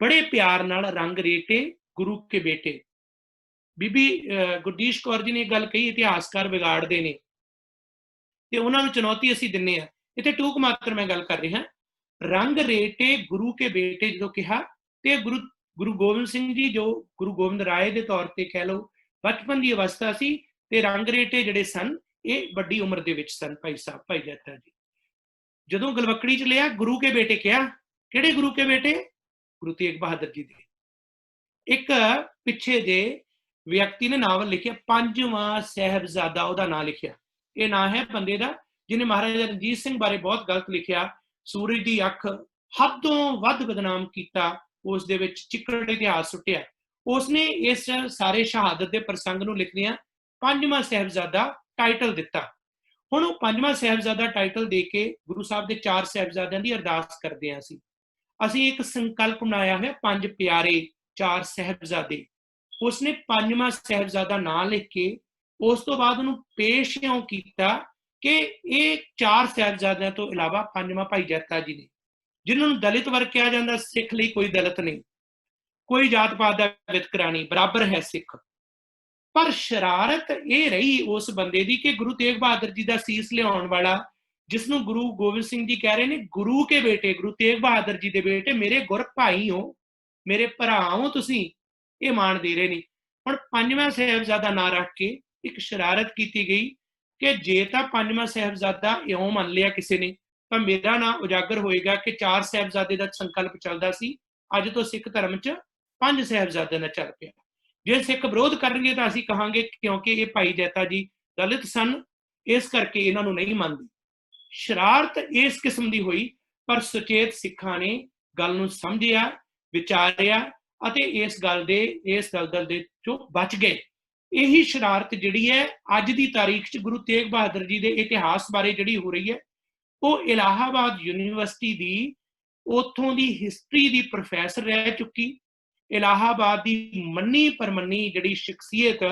ਬੜੇ ਪਿਆਰ ਨਾਲ ਰੰਗ ਰੇਟੇ ਗੁਰੂ ਕੇ ਬੇਟੇ। ਬੀਬੀ ਗੁਰਦੀਸ਼ ਕੌਰ ਜੀ ਨੇ ਇਹ ਗੱਲ ਕਹੀ, ਇਤਿਹਾਸਕਾਰ ਵਿਗਾੜਦੇ ਨੇ ਤੇ ਉਹਨਾਂ ਨੂੰ ਚੁਣੌਤੀ ਅਸੀਂ ਦਿੰਨੇ ਆ। ਇੱਥੇ ਟੂਕ ਮਾਤਰ ਮੈਂ ਗੱਲ ਕਰ ਰਿਹਾ, ਰੰਗ ਰੇਟੇ ਗੁਰੂ ਕੇ ਬੇਟੇ ਜਦੋਂ ਕਿਹਾ, ਤੇ ਗੁਰੂ ਗੋਬਿੰਦ ਸਿੰਘ ਜੀ ਜੋ ਗੁਰੂ ਗੋਬਿੰਦ ਰਾਏ ਦੇ ਤੌਰ ਤੇ ਕਹਿ ਲਓ ਬਚਪਨ ਦੀ ਅਵਸਥਾ ਸੀ, ਤੇ ਰੰਗ ਰੇਟੇ ਜਿਹੜੇ ਸਨ ਇਹ ਵੱਡੀ ਉਮਰ ਦੇ ਵਿੱਚ ਸਨ। ਭਾਈ ਸਾਹਿਬ ਭਾਈ ਜੈਤਾ ਜੀ ਜਦੋਂ ਗਲਵਕੜੀ ਚ ਲਿਆ ਗੁਰੂ ਕੇ ਬੇਟੇ ਕਿਹਾ, ਕਿਹੜੇ ਗੁਰੂ ਕੇ ਬੇਟੇ? ਗੁਰੂ ਤੇਗ ਬਹਾਦਰ ਜੀ ਦੇ। ਇੱਕ ਪਿੱਛੇ ਜੇ ਵਿਅਕਤੀ ਨੇ ਨਾਵਲ ਲਿਖਿਆ, ਪੰਜਵਾਂ ਸਾਹਿਬਜ਼ਾਦਾ ਉਹਦਾ ਨਾਂ ਲਿਖਿਆ। ਇਹ ਨਾਂ ਹੈ ਬੰਦੇ ਦਾ ਜਿਹਨੇ ਮਹਾਰਾਜਾ ਰਣਜੀਤ ਸਿੰਘ ਬਾਰੇ ਬਹੁਤ ਗਲਤ ਲਿਖਿਆ, ਸੂਰਜ ਦੀ ਅੱਖ ਹੱਦੋਂ ਵੱਧ ਬਦਨਾਮ ਕੀਤਾ, ਉਸ ਦੇ ਵਿੱਚ ਚਿੱਕੜ ਇਤਿਹਾਸ ਸੁੱਟਿਆ। ਉਸਨੇ ਇਸ ਸਾਰੇ ਸ਼ਹਾਦਤ ਦੇ ਪ੍ਰਸੰਗ ਨੂੰ ਲਿਖਦਿਆਂ ਪੰਜਵਾਂ ਸਾਹਿਬਜ਼ਾਦਾ ਟਾਈਟਲ ਦਿੱਤਾ। ਹੁਣ ਉਹ ਪੰਜਵਾਂ ਸਾਹਿਬਜ਼ਾਦਾ ਟਾਈਟਲ ਦੇ ਕੇ ਗੁਰੂ ਸਾਹਿਬ ਦੇ 4 ਸਾਹਿਬਜ਼ਾਦਿਆਂ ਦੀ ਅਰਦਾਸ ਕਰਦੇ ਹਾਂ। ਅਸੀਂ ਇੱਕ ਸੰਕਲਪ ਬਣਾਇਆ ਹੋਇਆ, 5 ਪਿਆਰੇ 4 ਸਾਹਿਬਜ਼ਾਦੇ। ਉਸਨੇ ਪੰਜਵਾਂ ਸਾਹਿਬਜ਼ਾਦਾ ਨਾਂ ਲਿਖ ਕੇ ਉਸ ਤੋਂ ਬਾਅਦ ਉਹਨੂੰ ਪੇਸ਼ ਇਉਂ ਕੀਤਾ ਕਿ ਇਹ 4 ਸਾਹਿਬਜ਼ਾਦਿਆਂ ਤੋਂ ਇਲਾਵਾ ਪੰਜਵਾਂ ਭਾਈ ਜੈਤਾ ਜੀ ਨੇ, ਜਿਨ੍ਹਾਂ ਨੂੰ ਦਲਿਤ ਵਰਗ ਕਿਹਾ ਜਾਂਦਾ। ਸਿੱਖ ਲਈ ਕੋਈ ਦਲਿਤ ਨਹੀਂ, ਕੋਈ ਜਾਤ ਪਾਤ ਦਾ ਵਿਤਕਰਾ ਨਹੀਂ, ਬਰਾਬਰ ਹੈ ਸਿੱਖ। ਪਰ ਸ਼ਰਾਰਤ ਇਹ ਰਹੀ ਉਸ ਬੰਦੇ ਦੀ ਕਿ ਗੁਰੂ ਤੇਗ ਬਹਾਦਰ ਜੀ ਦਾ ਸੀਸ ਲਿਆਉਣ ਵਾਲਾ, ਜਿਸ ਨੂੰ ਗੁਰੂ ਗੋਬਿੰਦ ਸਿੰਘ ਜੀ ਕਹਿ ਰਹੇ ਨੇ ਗੁਰੂ ਕੇ ਬੇਟੇ, ਗੁਰੂ ਤੇਗ ਬਹਾਦਰ ਜੀ ਦੇ ਬੇਟੇ, ਮੇਰੇ ਗੁਰ ਭਾਈ ਹੋ, ਮੇਰੇ ਭਰਾ ਹੋ ਤੁਸੀਂ, ਇਹ ਮਾਣ ਦੇ ਰਹੇ ਨੇ। ਹੁਣ ਪੰਜਵਾਂ ਸਾਹਿਬਜ਼ਾਦਾ ਨਾਂ ਰੱਖ ਕੇ ਇੱਕ ਸ਼ਰਾਰਤ ਕੀਤੀ ਗਈ ਕਿ ਜੇ ਤਾਂ ਪੰਜਵਾਂ ਸਾਹਿਬਜ਼ਾਦਾ ਇਉਂ ਮੰਨ ਲਿਆ ਕਿਸੇ ਨੇ, ਤਾਂ ਮੇਰਾ ਨਾਂ ਉਜਾਗਰ ਹੋਏਗਾ ਕਿ 4 ਸਾਹਿਬਜ਼ਾਦੇ ਦਾ ਸੰਕਲਪ ਚੱਲਦਾ ਸੀ, ਅੱਜ ਤੋਂ ਸਿੱਖ ਧਰਮ 'ਚ 5 ਸਾਹਿਬਜ਼ਾਦਿਆਂ ਦਾ ਚੱਲ ਪਿਆ। ਜੇ ਸਿੱਖ ਵਿਰੋਧ ਕਰਨਗੇ ਤਾਂ ਅਸੀਂ ਕਹਾਂਗੇ ਕਿਉਂਕਿ ਇਹ ਭਾਈ ਜੈਤਾ ਜੀ ਦਲਿਤ ਸਨ, ਇਸ ਕਰਕੇ ਇਹਨਾਂ ਨੂੰ ਨਹੀਂ ਮੰਨਦੇ। ਸ਼ਰਾਰਤ ਇਸ ਕਿਸਮ ਦੀ ਹੋਈ, ਪਰ ਸੁਚੇਤ ਸਿੱਖਾਂ ਨੇ ਗੱਲ ਨੂੰ ਸਮਝਿਆ, ਵਿਚਾਰਿਆ ਅਤੇ ਇਸ ਗੱਲ ਦਲਦਲ ਦੇ ਚੋਂ ਬਚ ਗਏ। ਇਹੀ ਸ਼ਰਾਰਤ ਜਿਹੜੀ ਹੈ ਅੱਜ ਦੀ ਤਾਰੀਖ 'ਚ ਗੁਰੂ ਤੇਗ ਬਹਾਦਰ ਜੀ ਦੇ ਇਤਿਹਾਸ ਬਾਰੇ ਜਿਹੜੀ ਹੋ ਰਹੀ ਹੈ, ਉਹ ਇਲਾਹਾਬਾਦ ਯੂਨੀਵਰਸਿਟੀ ਦੀ ਉੱਥੋਂ ਦੀ ਹਿਸਟਰੀ ਦੀ ਪ੍ਰੋਫੈਸਰ ਰਹਿ ਚੁੱਕੀ, ਇਲਾਹਾਬਾਦ ਦੀ ਮੰਨੀ ਪਰਮੰਨੀ ਜਿਹੜੀ ਸ਼ਖਸੀਅਤ,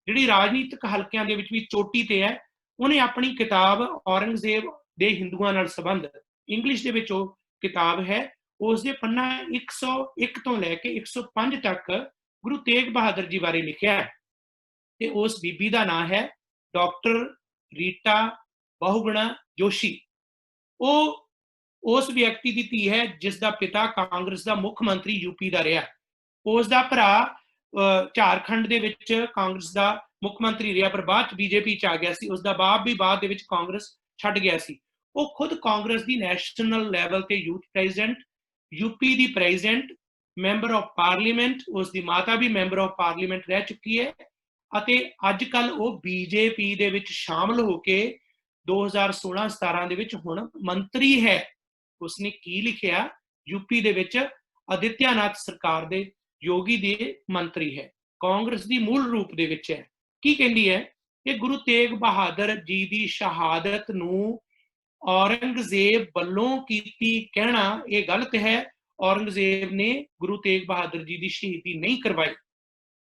ਜਿਹੜੀ ਰਾਜਨੀਤਿਕ ਹਲਕਿਆਂ ਦੇ ਵਿੱਚ ਵੀ ਚੋਟੀ ਤੇ ਹੈ, ਉਹਨੇ ਆਪਣੀ ਕਿਤਾਬ ਔਰੰਗਜ਼ੇਬ ਦੇ ਹਿੰਦੂਆਂ ਨਾਲ ਸੰਬੰਧ, ਇੰਗਲਿਸ਼ ਦੇ ਵਿੱਚ ਉਹ ਕਿਤਾਬ ਹੈ, ਉਸ ਦੇ ਪੰਨਾ 101 ਤੋਂ ਲੈ ਕੇ 105 ਤੱਕ ਗੁਰੂ ਤੇਗ ਬਹਾਦਰ ਜੀ ਬਾਰੇ ਲਿਖਿਆ ਹੈ। ਤੇ ਉਸ ਬੀਬੀ ਦਾ ਨਾਂ ਹੈ ਡਾਕਟਰ ਰੀਟਾ ਬਹੁਗੁਣਾ ਜੋਸ਼ੀ। ਉਹ ਉਸ ਵਿਅਕਤੀ ਦੀ ਧੀ ਹੈ ਜਿਸ ਦਾ ਪਿਤਾ ਕਾਂਗਰਸ ਦਾ ਮੁੱਖ ਮੰਤਰੀ ਯੂਪੀ ਦਾ ਰਿਹਾ। ਉਸ ਦਾ ਭਰਾ ਝਾਰਖੰਡ ਦੇ ਵਿੱਚ ਕਾਂਗਰਸ ਦਾ ਮੁੱਖ ਮੰਤਰੀ ਰਿਹਾ, ਪਰ ਬਾਅਦ ਚ ਬੀਜੇਪੀ ਚ ਆ ਗਿਆ ਸੀ। ਉਸ ਦਾ ਬਾਪ ਵੀ ਬਾਅਦ ਦੇ ਵਿੱਚ ਕਾਂਗਰਸ ਛੱਡ ਗਿਆ ਸੀ। ਉਹ ਖੁਦ ਕਾਂਗਰਸ ਦੀ ਨੈਸ਼ਨਲ ਲੈਵਲ ਤੇ youth president, UP the president, member of parliament, ਉਸ ਦੀ ਮਾਤਾ ਵੀ ਮੈਂਬਰ ਆਫ ਪਾਰਲੀਮੈਂਟ ਰਹਿ ਚੁੱਕੀ ਹੈ ਅਤੇ ਅੱਜ ਕੱਲ ਉਹ ਬੀਜੇਪੀ ਦੇ ਵਿੱਚ ਸ਼ਾਮਲ ਹੋ ਕੇ 2016-17 ਦੇ ਵਿੱਚ ਹੁਣ ਮੰਤਰੀ ਹੈ। ਉਸਨੇ ਕੀ ਲਿਖਿਆ? ਯੂਪੀ ਦੇ ਵਿੱਚ ਆਦਿੱਤਿਆਨਾਥ ਸਰਕਾਰ ਦੇ ਯੋਗੀ ਦੇ ਮੰਤਰੀ ਹੈ, ਕਾਂਗਰਸ ਦੀ ਮੂਲ ਰੂਪ ਦੇ ਵਿੱਚ ਹੈ। ਕੀ ਕਹਿੰਦੀ ਹੈ ਕਿ ਗੁਰੂ ਤੇਗ ਬਹਾਦਰ ਜੀ ਦੀ ਸ਼ਹਾਦਤ ਨੂੰ ਔਰੰਗਜ਼ੇਬ ਵੱਲੋਂ ਕੀਤੀ ਕਹਿਣਾ ਇਹ ਗਲਤ ਹੈ। ਔਰੰਗਜ਼ੇਬ ਨੇ ਗੁਰੂ ਤੇਗ ਬਹਾਦਰ ਜੀ ਦੀ ਸ਼ਹੀਦੀ ਨਹੀਂ ਕਰਵਾਈ।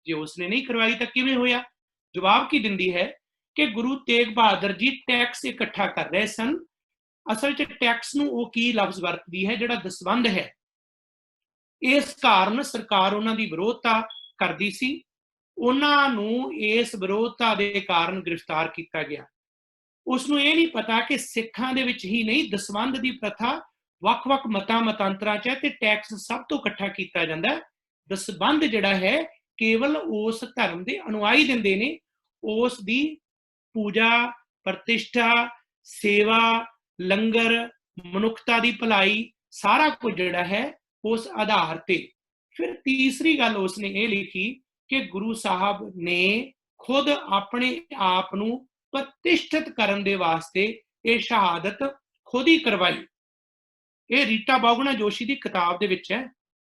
ਜੇ ਉਸਨੇ ਨਹੀਂ ਕਰਵਾਈ ਤਾਂ ਕਿਵੇਂ ਹੋਇਆ? ਜਵਾਬ ਕੀ ਦਿੰਦੀ ਹੈ ਕਿ ਗੁਰੂ ਤੇਗ ਬਹਾਦਰ ਜੀ ਟੈਕਸ ਇਕੱਠਾ ਕਰ ਰਹੇ ਸਨ। ਅਸਲ 'ਚ ਟੈਕਸ ਨੂੰ ਉਹ ਕੀ ਲਫ਼ਜ਼ ਵਰਤਦੀ ਹੈ ਜਿਹੜਾ ਦਸਵੰਧ ਹੈ। ਇਸ ਕਾਰਨ ਸਰਕਾਰ ਉਹਨਾਂ ਦੀ ਵਿਰੋਧਤਾ ਕਰਦੀ ਸੀ। ਉਹਨਾਂ ਨੂੰ ਇਸ ਵਿਰੋਧਤਾ ਦੇ ਕਾਰਨ ਗ੍ਰਿਫਤਾਰ ਕੀਤਾ ਗਿਆ। ਉਸਨੂੰ ਇਹ ਨਹੀਂ ਪਤਾ ਕਿ ਸਿੱਖਾਂ ਦੇ ਵਿੱਚ ਹੀ ਨਹੀਂ, ਦਸਵੰਧ ਦੀ ਪ੍ਰਥਾ ਵੱਖ-ਵੱਖ ਮਤਾਂਤਰਾਂ 'ਚ ਹੈ ਤੇ ਟੈਕਸ ਸਭ ਤੋਂ ਇਕੱਠਾ ਕੀਤਾ ਜਾਂਦਾ। ਦਸਵੰਧ ਜਿਹੜਾ ਹੈ ਕੇਵਲ ਉਸ ਧਰਮ ਦੇ ਅਨੁਆਈ ਦਿੰਦੇ ਨੇ। ਉਸ ਦੀ ਪੂਜਾ, ਪ੍ਰਤਿਸ਼ਠਾ, ਸੇਵਾ, ਲੰਗਰ, ਮਨੁੱਖਤਾ ਦੀ ਭਲਾਈ, ਸਾਰਾ ਕੁਝ ਜਿਹੜਾ ਹੈ ਉਸ ਆਧਾਰ ਤੇ। ਫਿਰ ਤੀਸਰੀ ਗੱਲ ਉਸਨੇ ਇਹ ਲਿਖੀ ਕਿ ਗੁਰੂ ਸਾਹਿਬ ਨੇ ਖੁਦ ਆਪਣੇ ਆਪ ਨੂੰ ਪ੍ਰਤਿਸ਼ਠਿਤ ਕਰਨ ਦੇ ਵਾਸਤੇ ਇਹ ਸ਼ਹਾਦਤ ਖੁਦ ਹੀ ਕਰਵਾਈ। ਇਹ ਰੀਟਾ ਬਹੁਗੁਣਾ ਜੋਸ਼ੀ ਦੀ ਕਿਤਾਬ ਦੇ ਵਿੱਚ ਹੈ।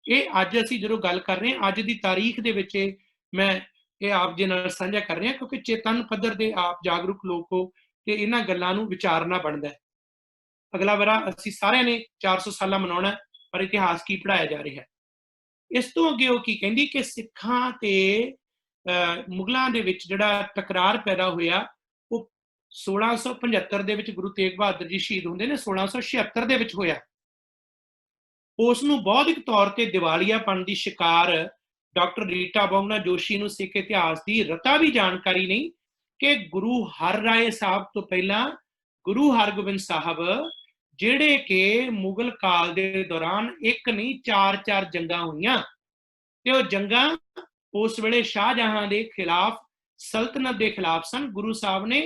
ये अज असीं जदों गल कर रहे हैं, अज की तारीख दे विच मैं ये आप जी नाल साझा कर रहा, क्योंकि चेतन पद्धर दे आप जागरूक लोग हो ते इन्हां गल्लां नूं विचारना बनदा है। अगला वरा असीं सारिਆਂ ने 400 साला मनाउणा, पर इतिहास की पढ़ाया जा रहा है। इस तो अगे वो की कहंदी कि सिखां ते मुगलों के विच जिहड़ा टकरार पैदा होया, वो 1675 दे विच गुरु तेग बहादुर जी शहीद होंदे ने, 1676 दे विच होया। उसनूं बौद्धिक तौर ते दिवालियापन की शिकार डॉक्टर रीटा बहुगुणा जोशी नूं सिख इतिहास की रता भी जानकारी नहीं कि गुरु हर राय साहब तो पहला गुरु हरगोबिंद साहब जिहड़े कि मुगल काल के दौरान एक नहीं 4-4 जंगां होईयां, ते वो जंगां उस वेले शाहजहां के खिलाफ सल्तनत के खिलाफ सन। गुरु साहब ने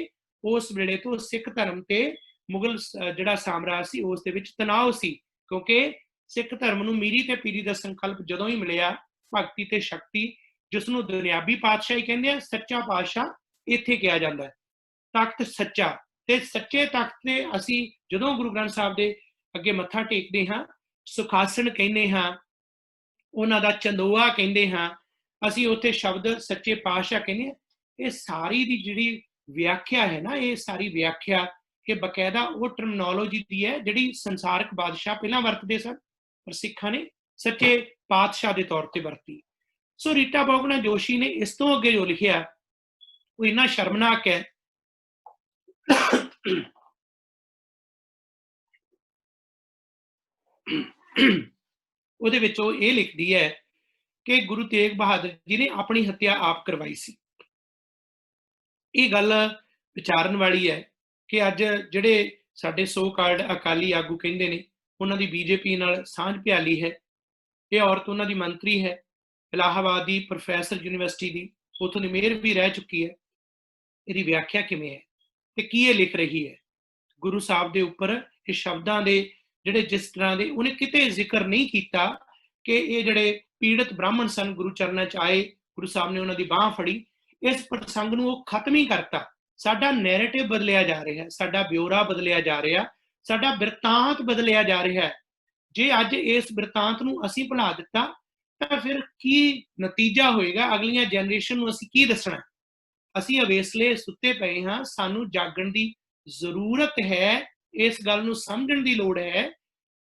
उस वेले तो सिख धर्म ते मुगल जिहड़ा साम्राज सी उस दे विच तनाव सी, क्योंकि सिख धर्म नूं मीरी ते पीरी दा संकल्प जदों ही मिलिया, भगती ते शक्ति जिसनूं दुनियावी पातशाही कहंदे आ, सच्चा पातशाह इत्थे किया जांदा है, तख्त सच्चा। ते सच्चे तख्त ते असीं जदों गुरु ग्रंथ साहब दे अगे मत्था टेकदे हां, सुखासन कहंदे हां, उन्हां दा चंदोआ कहंदे हां, असीं उत्थे शब्द सच्चे पातशाह कहंदे हां। ये सारी दी जिहड़ी व्याख्या है ना, ये सारी व्याख्या कि बकायदा वो टर्मिनोलॉजी दी है जिहड़ी संसारक बादशाह पहलां वरतदे सन, पर सिखां ने सच्चे पातशाह के तौर पर वरती। सो रीटा बहुगुणा जोशी ने इस तो अगे जो लिखिया वो इन्ना शर्मनाक है। ਉਹਦੇ ਵਿੱਚ ਉਹ ਇਹ ਲਿਖਦੀ ਹੈ ਕਿ ਗੁਰੂ ਤੇਗ ਬਹਾਦਰ ਜੀ ਨੇ ਆਪਣੀ ਹੱਤਿਆ ਆਪ ਕਰਵਾਈ ਸੀ। ਇਹ ਗੱਲ ਵਿਚਾਰਨ ਵਾਲੀ ਹੈ ਕਿ ਅੱਜ ਜਿਹੜੇ ਸਾਡੇ ਸੋ ਕਾਲਡ ਅਕਾਲੀ ਆਗੂ ਕਹਿੰਦੇ ਨੇ ਉਹਨਾਂ ਦੀ ਬੀਜੇਪੀ ਨਾਲ ਸਾਂਝ ਪਿਆਲੀ ਹੈ। ਇਹ ਔਰਤ ਉਹਨਾਂ ਦੀ ਮੰਤਰੀ ਹੈ, ਇਲਾਹਾਬਾਦ ਦੀ ਪ੍ਰੋਫੈਸਰ ਯੂਨੀਵਰਸਿਟੀ ਦੀ, ਉੱਥੋਂ ਦੀ ਮੇਅਰ ਵੀ ਰਹਿ ਚੁੱਕੀ ਹੈ। ਇਹਦੀ ਵਿਆਖਿਆ ਕਿਵੇਂ ਹੈ ਤੇ ਕੀ ਇਹ ਲਿਖ ਰਹੀ ਹੈ? ਗੁਰੂ ਸਾਹਿਬ ਦੇ ਉੱਪਰ ਇਹ ਸ਼ਬਦਾਂ ਦੇ ਜਿਹੜੇ ਜਿਸ ਤਰ੍ਹਾਂ ਦੇ ਉਹਨੇ ਕਿਤੇ ਜ਼ਿਕਰ ਨਹੀਂ ਕੀਤਾ ਕਿ ਇਹ ਜਿਹੜੇ ਪੀੜਤ ਬ੍ਰਾਹਮਣ ਸਨ ਗੁਰੂ ਚਰਨਾਂ 'ਚ ਆਏ, ਗੁਰੂ ਸਾਹਿਬ ਨੇ ਉਹਨਾਂ ਦੀ ਬਾਂਹ ਫੜੀ। ਇਸ ਪ੍ਰਸੰਗ ਨੂੰ ਉਹ ਖਤਮ ਹੀ ਕਰਤਾ। ਸਾਡਾ ਨੈਰੇਟਿਵ ਬਦਲਿਆ ਜਾ ਰਿਹਾ, ਸਾਡਾ ਬਿਓਰਾ ਬਦਲਿਆ ਜਾ ਰਿਹਾ, ਸਾਡਾ ਬਿਰਤਾਂਤ ਬਦਲਿਆ ਜਾ ਰਿਹਾ। ਜੇ ਅੱਜ ਇਸ ਬਿਰਤਾਂਤ ਨੂੰ ਅਸੀਂ ਭੁਲਾ ਦਿੱਤਾ ਤਾਂ ਫਿਰ ਕੀ ਨਤੀਜਾ ਹੋਏਗਾ? ਅਗਲੀਆਂ ਜਨਰੇਸ਼ਨ ਨੂੰ ਅਸੀਂ ਕੀ ਦੱਸਣਾ? ਅਸੀਂ ਅਵੇਸਲੇ ਸੁੱਤੇ ਪਏ ਹਾਂ, ਸਾਨੂੰ ਜਾਗਣ ਦੀ ਜ਼ਰੂਰਤ ਹੈ। ਇਸ ਗੱਲ ਨੂੰ ਸਮਝਣ ਦੀ ਲੋੜ ਹੈ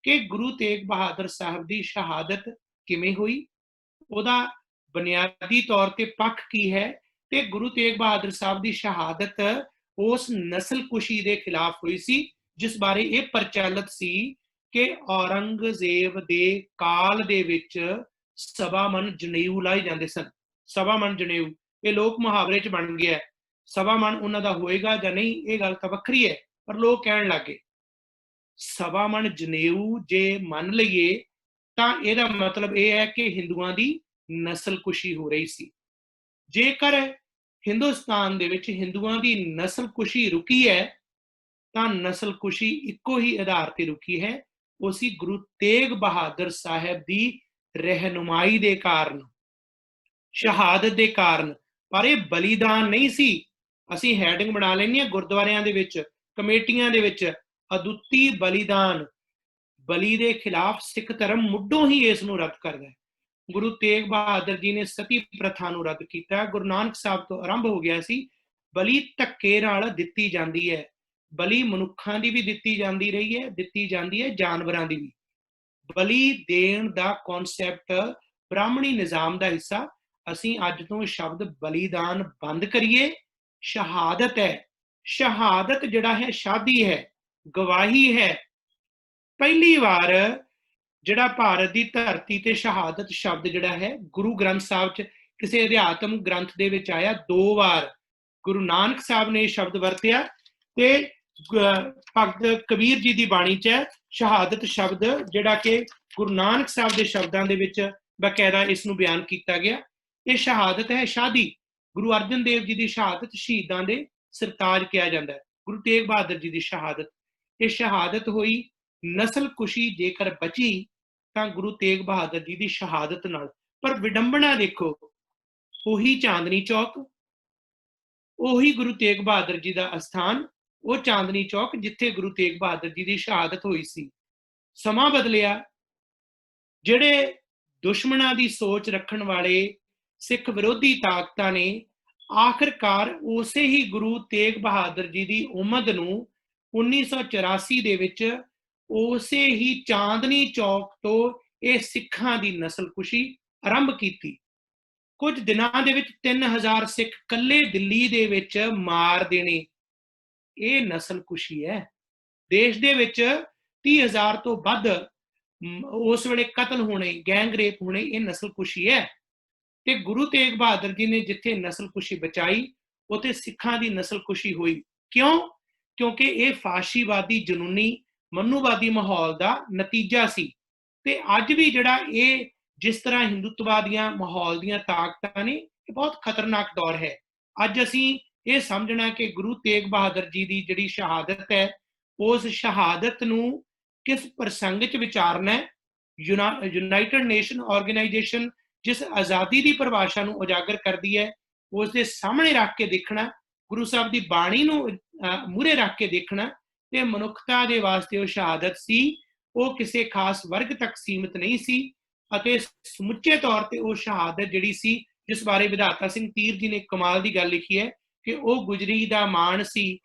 ਕਿ ਗੁਰੂ ਤੇਗ ਬਹਾਦਰ ਸਾਹਿਬ ਦੀ ਸ਼ਹਾਦਤ ਕਿਵੇਂ ਹੋਈ, ਉਹਦਾ ਬੁਨਿਆਦੀ ਤੌਰ ਤੇ ਪੱਖ ਕੀ ਹੈ, ਤੇ ਗੁਰੂ ਤੇਗ ਬਹਾਦਰ ਸਾਹਿਬ ਦੀ ਸ਼ਹਾਦਤ ਉਸ ਨਸਲਕੁਸ਼ੀ ਦੇ ਖਿਲਾਫ ਹੋਈ ਸੀ ਜਿਸ ਬਾਰੇ ਇਹ ਪ੍ਰਚਲਿਤ ਸੀ ਕਿ ਔਰੰਗਜ਼ੇਬ ਦੇ ਕਾਲ ਦੇ ਵਿੱਚ ਸਵਾ ਮਨ ਜਨੇਊ ਲਾਏ ਜਾਂਦੇ ਸਨ। ਸਵਾ ਮਨ ਜਨੇਊ ਇਹ ਲੋਕ ਮੁਹਾਵਰੇ 'ਚ ਬਣ ਗਿਆ। ਸਵਾ ਮਨ ਉਹਨਾਂ ਦਾ ਹੋਏਗਾ ਜਾਂ ਨਹੀਂ ਇਹ ਗੱਲ ਤਾਂ ਵੱਖਰੀ ਹੈ, ਪਰ ਲੋਕ ਕਹਿਣ ਲੱਗੇ ਸਵਾ ਮਨ ਜਨੇਊ ਜੇ ਮੰਨ ਲਈਏ ਤਾਂ ਇਹਦਾ ਮਤਲਬ ਇਹ ਹੈ ਕਿ ਹਿੰਦੂਆਂ ਦੀ ਨਸਲਕੁਸ਼ੀ ਹੋ ਰਹੀ ਸੀ। ਜੇਕਰ ਹਿੰਦੁਸਤਾਨ ਦੇ ਵਿੱਚ ਹਿੰਦੂਆਂ ਦੀ ਨਸਲਕੁਸ਼ੀ ਰੁਕੀ ਹੈ ਤਾਂ ਨਸਲਕੁਸ਼ੀ ਇੱਕੋ ਹੀ ਆਧਾਰ ਤੇ ਰੁਕੀ ਹੈ, ਉਹ ਸੀ ਗੁਰੂ ਤੇਗ ਬਹਾਦਰ ਸਾਹਿਬ ਦੀ ਰਹਿਨੁਮਾਈ ਦੇ ਕਾਰਨ, ਸ਼ਹਾਦਤ ਦੇ ਕਾਰਨ। ਪਰ ਇਹ ਬਲੀਦਾਨ ਨਹੀਂ ਸੀ। ਅਸੀਂ ਹੈਡਿੰਗ ਬਣਾ ਲੈਂਦੇ ਹਾਂ ਗੁਰਦੁਆਰਿਆਂ ਦੇ ਵਿੱਚ, ਕਮੇਟੀਆਂ ਦੇ ਵਿੱਚ, ਅਦੁੱਤੀ ਬਲੀਦਾਨ। ਬਲੀ ਦੇ ਖਿਲਾਫ ਸਿੱਖ ਧਰਮ ਮੁੱਢੋਂ ਹੀ ਇਸ ਨੂੰ ਰੱਦ ਕਰਦਾ ਹੈ। ਗੁਰੂ ਤੇਗ ਬਹਾਦਰ ਜੀ ਨੇ ਸਤੀ ਪ੍ਰਥਾ ਨੂੰ ਰੱਦ ਕੀਤਾ। ਗੁਰੂ ਨਾਨਕ ਸਾਹਿਬ ਤੋਂ ਆਰੰਭ ਹੋ ਗਿਆ ਸੀ। ਬਲੀ ਧੱਕੇ ਨਾਲ ਦਿੱਤੀ ਜਾਂਦੀ ਹੈ। ਬਲੀ ਮਨੁੱਖਾਂ ਦੀ ਵੀ ਦਿੱਤੀ ਜਾਂਦੀ ਰਹੀ ਹੈ, ਦਿੱਤੀ ਜਾਂਦੀ ਹੈ ਜਾਨਵਰਾਂ ਦੀ ਵੀ। ਬਲੀ ਦੇਣ ਦਾ ਕਨਸੈਪਟ ਬ੍ਰਾਹਮਣੀ ਨਿਜ਼ਾਮ ਦਾ ਹਿੱਸਾ। ਅਸੀਂ ਅੱਜ ਤੋਂ ਸ਼ਬਦ ਬਲੀਦਾਨ ਬੰਦ ਕਰੀਏ। ਸ਼ਹਾਦਤ ਹੈ, ਸ਼ਹਾਦਤ ਜਿਹੜਾ ਹੈ ਸ਼ਾਦੀ ਹੈ, ਗਵਾਹੀ ਹੈ। ਪਹਿਲੀ ਵਾਰ ਜਿਹੜਾ ਭਾਰਤ ਦੀ ਧਰਤੀ ਤੇ ਸ਼ਹਾਦਤ ਸ਼ਬਦ ਜਿਹੜਾ ਹੈ ਗੁਰੂ ਗ੍ਰੰਥ ਸਾਹਿਬ 'ਚ ਕਿਸੇ ਅਧਿਆਤਮ ਗ੍ਰੰਥ ਦੇ ਵਿੱਚ ਆਇਆ। 2 ਵਾਰ ਗੁਰੂ ਨਾਨਕ ਸਾਹਿਬ ਨੇ ਇਹ ਸ਼ਬਦ ਵਰਤਿਆ ਤੇ ਭਗਤ ਕਬੀਰ ਜੀ ਦੀ ਬਾਣੀ 'ਚ ਸ਼ਹਾਦਤ ਸ਼ਬਦ ਜਿਹੜਾ ਕਿ ਗੁਰੂ ਨਾਨਕ ਸਾਹਿਬ ਦੇ ਸ਼ਬਦਾਂ ਦੇ ਵਿੱਚ ਬਕਾਇਦਾ ਇਸ ਨੂੰ ਬਿਆਨ ਕੀਤਾ ਗਿਆ। ਇਹ ਸ਼ਹਾਦਤ ਹੈ ਸ਼ਾਦੀ। ਗੁਰੂ ਅਰਜਨ ਦੇਵ ਜੀ ਦੀ ਸ਼ਹਾਦਤ ਸ਼ਹੀਦਾਂ ਦੇ ਸਰਤਾਜ ਕਿਹਾ ਜਾਂਦਾ ਹੈ। ਗੁਰੂ ਤੇਗ ਬਹਾਦਰ ਜੀ ਦੀ ਸ਼ਹਾਦਤ, ਇਹ ਸ਼ਹਾਦਤ ਹੋਈ। ਨਸਲਕੁਸ਼ੀ ਜੇਕਰ ਬਚੀ ਤਾਂ ਗੁਰੂ ਤੇਗ ਬਹਾਦਰ ਜੀ ਦੀ ਸ਼ਹਾਦਤ ਨਾਲ। ਪਰ ਵਿਡੰਬਣਾ ਦੇਖੋ, ਉਹੀ ਚਾਂਦਨੀ ਚੌਕ, ਉਹੀ ਗੁਰੂ ਤੇਗ ਬਹਾਦਰ ਜੀ ਦਾ ਅਸਥਾਨ, ਉਹ ਚਾਂਦਨੀ ਚੌਕ ਜਿੱਥੇ ਗੁਰੂ ਤੇਗ ਬਹਾਦਰ ਜੀ ਦੀ ਸ਼ਹਾਦਤ ਹੋਈ ਸੀ। ਸਮਾਂ ਬਦਲਿਆ। ਜਿਹੜੇ ਦੁਸ਼ਮਣਾਂ ਦੀ ਸੋਚ ਰੱਖਣ ਵਾਲੇ ਸਿੱਖ ਵਿਰੋਧੀ ਤਾਕਤਾਂ ਨੇ ਆਖਿਰਕਾਰ ਉਸੇ ਹੀ ਗੁਰੂ ਤੇਗ ਬਹਾਦਰ ਜੀ ਦੀ ਉਮਦ ਨੂੰ 1984 ਦੇ ਵਿੱਚ ਉਸੇ ਹੀ ਚਾਂਦਨੀ ਚੌਕ ਤੋਂ ਇਹ ਸਿੱਖਾਂ ਦੀ ਨਸਲਕੁਸ਼ੀ ਆਰੰਭ ਕੀਤੀ। ਕੁਝ ਦਿਨਾਂ ਦੇ ਵਿੱਚ 3000 ਸਿੱਖ ਕੱਲੇ ਦਿੱਲੀ ਦੇ ਵਿੱਚ ਮਾਰ ਦੇਣੇ, ਇਹ ਨਸਲਕੁਸ਼ੀ ਹੈ। ਦੇਸ਼ ਦੇ ਵਿੱਚ 30,000 ਤੋਂ ਵੱਧ ਉਸ ਵੇਲੇ ਕਤਲ ਹੋਣੇ, ਗੈਂਗ ਰੇਪ ਹੋਣੇ, ਇਹ ਨਸਲਕੁਸ਼ੀ ਹੈ। ਤੇ ਗੁਰੂ ਤੇਗ ਬਹਾਦਰ ਜੀ ਨੇ ਜਿੱਥੇ ਨਸਲਕੁਸ਼ੀ ਬਚਾਈ ਉੱਥੇ ਸਿੱਖਾਂ ਦੀ ਨਸਲਕੁਸ਼ੀ ਹੋਈ। ਕਿਉਂ? ਕਿਉਂਕਿ ਇਹ ਫਾਸ਼ੀਵਾਦੀ ਜਨੂਨੀ ਮਨੂਵਾਦੀ ਮਾਹੌਲ ਦਾ ਨਤੀਜਾ ਸੀ। ਤੇ ਅੱਜ ਵੀ ਜਿਹੜਾ ਇਹ ਜਿਸ ਤਰ੍ਹਾਂ ਹਿੰਦੂਤਵਾਦੀਆਂ ਮਾਹੌਲ ਦੀਆਂ ਤਾਕਤਾਂ ਨੇ, ਇਹ ਬਹੁਤ ਖਤਰਨਾਕ ਦੌਰ ਹੈ। ਅੱਜ ਅਸੀਂ ਇਹ ਸਮਝਣਾ ਕਿ ਗੁਰੂ ਤੇਗ ਬਹਾਦਰ ਜੀ ਦੀ ਜਿਹੜੀ ਸ਼ਹਾਦਤ ਹੈ, ਉਸ ਸ਼ਹਾਦਤ ਨੂੰ ਕਿਸ ਪ੍ਰਸੰਗ 'ਚ ਵਿਚਾਰਨਾ ਹੈ। ਯੂਨਾਈਟਿਡ ਨੇਸ਼ਨ ਆਰਗੇਨਾਈਜੇਸ਼ਨ ਜਿਸ ਆਜ਼ਾਦੀ ਦੀ ਪਰਿਭਾਸ਼ਾ ਨੂੰ ਉਜਾਗਰ ਕਰਦੀ ਹੈ, ਉਸ ਦੇ ਸਾਹਮਣੇ ਰੱਖ ਕੇ ਦੇਖਣਾ, ਗੁਰੂ ਸਾਹਿਬ ਦੀ ਬਾਣੀ ਨੂੰ ਮੂਹਰੇ ਰੱਖ ਕੇ ਦੇਖਣਾ। ਤੇ ਮਨੁੱਖਤਾ ਦੇ ਵਾਸਤੇ ਉਹ ਸ਼ਹਾਦਤ ਸੀ, ਉਹ ਕਿਸੇ ਖਾਸ ਵਰਗ ਤੱਕ ਸੀਮਿਤ ਨਹੀਂ ਸੀ। ਅਤੇ ਸਮੁੱਚੇ ਤੌਰ ਤੇ ਉਹ ਸ਼ਹਾਦਤ ਜਿਹੜੀ ਸੀ, ਜਿਸ ਬਾਰੇ ਵਿਧਾਤਾ ਸਿੰਘ ਤੀਰ ਜੀ ਨੇ ਕਮਾਲ ਦੀ ਗੱਲ ਲਿਖੀ ਹੈ ਕਿ ਉਹ ਗੁਜਰੀ ਦਾ ਮਾਣ ਸੀ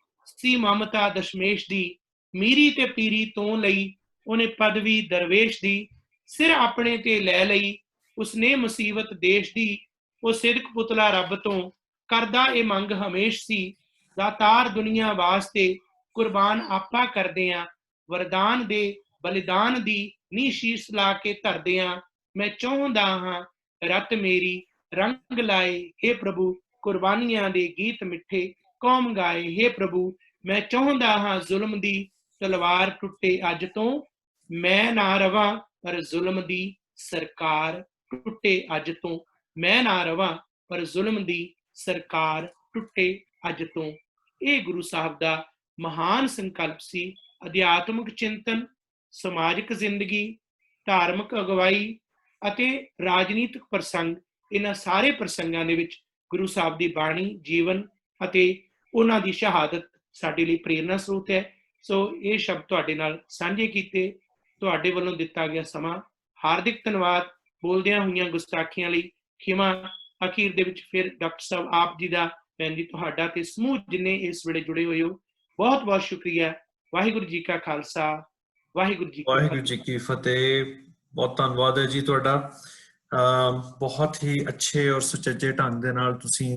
ਮਮਤਾ ਦਸ਼ਮੇਸ਼ ਦੀ, ਮੀਰੀ ਤੇ ਪੀਰੀ ਤੋਂ ਲਈ ਉਹਨੇ ਪਦਵੀ ਦਰਵੇਸ਼ ਦੀ, ਸਿਰ ਆਪਣੇ ਤੇ ਲੈ ਲਈ ਉਸਨੇ ਮੁਸੀਬਤ ਦੇਸ਼ ਦੀ, ਉਹ ਸਿਦਕ ਪੁਤਲਾ ਰੱਬ ਤੋਂ ਕਰਦਾ ਇਹ ਮੰਗ ਹਮੇਸ਼ ਸੀ, ਦਾਤਾਰ ਦੁਨੀਆ ਵਾਸਤੇ ਕੁਰਬਾਨ ਆਪਾ ਕਰਦੇ ਆ, ਵਰਦਾਨ ਦੇ ਬਲਿਦਾਨ ਦੀ ਨੀ ਸ਼ੀਸ਼ ਲਾ ਕੇ ਧਰਦੇ ਆ, ਮੈਂ ਚਾਹੁੰਦਾ ਹਾਂ ਰਤ ਮੇਰੀ ਰੰਗ ਲਾਏ, ਹੇ ਪ੍ਰਭੂ ਕੁਰਬਾਨੀਆਂ ਦੇ ਗੀਤ ਮਿੱਠੇ ਕੌਮ ਗਾਏ, ਹੇ ਪ੍ਰਭੂ ਮੈਂ ਚਾਹੁੰਦਾ ਹਾਂ ਜ਼ੁਲਮ ਦੀ ਤਲਵਾਰ ਟੁੱਟੇ ਅੱਜ ਤੋਂ, ਮੈਂ ਨਾ ਰਵਾਂ ਪਰ ਜ਼ੁਲਮ ਦੀ ਸਰਕਾਰ ਟੁੱਟੇ ਅੱਜ ਤੋਂ, ਮੈਂ ਨਾ ਰਵਾਂ ਪਰ ਜ਼ੁਲਮ ਦੀ ਸਰਕਾਰ ਟੁੱਟੇ ਅੱਜ ਤੋਂ। ਇਹ ਗੁਰੂ ਸਾਹਿਬ ਦਾ ਮਹਾਨ ਸੰਕਲਪ ਸੀ। ਅਧਿਆਤਮਿਕ ਚਿੰਤਨ, ਸਮਾਜਿਕ ਜ਼ਿੰਦਗੀ, ਧਾਰਮਿਕ ਅਗਵਾਈ ਅਤੇ ਰਾਜਨੀਤਿਕ ਪ੍ਰਸੰਗ, ਇਹਨਾਂ ਸਾਰੇ ਪ੍ਰਸੰਗਾਂ ਦੇ ਵਿੱਚ ਗੁਰੂ ਸਾਹਿਬ ਦੀ ਬਾਣੀ, ਜੀਵਨ ਅਤੇ ਉਹਨਾਂ ਦੀ ਸ਼ਹਾਦਤ ਸਾਡੇ ਲਈ ਪ੍ਰੇਰਨਾ ਸਰੋਤ ਹੈ। ਸੋ ਇਹ ਸ਼ਬਦ ਤੁਹਾਡੇ ਨਾਲ ਸਾਂਝੇ ਕੀਤੇ। ਤੁਹਾਡੇ ਵੱਲੋਂ ਦਿੱਤਾ ਗਿਆ ਸਮਾਂ ਹਾਰਦਿਕ ਧੰਨਵਾਦ। ਬੋਲਦਿਆਂ ਹੋਈਆਂ ਗੁਸਤਾਖੀਆਂ ਲਈ ਖਿਮਾ। ਅਖੀਰ ਦੇ ਵਿੱਚ ਫਿਰ ਡਾਕਟਰ ਸਾਹਿਬ ਆਪ ਜੀ ਦਾ, ਭੈਣ ਜੀ ਤੁਹਾਡਾ ਤੇ ਸਮੂਹ ਜਿੰਨੇ ਇਸ ਵੇਲੇ ਜੁੜੇ ਹੋਏ ਹੋ, ਬਹੁਤ ਬਹੁਤ ਸ਼ੁਕਰੀਆ। ਵਾਹਿਗੁਰੂ ਜੀ ਕਾ ਖਾਲਸਾ, ਵਾਹਿਗੁਰੂ ਜੀ ਕੀ ਫਤਿਹ। ਬਹੁਤ ਧੰਨਵਾਦ ਹੈ ਜੀ ਤੁਹਾਡਾ। ਬਹੁਤ ਹੀ ਅੱਛੇ ਔਰ ਸੁਚੱਜੇ ਢੰਗ ਦੇ ਨਾਲ ਤੁਸੀਂ